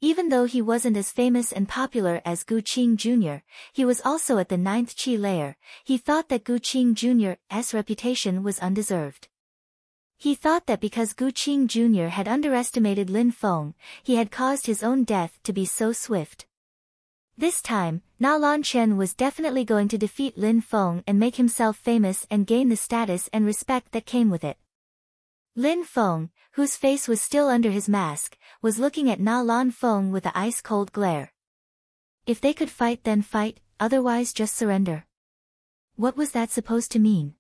Even though he wasn't as famous and popular as Gu Qing Jr., he was also at the 9th Qi layer. He thought that Gu Qing Jr.'s reputation was undeserved. He thought that because Gu Qing Jr. had underestimated Lan Feng, he had caused his own death to be so swift. This time, Na Lan Chen was definitely going to defeat Lan Feng and make himself famous and gain the status and respect that came with it. Lan Feng, whose face was still under his mask, was looking at Na Lan Feng with an ice-cold glare. If they could fight then fight, otherwise just surrender. What was that supposed to mean?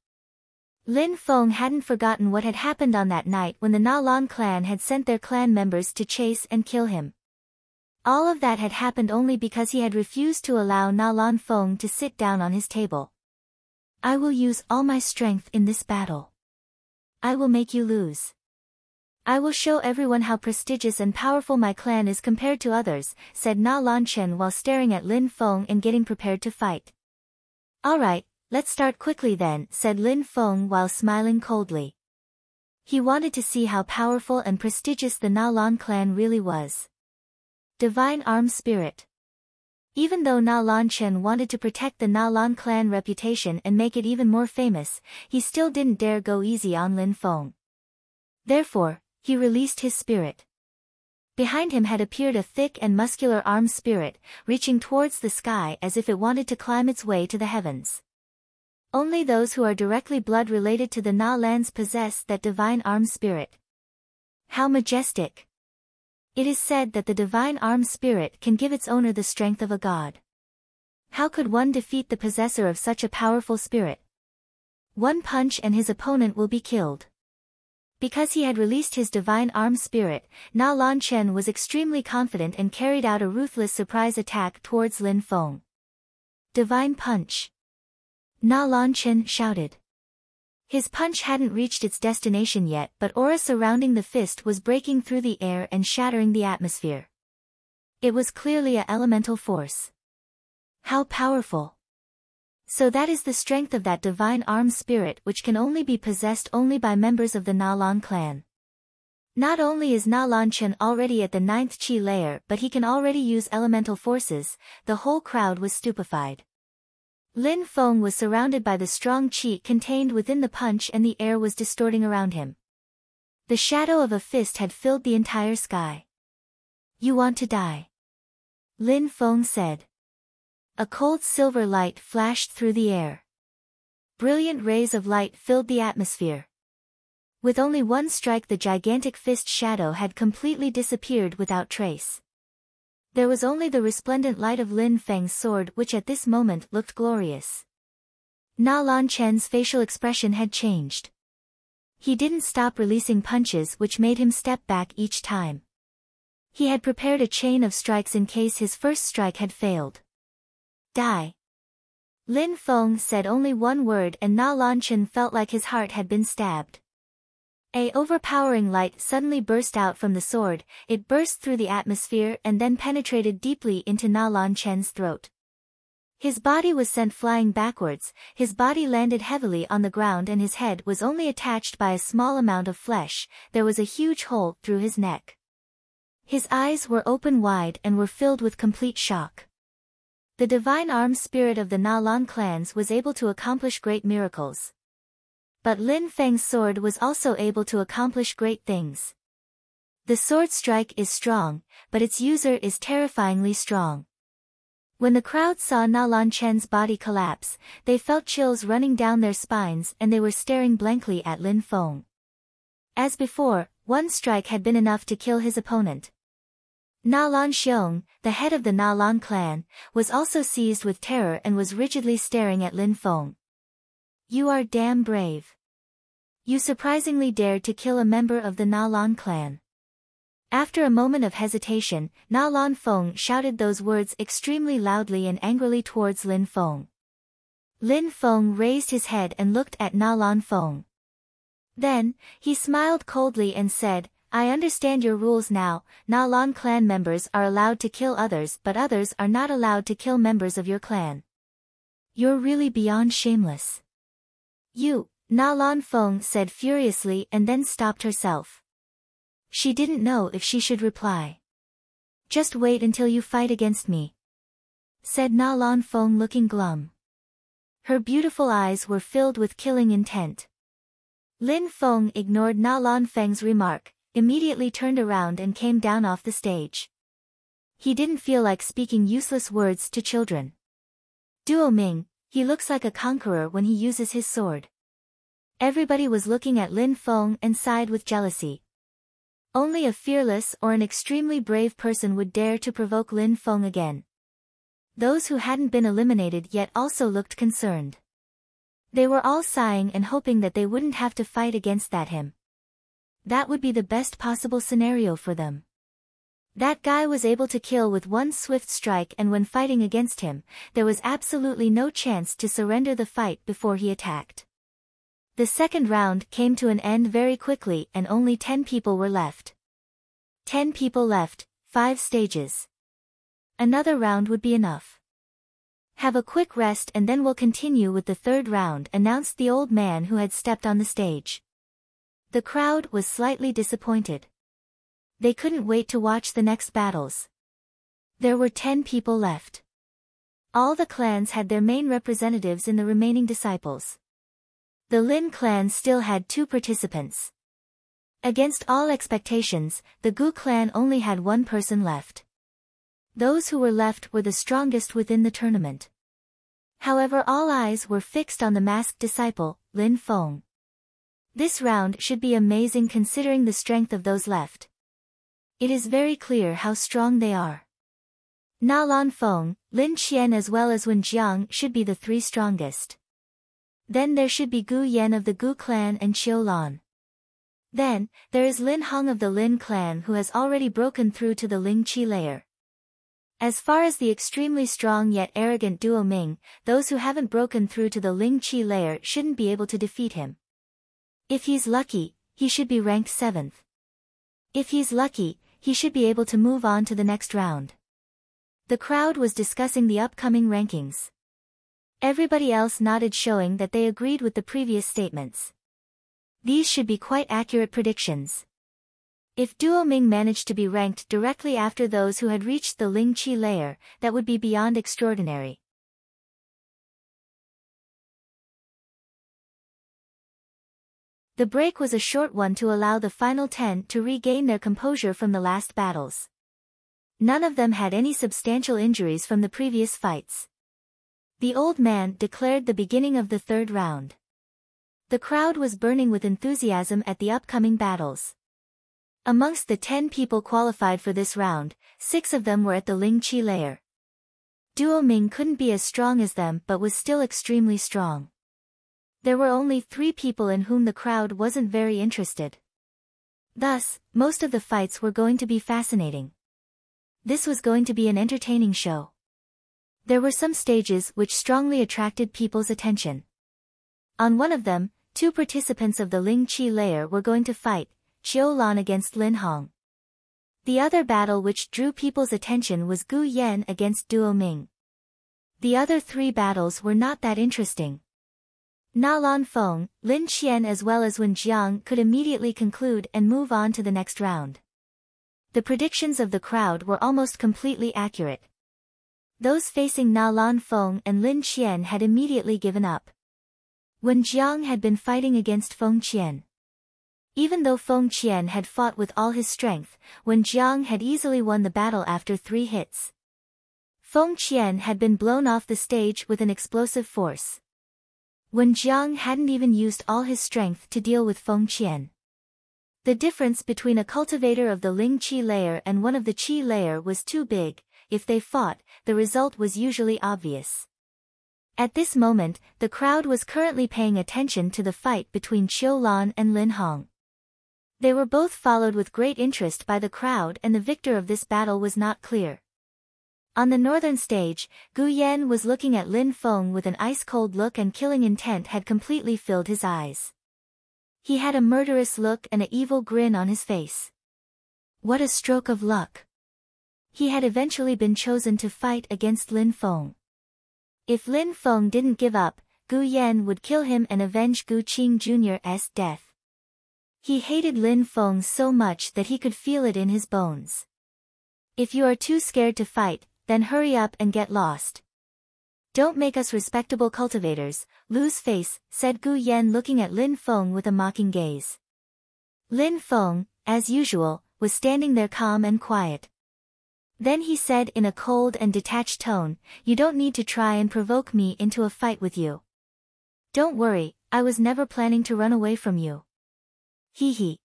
Lan Feng hadn't forgotten what had happened on that night when the Na Lan clan had sent their clan members to chase and kill him. All of that had happened only because he had refused to allow Na Lan Feng to sit down on his table. I will use all my strength in this battle. I will make you lose. I will show everyone how prestigious and powerful my clan is compared to others, said Na Lan Chen while staring at Lan Feng and getting prepared to fight. Alright, let's start quickly then, said Lan Feng while smiling coldly. He wanted to see how powerful and prestigious the Na Lan clan really was. Divine Arm Spirit. Even though Na Lan Chen wanted to protect the Na Lan clan reputation and make it even more famous, he still didn't dare go easy on Lan Feng. Therefore, he released his spirit. Behind him had appeared a thick and muscular arm spirit, reaching towards the sky as if it wanted to climb its way to the heavens. Only those who are directly blood-related to the Na Lans possess that divine arm spirit. How majestic! It is said that the divine arm spirit can give its owner the strength of a god. How could one defeat the possessor of such a powerful spirit? One punch and his opponent will be killed. Because he had released his divine arm spirit, Na Lan Chen was extremely confident and carried out a ruthless surprise attack towards Lan Feng. Divine punch! Na Lan Chen shouted. His punch hadn't reached its destination yet, but aura surrounding the fist was breaking through the air and shattering the atmosphere. It was clearly an elemental force. How powerful! So that is the strength of that divine arm spirit which can only be possessed only by members of the Na Lan clan. Not only is Na Lan Chen already at the 9th Qi layer but he can already use elemental forces. The whole crowd was stupefied. Lan Feng was surrounded by the strong qi contained within the punch and the air was distorting around him. The shadow of a fist had filled the entire sky. You want to die? Lan Feng said. A cold silver light flashed through the air. Brilliant rays of light filled the atmosphere. With only one strike the gigantic fist shadow had completely disappeared without trace. There was only the resplendent light of Lan Feng's sword which at this moment looked glorious. Na Lan Chen's facial expression had changed. He didn't stop releasing punches which made him step back each time. He had prepared a chain of strikes in case his first strike had failed. Die! Lan Feng said only one word and Na Lan Chen felt like his heart had been stabbed. A overpowering light suddenly burst out from the sword, it burst through the atmosphere and then penetrated deeply into Na Lan Chen's throat. His body was sent flying backwards, his body landed heavily on the ground and his head was only attached by a small amount of flesh. There was a huge hole through his neck. His eyes were open wide and were filled with complete shock. The divine arm spirit of the Na Lan clans was able to accomplish great miracles. But Lan Feng's sword was also able to accomplish great things. The sword strike is strong, but its user is terrifyingly strong. When the crowd saw Na Lan Chen's body collapse, they felt chills running down their spines and they were staring blankly at Lan Feng. As before, one strike had been enough to kill his opponent. Na Lan Xiong, the head of the Na Lan clan, was also seized with terror and was rigidly staring at Lan Feng. You are damn brave. You surprisingly dared to kill a member of the Na Lan clan. After a moment of hesitation, Na Lan Feng shouted those words extremely loudly and angrily towards Lan Feng. Lan Feng raised his head and looked at Na Lan Feng. Then, he smiled coldly and said, I understand your rules now. Na Lan clan members are allowed to kill others, but others are not allowed to kill members of your clan. You're really beyond shameless. You, Na Lan Feng said furiously and then stopped herself. She didn't know if she should reply. Just wait until you fight against me, said Na Lan Feng looking glum. Her beautiful eyes were filled with killing intent. Lan Feng ignored Na Lan Feng's remark, immediately turned around and came down off the stage. He didn't feel like speaking useless words to children. Duo Ming, he looks like a conqueror when he uses his sword. Everybody was looking at Lan Feng and sighed with jealousy. Only a fearless or an extremely brave person would dare to provoke Lan Feng again. Those who hadn't been eliminated yet also looked concerned. They were all sighing and hoping that they wouldn't have to fight against him. That would be the best possible scenario for them. That guy was able to kill with one swift strike, and when fighting against him, there was absolutely no chance to surrender the fight before he attacked. The second round came to an end very quickly and only 10 people were left. 10 people left, 5 stages. Another round would be enough. Have a quick rest and then we'll continue with the third round, announced the old man who had stepped on the stage. The crowd was slightly disappointed. They couldn't wait to watch the next battles. There were 10 people left. All the clans had their main representatives in the remaining disciples. The Lin clan still had 2 participants. Against all expectations, the Gu clan only had 1 person left. Those who were left were the strongest within the tournament. However, all eyes were fixed on the masked disciple, Lan Feng. This round should be amazing considering the strength of those left. It is very clear how strong they are. Na Lan Feng, Lin Qian as well as Wen Jiang should be the 3 strongest. Then there should be Gu Yan of the Gu clan and Qiu Lan. Then, there is Lin Hong of the Lin clan who has already broken through to the Ling Qi layer. As far as the extremely strong yet arrogant duo Ming, those who haven't broken through to the Ling Qi layer shouldn't be able to defeat him. If he's lucky, he should be ranked 7th. If he's lucky, he should be able to move on to the next round. The crowd was discussing the upcoming rankings. Everybody else nodded, showing that they agreed with the previous statements. These should be quite accurate predictions. If Duo Ming managed to be ranked directly after those who had reached the Ling Qi layer, that would be beyond extraordinary. The break was a short one to allow the final 10 to regain their composure from the last battles. None of them had any substantial injuries from the previous fights. The old man declared the beginning of the third round. The crowd was burning with enthusiasm at the upcoming battles. Amongst the 10 people qualified for this round, 6 of them were at the Ling Qi layer. Duo Ming couldn't be as strong as them but was still extremely strong. There were only 3 people in whom the crowd wasn't very interested. Thus, most of the fights were going to be fascinating. This was going to be an entertaining show. There were some stages which strongly attracted people's attention. On one of them, 2 participants of the Ling Qi layer were going to fight, Qiu Lan against Lan Hong. The other battle which drew people's attention was Gu Yan against Duo Ming. The other 3 battles were not that interesting. Na Lan Feng, Lin Qian as well as Wen Jiang could immediately conclude and move on to the next round. The predictions of the crowd were almost completely accurate. Those facing Na Lan Feng and Lin Qian had immediately given up. Wen Jiang had been fighting against Feng Qian. Even though Feng Qian had fought with all his strength, Wen Jiang had easily won the battle after 3 hits. Feng Qian had been blown off the stage with an explosive force. Wen Jiang hadn't even used all his strength to deal with Feng Qian. The difference between a cultivator of the Ling Qi layer and one of the Qi layer was too big. If they fought, the result was usually obvious. At this moment, the crowd was currently paying attention to the fight between Qiu Lan and Lin Hong. They were both followed with great interest by the crowd, and the victor of this battle was not clear. On the northern stage, Gu Yan was looking at Lan Feng with an ice-cold look, and killing intent had completely filled his eyes. He had a murderous look and an evil grin on his face. What a stroke of luck! He had eventually been chosen to fight against Lan Feng. If Lan Feng didn't give up, Gu Yan would kill him and avenge Gu Qing Jr.'s death. He hated Lan Feng so much that he could feel it in his bones. If you are too scared to fight, then hurry up and get lost. Don't make us respectable cultivators lose face, said Gu Yan, looking at Lan Feng with a mocking gaze. Lan Feng, as usual, was standing there calm and quiet. Then he said in a cold and detached tone, "You don't need to try and provoke me into a fight with you. Don't worry, I was never planning to run away from you." Hee hee.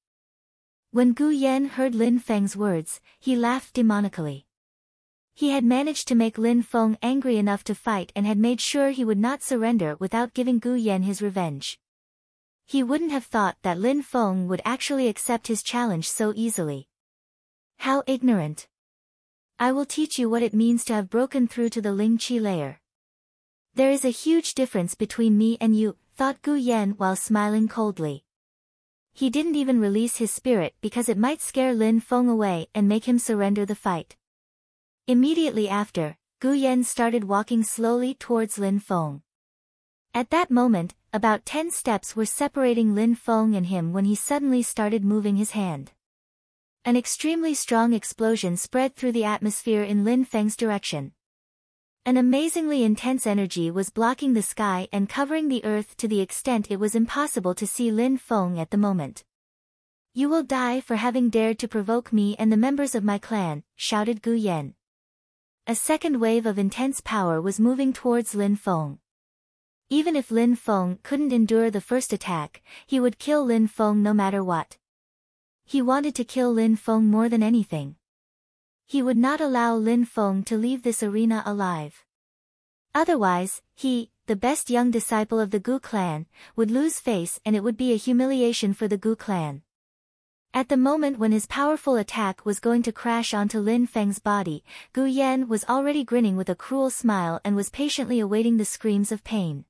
When Gu Yan heard Lan Feng's words, he laughed demonically. He had managed to make Lan Feng angry enough to fight and had made sure he would not surrender without giving Gu Yan his revenge. He wouldn't have thought that Lan Feng would actually accept his challenge so easily. How ignorant. I will teach you what it means to have broken through to the Ling Qi layer. There is a huge difference between me and you, thought Gu Yan while smiling coldly. He didn't even release his spirit because it might scare Lan Feng away and make him surrender the fight. Immediately after, Gu Yan started walking slowly towards Lan Feng. At that moment, about 10 steps were separating Lan Feng and him when he suddenly started moving his hand. An extremely strong explosion spread through the atmosphere in Lan Feng's direction. An amazingly intense energy was blocking the sky and covering the earth to the extent it was impossible to see Lan Feng at the moment. "You will die for having dared to provoke me and the members of my clan," shouted Gu Yan. A second wave of intense power was moving towards Lan Feng. Even if Lan Feng couldn't endure the first attack, he would kill Lan Feng no matter what. He wanted to kill Lan Feng more than anything. He would not allow Lan Feng to leave this arena alive. Otherwise, he, the best young disciple of the Gu clan, would lose face, and it would be a humiliation for the Gu clan. At the moment when his powerful attack was going to crash onto Lan Feng's body, Gu Yan was already grinning with a cruel smile and was patiently awaiting the screams of pain.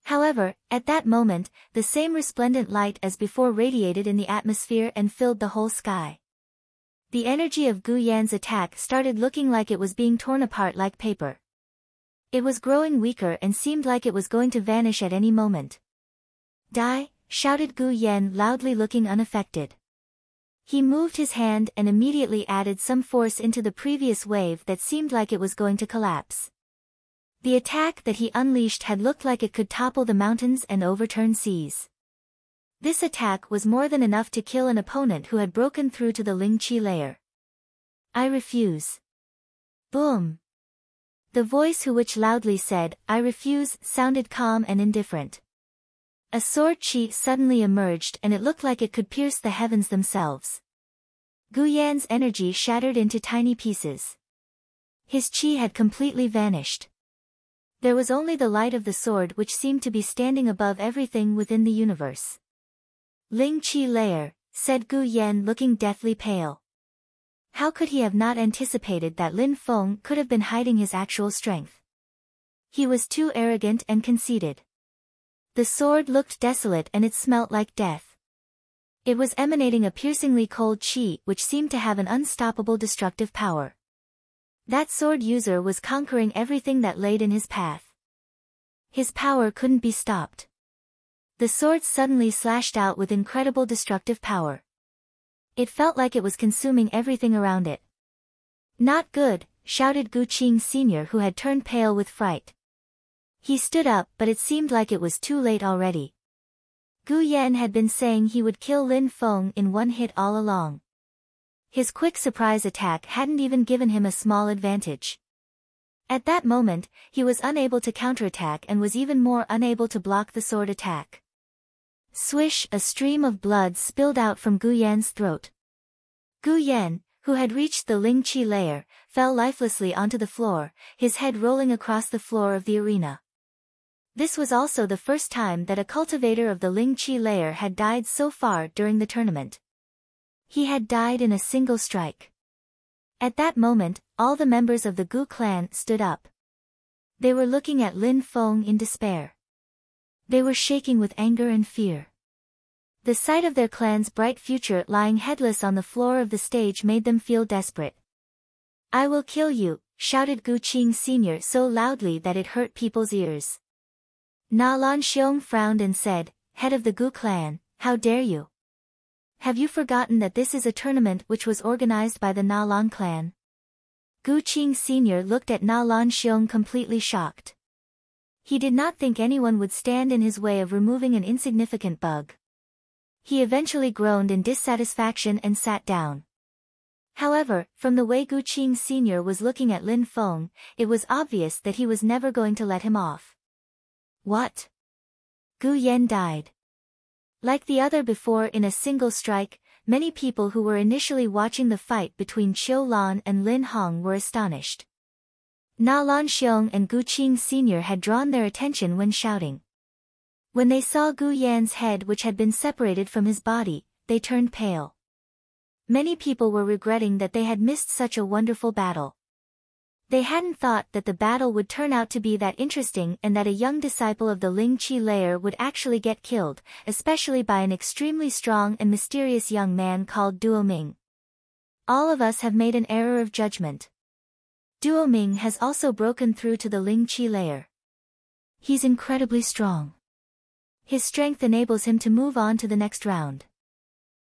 However, at that moment, the same resplendent light as before radiated in the atmosphere and filled the whole sky. The energy of Gu Yan's attack started looking like it was being torn apart like paper. It was growing weaker and seemed like it was going to vanish at any moment. "Die!" shouted Gu Yan loudly, looking unaffected. He moved his hand and immediately added some force into the previous wave that seemed like it was going to collapse. The attack that he unleashed had looked like it could topple the mountains and overturn seas. This attack was more than enough to kill an opponent who had broken through to the Ling Qi layer. "I refuse." Boom! The voice which loudly said, "I refuse," sounded calm and indifferent. A sword qi suddenly emerged and it looked like it could pierce the heavens themselves. Gu Yan's energy shattered into tiny pieces. His qi had completely vanished. There was only the light of the sword which seemed to be standing above everything within the universe. "Ling Qi layer," said Gu Yan, looking deathly pale. How could he have not anticipated that Lan Feng could have been hiding his actual strength? He was too arrogant and conceited. The sword looked desolate and it smelt like death. It was emanating a piercingly cold qi which seemed to have an unstoppable destructive power. That sword user was conquering everything that laid in his path. His power couldn't be stopped. The sword suddenly slashed out with incredible destructive power. It felt like it was consuming everything around it. "Not good," shouted Gu Qing Sr., who had turned pale with fright. He stood up, but it seemed like it was too late already. Gu Yan had been saying he would kill Lan Feng in one hit all along. His quick surprise attack hadn't even given him a small advantage. At that moment, he was unable to counterattack and was even more unable to block the sword attack. Swish, a stream of blood spilled out from Gu Yan's throat. Gu Yan, who had reached the Ling Qi layer, fell lifelessly onto the floor, his head rolling across the floor of the arena. This was also the first time that a cultivator of the Ling Qi layer had died so far during the tournament. He had died in a single strike. At that moment, all the members of the Gu clan stood up. They were looking at Lan Feng in despair. They were shaking with anger and fear. The sight of their clan's bright future lying headless on the floor of the stage made them feel desperate. "I will kill you," shouted Gu Qing Sr. so loudly that it hurt people's ears. Na Lan Xiong frowned and said, "Head of the Gu clan, how dare you? Have you forgotten that this is a tournament which was organized by the Na Lan clan?" Gu Qing Sr. looked at Na Lan Xiong completely shocked. He did not think anyone would stand in his way of removing an insignificant bug. He eventually groaned in dissatisfaction and sat down. However, from the way Gu Qing Sr. was looking at Lan Feng, it was obvious that he was never going to let him off. What? Gu Yan died. Like the other before in a single strike, many people who were initially watching the fight between Qiu Lan and Lin Hong were astonished. Na Lan Xiong and Gu Qing Sr. had drawn their attention when shouting. When they saw Gu Yan's head which had been separated from his body, they turned pale. Many people were regretting that they had missed such a wonderful battle. They hadn't thought that the battle would turn out to be that interesting and that a young disciple of the Ling Qi layer would actually get killed, especially by an extremely strong and mysterious young man called Duo Ming. All of us have made an error of judgment. Duo Ming has also broken through to the Ling Qi layer. He's incredibly strong. His strength enables him to move on to the next round.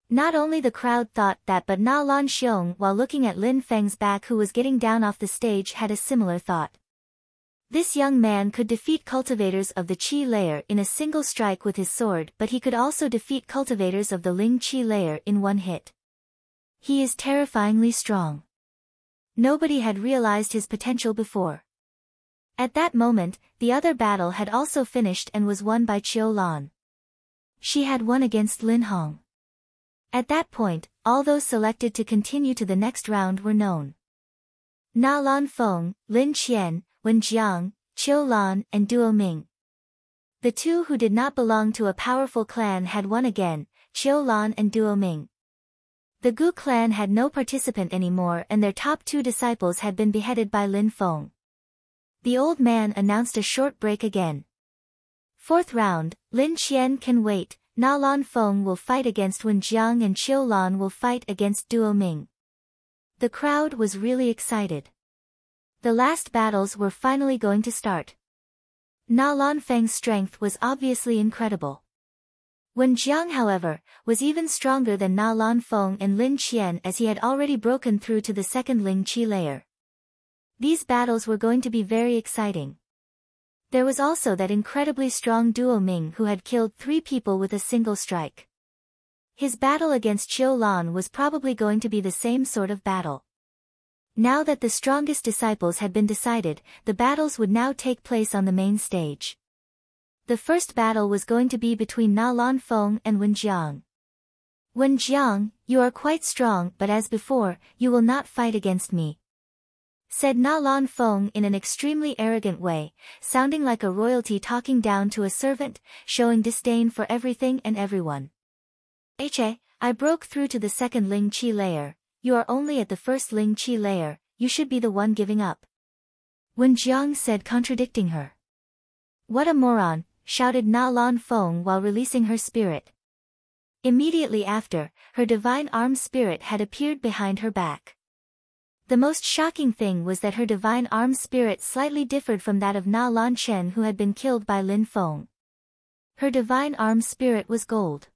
Not only the crowd thought that, but Na Lan Xiong, while looking at Lan Feng's back who was getting down off the stage, had a similar thought. This young man could defeat cultivators of the Qi layer in a single strike with his sword, but he could also defeat cultivators of the Ling Qi layer in one hit. He is terrifyingly strong. Nobody had realized his potential before. At that moment, the other battle had also finished and was won by Qiu Lan. She had won against Lin Hong. At that point, all those selected to continue to the next round were known. Na Lan Feng, Lin Qian, Wen Jiang, Qiu Lan, and Duo Ming. The two who did not belong to a powerful clan had won again, Qiu Lan and Duo Ming. The Gu clan had no participant anymore and their top two disciples had been beheaded by Lan Feng. The old man announced a short break again. Fourth round, Lin Qian can wait. Na Lan Feng will fight against Wen Jiang and Qiu Lan will fight against Duo Ming. The crowd was really excited. The last battles were finally going to start. Na Lan Feng's strength was obviously incredible. Wen Jiang, however, was even stronger than Na Lan Feng and Lin Qian as he had already broken through to the second Ling Qi layer. These battles were going to be very exciting. There was also that incredibly strong Duo Ming who had killed 3 people with a single strike. His battle against Qiu Lan was probably going to be the same sort of battle. Now that the strongest disciples had been decided, the battles would now take place on the main stage. The first battle was going to be between Na Lan Feng and Wen Jiang. Wen Jiang, you are quite strong, but as before, you will not fight against me, said Na Lan Feng in an extremely arrogant way, sounding like a royalty talking down to a servant, showing disdain for everything and everyone. I broke through to the second Ling Qi layer, you are only at the first Ling Qi layer, you should be the one giving up, Wen Jiang said, contradicting her. What a moron, shouted Na Lan Feng while releasing her spirit. Immediately after, her divine arm spirit had appeared behind her back. The most shocking thing was that her divine arm spirit slightly differed from that of Na Lan Chen who had been killed by Lan Feng. Her divine arm spirit was gold.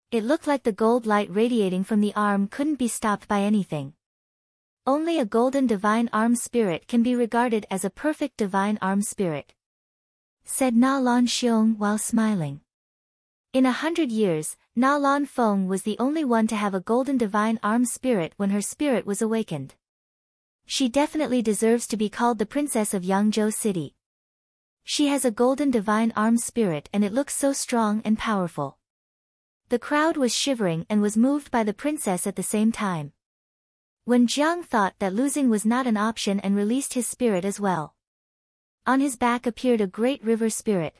It looked like the gold light radiating from the arm couldn't be stopped by anything. Only a golden divine arm spirit can be regarded as a perfect divine arm spirit, said Na Lan Xiong while smiling. In 100 years, Na Lan Feng was the only one to have a golden divine arm spirit when her spirit was awakened. She definitely deserves to be called the Princess of Yangzhou City. She has a golden divine arm spirit and it looks so strong and powerful. The crowd was shivering and was moved by the princess at the same time. When Jiang thought that losing was not an option and released his spirit as well. On his back appeared a great river spirit.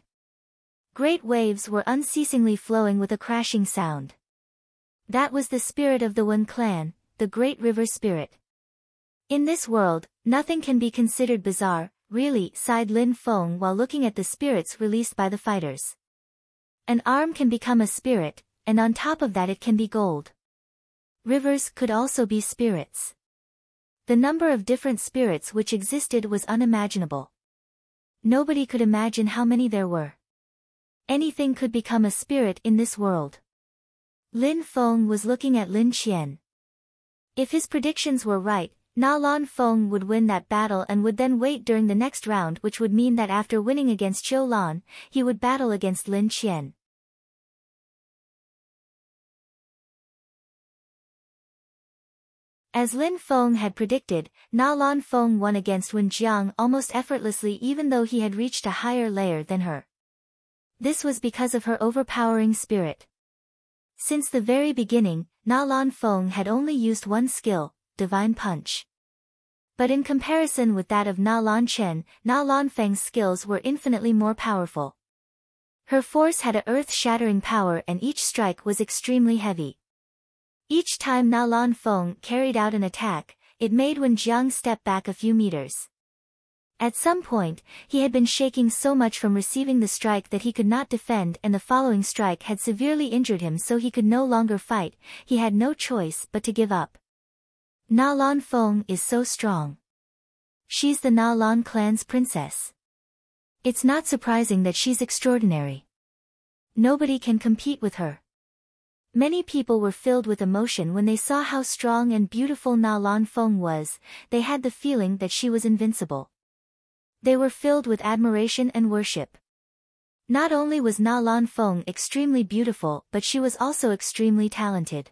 Great waves were unceasingly flowing with a crashing sound. That was the spirit of the Wen clan, the great river spirit. In this world, nothing can be considered bizarre, really, sighed Lan Feng while looking at the spirits released by the fighters. An arm can become a spirit, and on top of that it can be gold. Rivers could also be spirits. The number of different spirits which existed was unimaginable. Nobody could imagine how many there were. Anything could become a spirit in this world. Lan Feng was looking at Lin Qian. If his predictions were right, Lan Feng would win that battle and would then wait during the next round, which would mean that after winning against Qiu Lan, he would battle against Lin Qian. As Lan Feng had predicted, Lan Feng won against Wen Jiang almost effortlessly even though he had reached a higher layer than her. This was because of her overpowering spirit. Since the very beginning, Lan Feng had only used one skill, Divine Punch. But in comparison with that of Lan Chen, Lan Feng's skills were infinitely more powerful. Her force had a earth-shattering power and each strike was extremely heavy. Each time Lan Feng carried out an attack, it made Wen Jiang step back a few meters. At some point, he had been shaking so much from receiving the strike that he could not defend and the following strike had severely injured him so he could no longer fight. He had no choice but to give up. Lan Feng is so strong. She's the Lan clan's princess. It's not surprising that she's extraordinary. Nobody can compete with her. Many people were filled with emotion when they saw how strong and beautiful Lan Feng was. They had the feeling that she was invincible. They were filled with admiration and worship. Not only was Lan Feng extremely beautiful, but she was also extremely talented.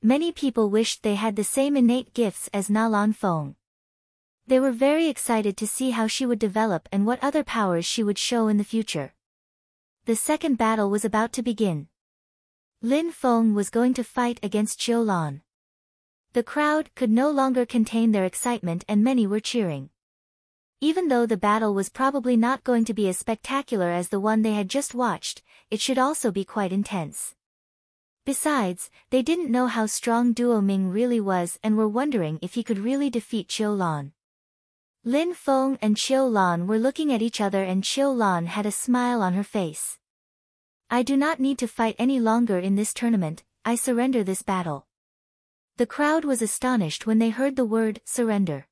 Many people wished they had the same innate gifts as Lan Feng. They were very excited to see how she would develop and what other powers she would show in the future. The second battle was about to begin. Lan Feng was going to fight against Qiu Lan. The crowd could no longer contain their excitement and many were cheering. Even though the battle was probably not going to be as spectacular as the one they had just watched, it should also be quite intense. Besides, they didn't know how strong Duo Ming really was and were wondering if he could really defeat Qiu Lan. Lan Feng and Qiu Lan were looking at each other and Qiu Lan had a smile on her face. I do not need to fight any longer in this tournament, I surrender this battle. The crowd was astonished when they heard the word surrender.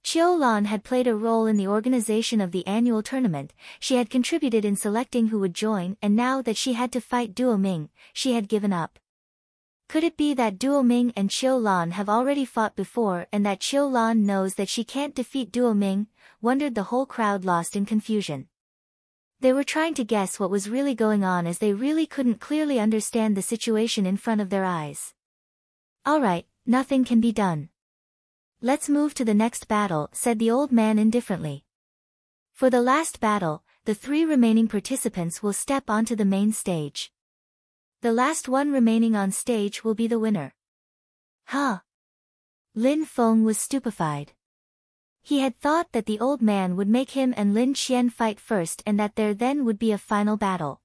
Qiu Lan had played a role in the organization of the annual tournament, she had contributed in selecting who would join and now that she had to fight Duo Ming, she had given up. Could it be that Duo Ming and Qiu Lan have already fought before and that Qiu Lan knows that she can't defeat Duo Ming? Wondered the whole crowd lost in confusion. They were trying to guess what was really going on as they really couldn't clearly understand the situation in front of their eyes. Alright, nothing can be done. Let's move to the next battle, said the old man indifferently. For the last battle, the 3 remaining participants will step onto the main stage. The last one remaining on stage will be the winner. Huh? Lan Feng was stupefied. He had thought that the old man would make him and Lin Qian fight first and that there then would be a final battle.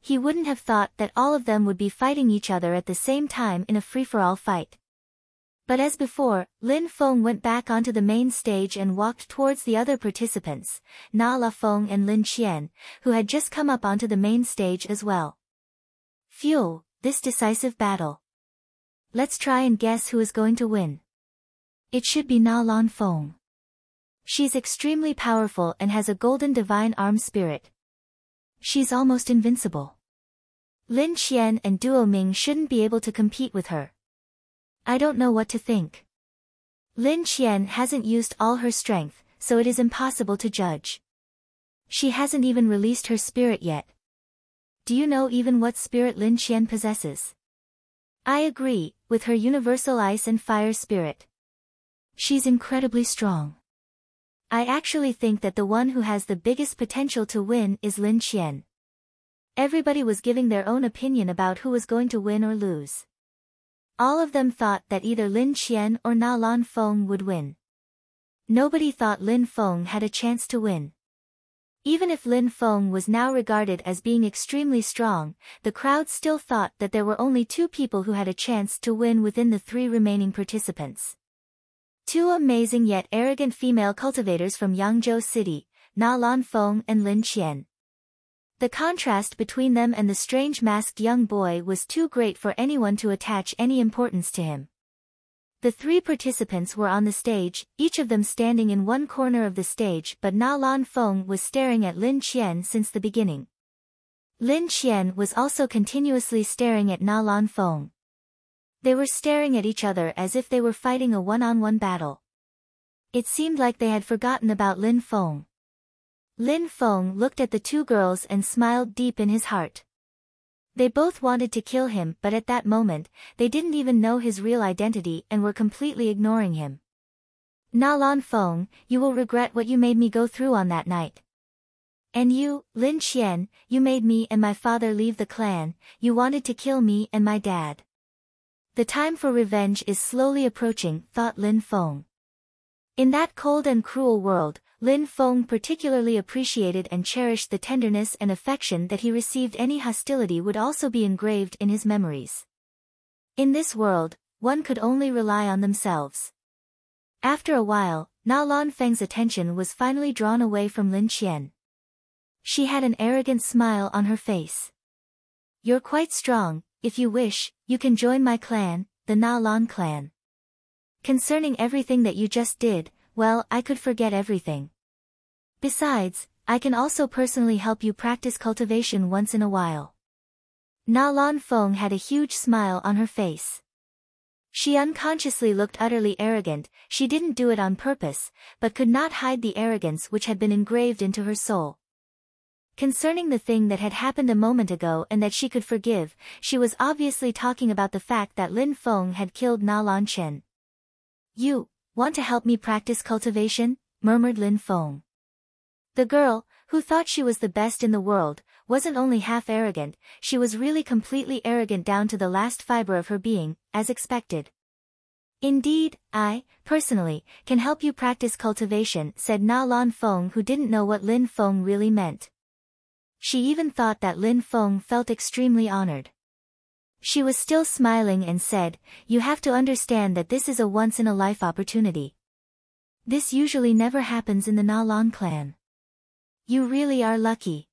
He wouldn't have thought that all of them would be fighting each other at the same time in a free-for-all fight. But as before, Lan Feng went back onto the main stage and walked towards the other participants, La Feng and Lin Qian, who had just come up onto the main stage as well. Phew, this decisive battle. Let's try and guess who is going to win. It should be Lan Feng. She's extremely powerful and has a golden divine arm spirit. She's almost invincible. Lin Qian and Duo Ming shouldn't be able to compete with her. I don't know what to think. Lin Qian hasn't used all her strength, so it is impossible to judge. She hasn't even released her spirit yet. Do you know even what spirit Lin Qian possesses? I agree, with her universal ice and fire spirit. She's incredibly strong. I actually think that the one who has the biggest potential to win is Lin Qian. Everybody was giving their own opinion about who was going to win or lose. All of them thought that either Lin Qian or Lan Feng would win. Nobody thought Lan Feng had a chance to win. Even if Lan Feng was now regarded as being extremely strong, the crowd still thought that there were only 2 people who had a chance to win within the 3 remaining participants. 2 amazing yet arrogant female cultivators from Yangzhou City, Lan Feng and Lin Qian. The contrast between them and the strange masked young boy was too great for anyone to attach any importance to him. The 3 participants were on the stage, each of them standing in one corner of the stage, but Lan Feng was staring at Lin Qian since the beginning. Lin Qian was also continuously staring at Lan Feng. They were staring at each other as if they were fighting a one-on-one battle. It seemed like they had forgotten about Lan Feng. Lan Feng looked at the 2 girls and smiled deep in his heart. They both wanted to kill him, but at that moment, they didn't even know his real identity and were completely ignoring him. Lan Feng, you will regret what you made me go through on that night. And you, Lin Qian, you made me and my father leave the clan, you wanted to kill me and my dad. The time for revenge is slowly approaching, thought Lan Feng. In that cold and cruel world, Lan Feng particularly appreciated and cherished the tenderness and affection that he received. Any hostility would also be engraved in his memories. In this world, one could only rely on themselves. After a while, Lan Feng's attention was finally drawn away from Lin Qian. She had an arrogant smile on her face. You're quite strong, if you wish, you can join my clan, the Lan clan. Concerning everything that you just did, well, I could forget everything. Besides, I can also personally help you practice cultivation once in a while. Lan Feng had a huge smile on her face. She unconsciously looked utterly arrogant. She didn't do it on purpose, but could not hide the arrogance which had been engraved into her soul. Concerning the thing that had happened a moment ago and that she could forgive, she was obviously talking about the fact that Lan Feng had killed Lan Qian. You want to help me practice cultivation? Murmured Lan Feng. The girl, who thought she was the best in the world, wasn't only half arrogant, she was really completely arrogant down to the last fiber of her being, as expected. Indeed, I, personally, can help you practice cultivation, said Lan Feng, who didn't know what Lan Feng really meant. She even thought that Lan Feng felt extremely honored. She was still smiling and said, you have to understand that this is a once-in-a-life opportunity. This usually never happens in the Lan clan. You really are lucky.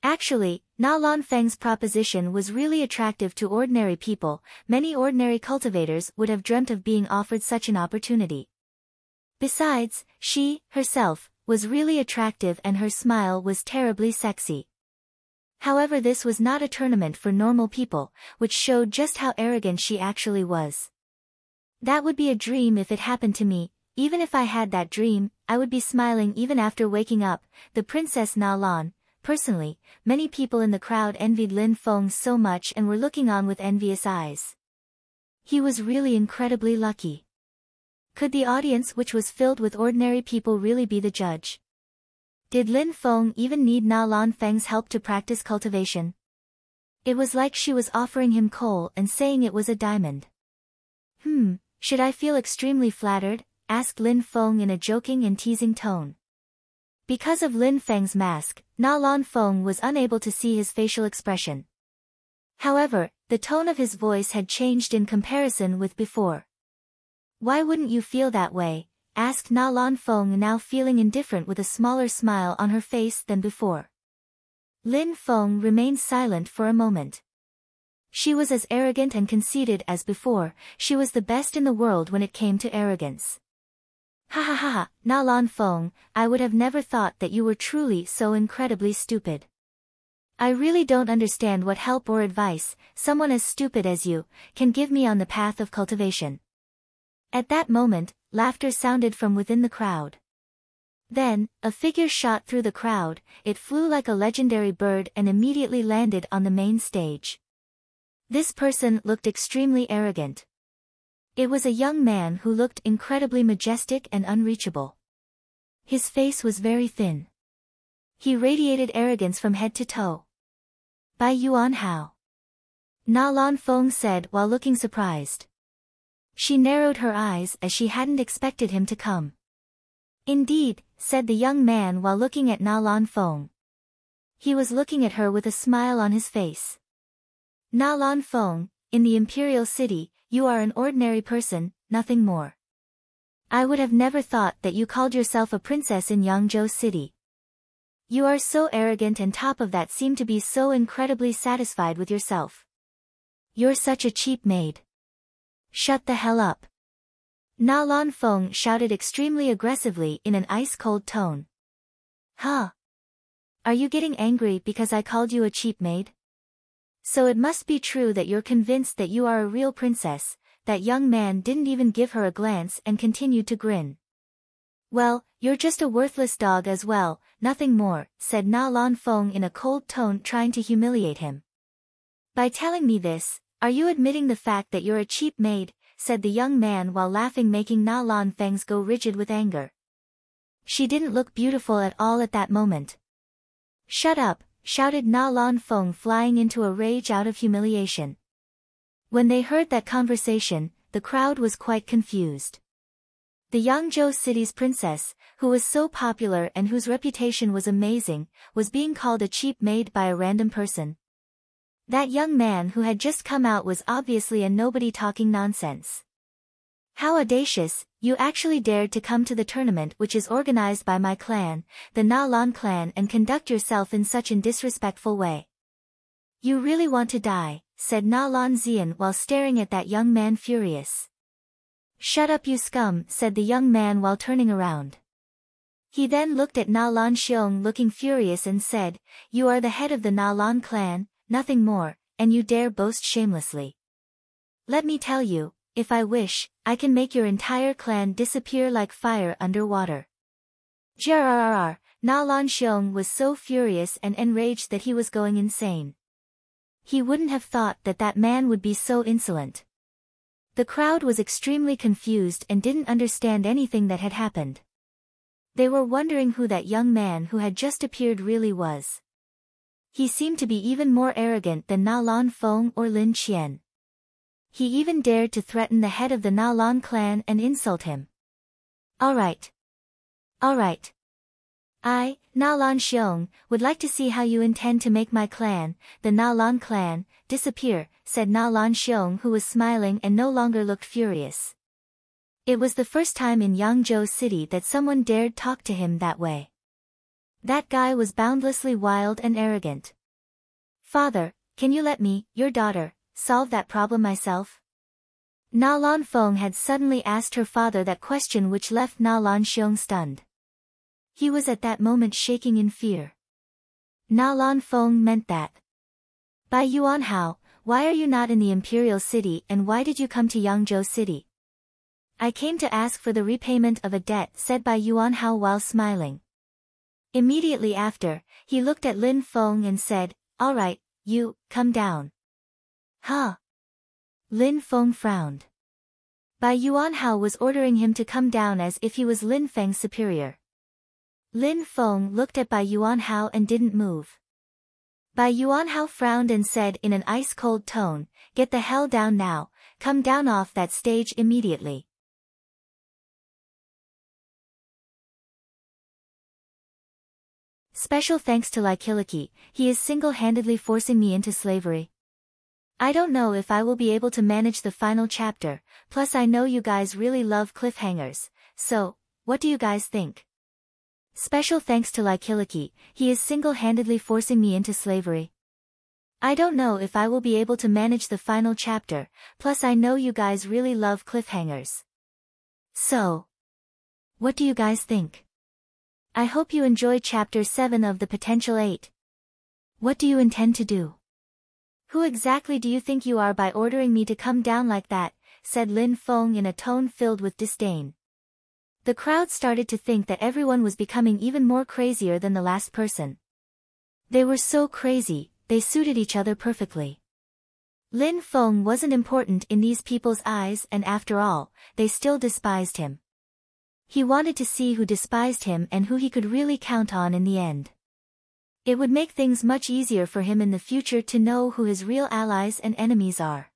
Actually, Lan Feng's proposition was really attractive to ordinary people. Many ordinary cultivators would have dreamt of being offered such an opportunity. Besides, she, herself, was really attractive and her smile was terribly sexy. However, this was not a tournament for normal people, which showed just how arrogant she actually was. That would be a dream if it happened to me. Even if I had that dream, I would be smiling even after waking up. The Princess Lan. Personally, many people in the crowd envied Lan Feng so much and were looking on with envious eyes. He was really incredibly lucky. Could the audience, which was filled with ordinary people, really be the judge? Did Lan Feng even need Lan Feng's help to practice cultivation? It was like she was offering him coal and saying it was a diamond. Should I feel extremely flattered? Asked Lan Feng in a joking and teasing tone. Because of Lan Feng's mask, Lan Feng was unable to see his facial expression. However, the tone of his voice had changed in comparison with before. Why wouldn't you feel that way? Asked Lan Feng, now feeling indifferent with a smaller smile on her face than before. Lan Feng remained silent for a moment. She was as arrogant and conceited as before. She was the best in the world when it came to arrogance. Ha ha ha ha, Lan Feng, I would have never thought that you were truly so incredibly stupid. I really don't understand what help or advice someone as stupid as you can give me on the path of cultivation. At that moment, laughter sounded from within the crowd. Then, a figure shot through the crowd. It flew like a legendary bird and immediately landed on the main stage. This person looked extremely arrogant. It was a young man who looked incredibly majestic and unreachable. His face was very thin. He radiated arrogance from head to toe. By Yuan Hao. Lan Feng said while looking surprised. She narrowed her eyes as she hadn't expected him to come. Indeed, said the young man while looking at Lan Feng. He was looking at her with a smile on his face. Lan Feng, in the imperial city, you are an ordinary person, nothing more. I would have never thought that you called yourself a princess in Yangzhou City. You are so arrogant and top of that seem to be so incredibly satisfied with yourself. You're such a cheap maid. Shut the hell up. Lan Feng shouted extremely aggressively in an ice-cold tone. Huh? Are you getting angry because I called you a cheap maid? So it must be true that you're convinced that you are a real princess. That young man didn't even give her a glance and continued to grin. Well, you're just a worthless dog as well, nothing more, said Lan Feng in a cold tone trying to humiliate him. By telling me this, are you admitting the fact that you're a cheap maid, said the young man while laughing making Lan Feng's go rigid with anger. She didn't look beautiful at all at that moment. Shut up, shouted Lan Feng flying into a rage out of humiliation. When they heard that conversation, the crowd was quite confused. The Yangzhou city's princess, who was so popular and whose reputation was amazing, was being called a cheap maid by a random person. That young man who had just come out was obviously a nobody talking nonsense. How audacious, you actually dared to come to the tournament which is organized by my clan, the Lan clan, and conduct yourself in such a disrespectful way. You really want to die, said Lan Xian while staring at that young man furious. Shut up you scum, said the young man while turning around. He then looked at Lan Xiong looking furious and said, you are the head of the Lan clan, nothing more, and you dare boast shamelessly. Let me tell you, if I wish, I can make your entire clan disappear like fire under water. Jrrrr, Lan Xiong was so furious and enraged that he was going insane. He wouldn't have thought that that man would be so insolent. The crowd was extremely confused and didn't understand anything that had happened. They were wondering who that young man who had just appeared really was. He seemed to be even more arrogant than Lan Feng or Lin Qian. He even dared to threaten the head of the Lan clan and insult him. Alright. Alright. I, Lan Xiong, would like to see how you intend to make my clan, the Lan clan, disappear, said Lan Xiong who was smiling and no longer looked furious. It was the first time in Yangzhou City that someone dared talk to him that way. That guy was boundlessly wild and arrogant. Father, can you let me, your daughter, solve that problem myself? Lan Feng had suddenly asked her father that question which left Lan Xiong stunned. He was at that moment shaking in fear. Lan Feng meant that. By Yuan Hao, why are you not in the imperial city and why did you come to Yangzhou City? I came to ask for the repayment of a debt, said Bai Yuan Hao while smiling. Immediately after, he looked at Lan Feng and said, all right, you, come down. Huh? Lan Feng frowned. Bai Yuan Hao was ordering him to come down as if he was Lan Feng's superior. Lan Feng looked at Bai Yuan Hao and didn't move. Bai Yuan Hao frowned and said in an ice-cold tone, get the hell down now, come down off that stage immediately. Special thanks to Likiliki, he is single-handedly forcing me into slavery. I don't know if I will be able to manage the final chapter, plus I know you guys really love cliffhangers, so, what do you guys think? Special thanks to Likiliki, he is single-handedly forcing me into slavery. I don't know if I will be able to manage the final chapter, plus I know you guys really love cliffhangers. So, what do you guys think? I hope you enjoy Chapter 7 of the Potential 8. What do you intend to do? Who exactly do you think you are by ordering me to come down like that, said Lan Feng in a tone filled with disdain. The crowd started to think that everyone was becoming even more crazier than the last person. They were so crazy, they suited each other perfectly. Lan Feng wasn't important in these people's eyes and after all, they still despised him. He wanted to see who despised him and who he could really count on in the end. It would make things much easier for him in the future to know who his real allies and enemies are.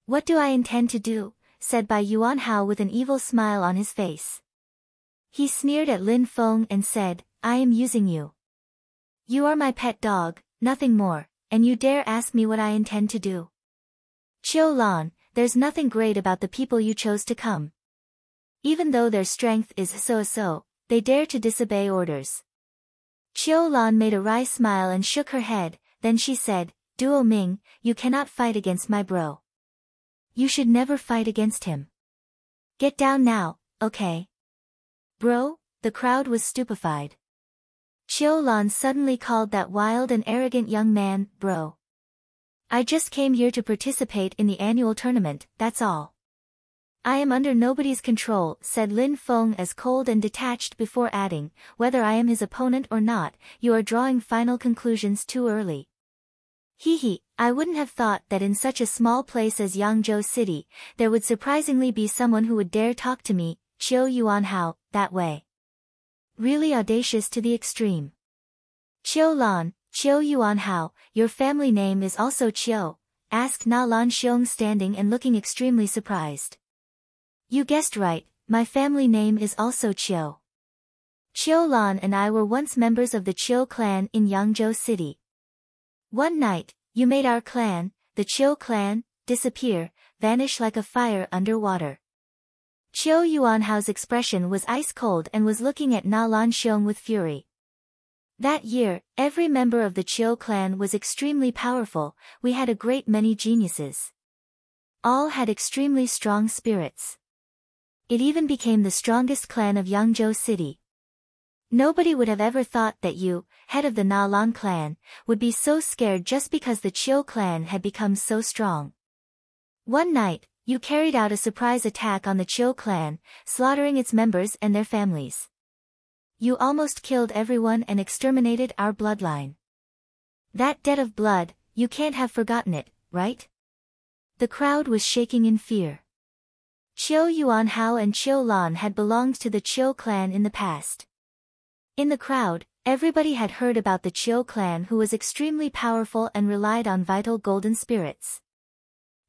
What do I intend to do? Said Bai Yuanhao with an evil smile on his face. He sneered at Lan Feng and said, I am using you. You are my pet dog, nothing more, and you dare ask me what I intend to do. Qiu Lan, there's nothing great about the people you chose to come. Even though their strength is so-so, they dare to disobey orders. Qiu Lan made a wry smile and shook her head, then she said, Duo Ming, you cannot fight against my bro. You should never fight against him. Get down now, okay? Bro? The crowd was stupefied. Qiu Lan suddenly called that wild and arrogant young man, bro. I just came here to participate in the annual tournament, that's all. I am under nobody's control, said Lan Feng as cold and detached before adding, whether I am his opponent or not, you are drawing final conclusions too early. Hee, I wouldn't have thought that in such a small place as Yangzhou City, there would surprisingly be someone who would dare talk to me, Qiu Yuanhao, that way. Really audacious to the extreme. Qiu Lan, Qiu Yuanhao, your family name is also Qiu? Asked Na Lan Xiong standing and looking extremely surprised. You guessed right, my family name is also Qiu. Qiu Lan and I were once members of the Qiu clan in Yangzhou City. One night, you made our clan, the Qiu clan, disappear, vanish like a fire under water. Qiu Yuanhao's expression was ice cold and was looking at Na Lan Xiong with fury. That year, every member of the Qiu clan was extremely powerful, we had a great many geniuses. All had extremely strong spirits. It even became the strongest clan of Yangzhou City. Nobody would have ever thought that you, head of the Na Lan clan, would be so scared just because the Qiu clan had become so strong. One night, you carried out a surprise attack on the Qiu clan, slaughtering its members and their families. You almost killed everyone and exterminated our bloodline. That debt of blood, you can't have forgotten it, right? The crowd was shaking in fear. Qiu Yuanhao and Qiu Lan had belonged to the Qiu clan in the past. In the crowd, everybody had heard about the Qiu clan who was extremely powerful and relied on vital golden spirits.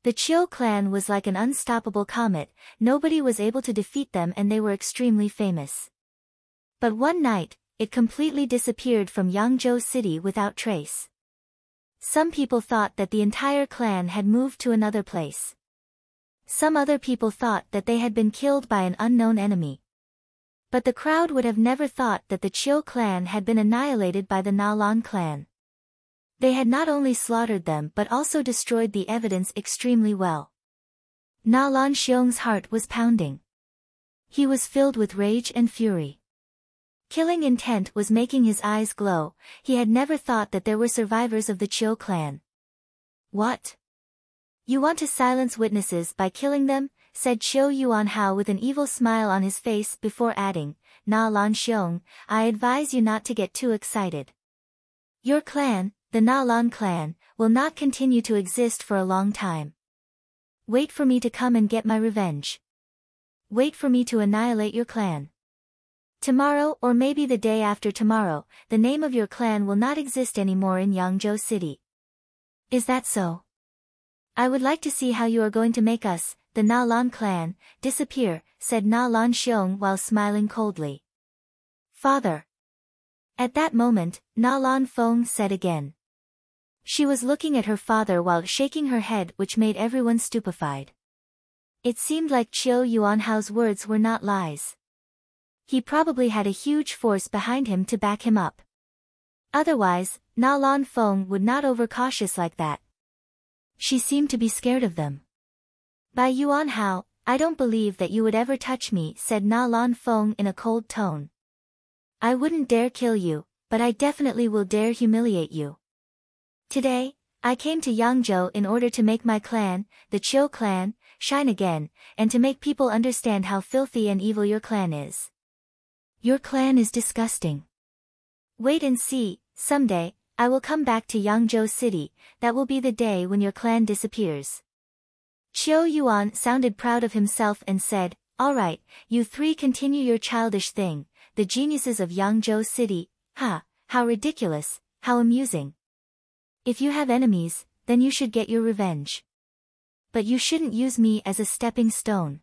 The Qiu clan was like an unstoppable comet, nobody was able to defeat them and they were extremely famous. But one night, it completely disappeared from Yangzhou City without trace. Some people thought that the entire clan had moved to another place. Some other people thought that they had been killed by an unknown enemy. But the crowd would have never thought that the Qiu clan had been annihilated by the Na Lan clan. They had not only slaughtered them but also destroyed the evidence extremely well. Na Lan Xiong's heart was pounding. He was filled with rage and fury. Killing intent was making his eyes glow, he had never thought that there were survivors of the Qiu clan. What? You want to silence witnesses by killing them? Said Qiu Yuanhao with an evil smile on his face before adding, Na Lan Xiong, I advise you not to get too excited. Your clan, the Na Lan clan, will not continue to exist for a long time. Wait for me to come and get my revenge. Wait for me to annihilate your clan. Tomorrow or maybe the day after tomorrow, the name of your clan will not exist anymore in Yangzhou City. Is that so? I would like to see how you are going to make us, the Na Lan clan, disappear, said Na Lan Xiong while smiling coldly. Father. At that moment, Na Lan Feng said again. She was looking at her father while shaking her head, which made everyone stupefied. It seemed like Qiu Yuanhao's words were not lies. He probably had a huge force behind him to back him up. Otherwise, Na Lan Feng would not overcautious like that. She seemed to be scared of them. Bai Yuanhao, I don't believe that you would ever touch me, said Na Lan Feng in a cold tone. I wouldn't dare kill you, but I definitely will dare humiliate you. Today, I came to Yangzhou in order to make my clan, the Qiu clan, shine again, and to make people understand how filthy and evil your clan is. Your clan is disgusting. Wait and see, someday, I will come back to Yangzhou City, that will be the day when your clan disappears. Qiu Yuan sounded proud of himself and said, all right, you three continue your childish thing, the geniuses of Yangzhou City, ha, how ridiculous, how amusing. If you have enemies, then you should get your revenge. But you shouldn't use me as a stepping stone.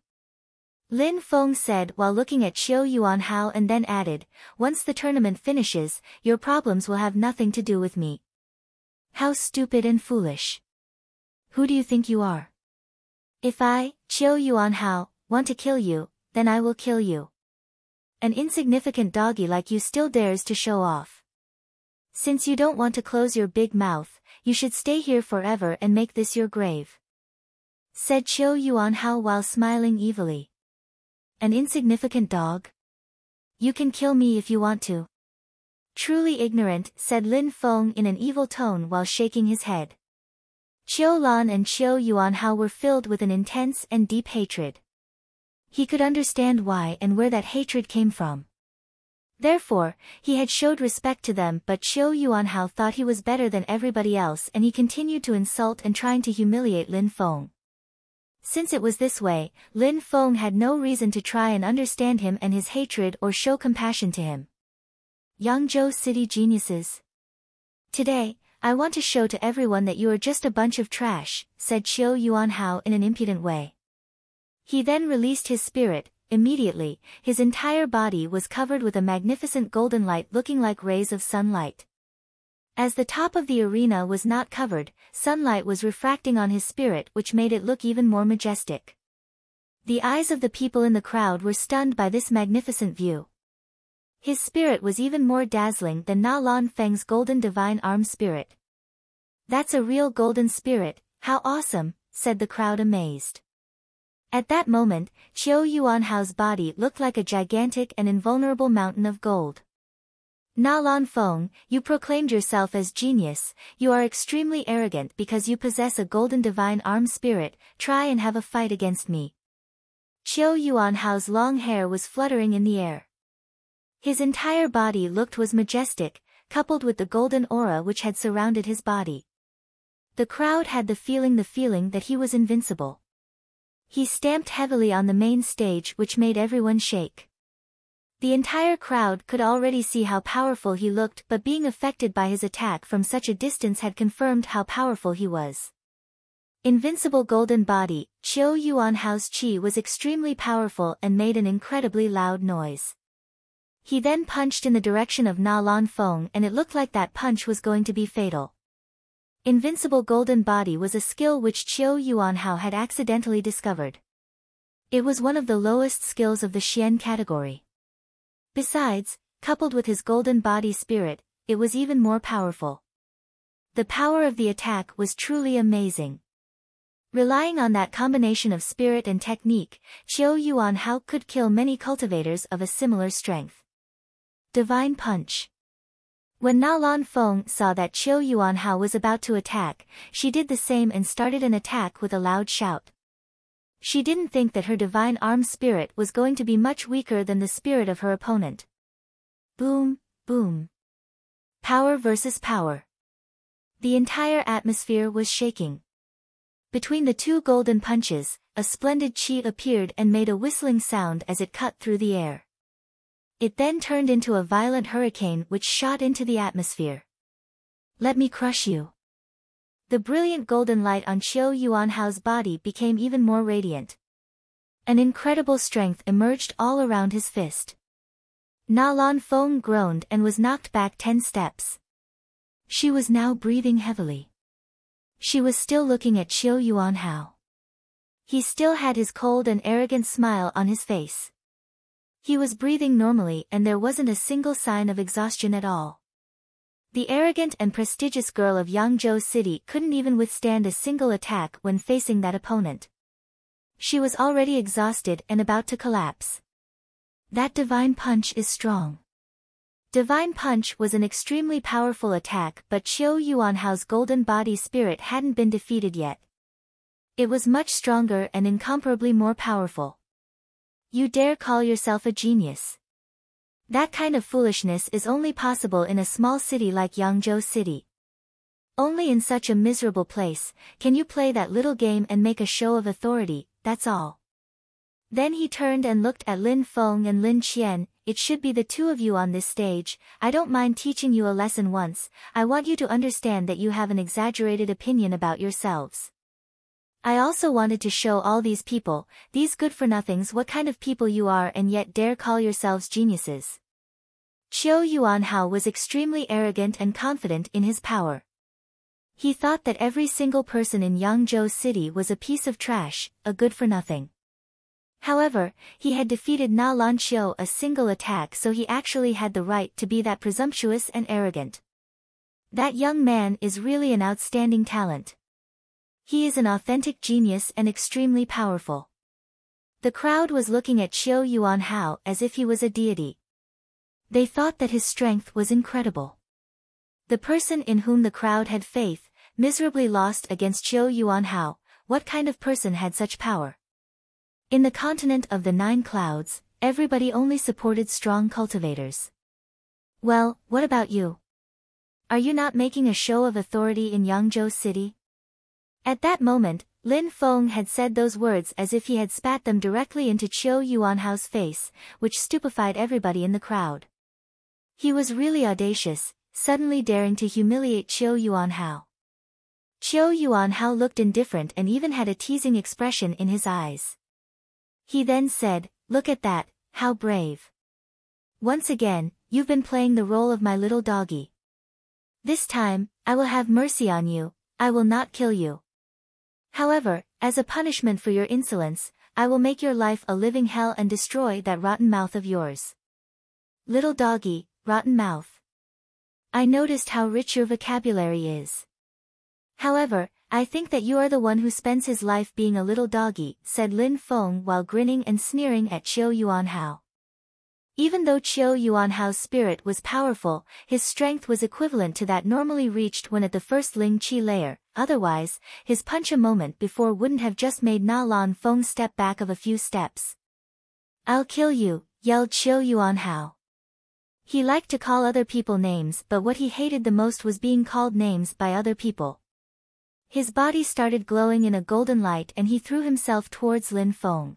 Lan Feng said while looking at Qiu Yuanhao and then added, once the tournament finishes, your problems will have nothing to do with me. How stupid and foolish. Who do you think you are? If I, Qiu Yuanhao, want to kill you, then I will kill you. An insignificant doggy like you still dares to show off. Since you don't want to close your big mouth, you should stay here forever and make this your grave. Said Qiu Yuanhao while smiling evilly. An insignificant dog? You can kill me if you want to. Truly ignorant, said Lan Feng in an evil tone while shaking his head. Qiu Lan and Qiu Yuanhao were filled with an intense and deep hatred. He could understand why and where that hatred came from. Therefore, he had showed respect to them, but Qiu Yuanhao thought he was better than everybody else and he continued to insult and trying to humiliate Lan Feng. Since it was this way, Lan Feng had no reason to try and understand him and his hatred or show compassion to him. Yangzhou City Geniuses. Today, I want to show to everyone that you are just a bunch of trash, said Qiu Yuanhao in an impudent way. He then released his spirit. Immediately, his entire body was covered with a magnificent golden light looking like rays of sunlight. As the top of the arena was not covered, sunlight was refracting on his spirit, which made it look even more majestic. The eyes of the people in the crowd were stunned by this magnificent view. His spirit was even more dazzling than Lan Feng's golden divine arm spirit. That's a real golden spirit, how awesome, said the crowd amazed. At that moment, Qiu Yuanhao's body looked like a gigantic and invulnerable mountain of gold. Lan Feng, you proclaimed yourself as genius, you are extremely arrogant because you possess a golden divine arm spirit, try and have a fight against me. Qiu Yuanhao's long hair was fluttering in the air. His entire body was majestic, coupled with the golden aura which had surrounded his body. The crowd had the feeling that he was invincible. He stamped heavily on the main stage which made everyone shake. The entire crowd could already see how powerful he looked, but being affected by his attack from such a distance had confirmed how powerful he was. Invincible golden body, Qiu Yuanhao's qi was extremely powerful and made an incredibly loud noise. He then punched in the direction of Lan Feng and it looked like that punch was going to be fatal. Invincible golden body was a skill which Qiu Yuanhao had accidentally discovered. It was one of the lowest skills of the Xian category. Besides, coupled with his golden body spirit, it was even more powerful. The power of the attack was truly amazing. Relying on that combination of spirit and technique, Qiu Yuanhao could kill many cultivators of a similar strength. Divine Punch. When Lan Feng saw that Qiu Yuanhao was about to attack, she did the same and started an attack with a loud shout. She didn't think that her divine arm spirit was going to be much weaker than the spirit of her opponent. Boom, boom. Power versus power. The entire atmosphere was shaking. Between the two golden punches, a splendid qi appeared and made a whistling sound as it cut through the air. It then turned into a violent hurricane which shot into the atmosphere. Let me crush you. The brilliant golden light on Qiu Yuanhao's body became even more radiant. An incredible strength emerged all around his fist. Lan Feng groaned and was knocked back 10 steps. She was now breathing heavily. She was still looking at Qiu Yuanhao. He still had his cold and arrogant smile on his face. He was breathing normally and there wasn't a single sign of exhaustion at all. The arrogant and prestigious girl of Yangzhou City couldn't even withstand a single attack when facing that opponent. She was already exhausted and about to collapse. That divine punch is strong. Divine Punch was an extremely powerful attack, but Qiu Yuanhao's golden body spirit hadn't been defeated yet. It was much stronger and incomparably more powerful. You dare call yourself a genius? That kind of foolishness is only possible in a small city like Yangzhou City. Only in such a miserable place can you play that little game and make a show of authority, that's all. Then he turned and looked at Lan Feng and Lin Qian, it should be the two of you on this stage. I don't mind teaching you a lesson once. I want you to understand that you have an exaggerated opinion about yourselves. I also wanted to show all these people, these good-for-nothings, what kind of people you are and yet dare call yourselves geniuses. Qiu Yuanhao was extremely arrogant and confident in his power. He thought that every single person in Yangzhou City was a piece of trash, a good-for-nothing. However, he had defeated Na Lanqiu a single attack, so he actually had the right to be that presumptuous and arrogant. That young man is really an outstanding talent. He is an authentic genius and extremely powerful. The crowd was looking at Qiu Yuanhao as if he was a deity. They thought that his strength was incredible. The person in whom the crowd had faith, miserably lost against Qiu Yuanhao. What kind of person had such power? In the continent of the 9 clouds, everybody only supported strong cultivators. Well, what about you? Are you not making a show of authority in Yangzhou City? At that moment, Lan Feng had said those words as if he had spat them directly into Qiu Yuanhao's face, which stupefied everybody in the crowd. He was really audacious, suddenly daring to humiliate Qiu Yuanhao. Qiu Yuanhao looked indifferent and even had a teasing expression in his eyes. He then said, "Look at that, how brave. Once again, you've been playing the role of my little doggy. This time, I will have mercy on you, I will not kill you. However, as a punishment for your insolence, I will make your life a living hell and destroy that rotten mouth of yours." Little doggy, rotten mouth. I noticed how rich your vocabulary is. However, I think that you are the one who spends his life being a little doggy, said Lan Feng while grinning and sneering at Qiu Yuanhao. Even though Qiu Yuanhao's spirit was powerful, his strength was equivalent to that normally reached when at the first Ling Qi layer, otherwise, his punch a moment before wouldn't have just made Lan Feng step back of a few steps. "I'll kill you," yelled Qiu Yuanhao. He liked to call other people names, but what he hated the most was being called names by other people. His body started glowing in a golden light and he threw himself towards Lan Feng.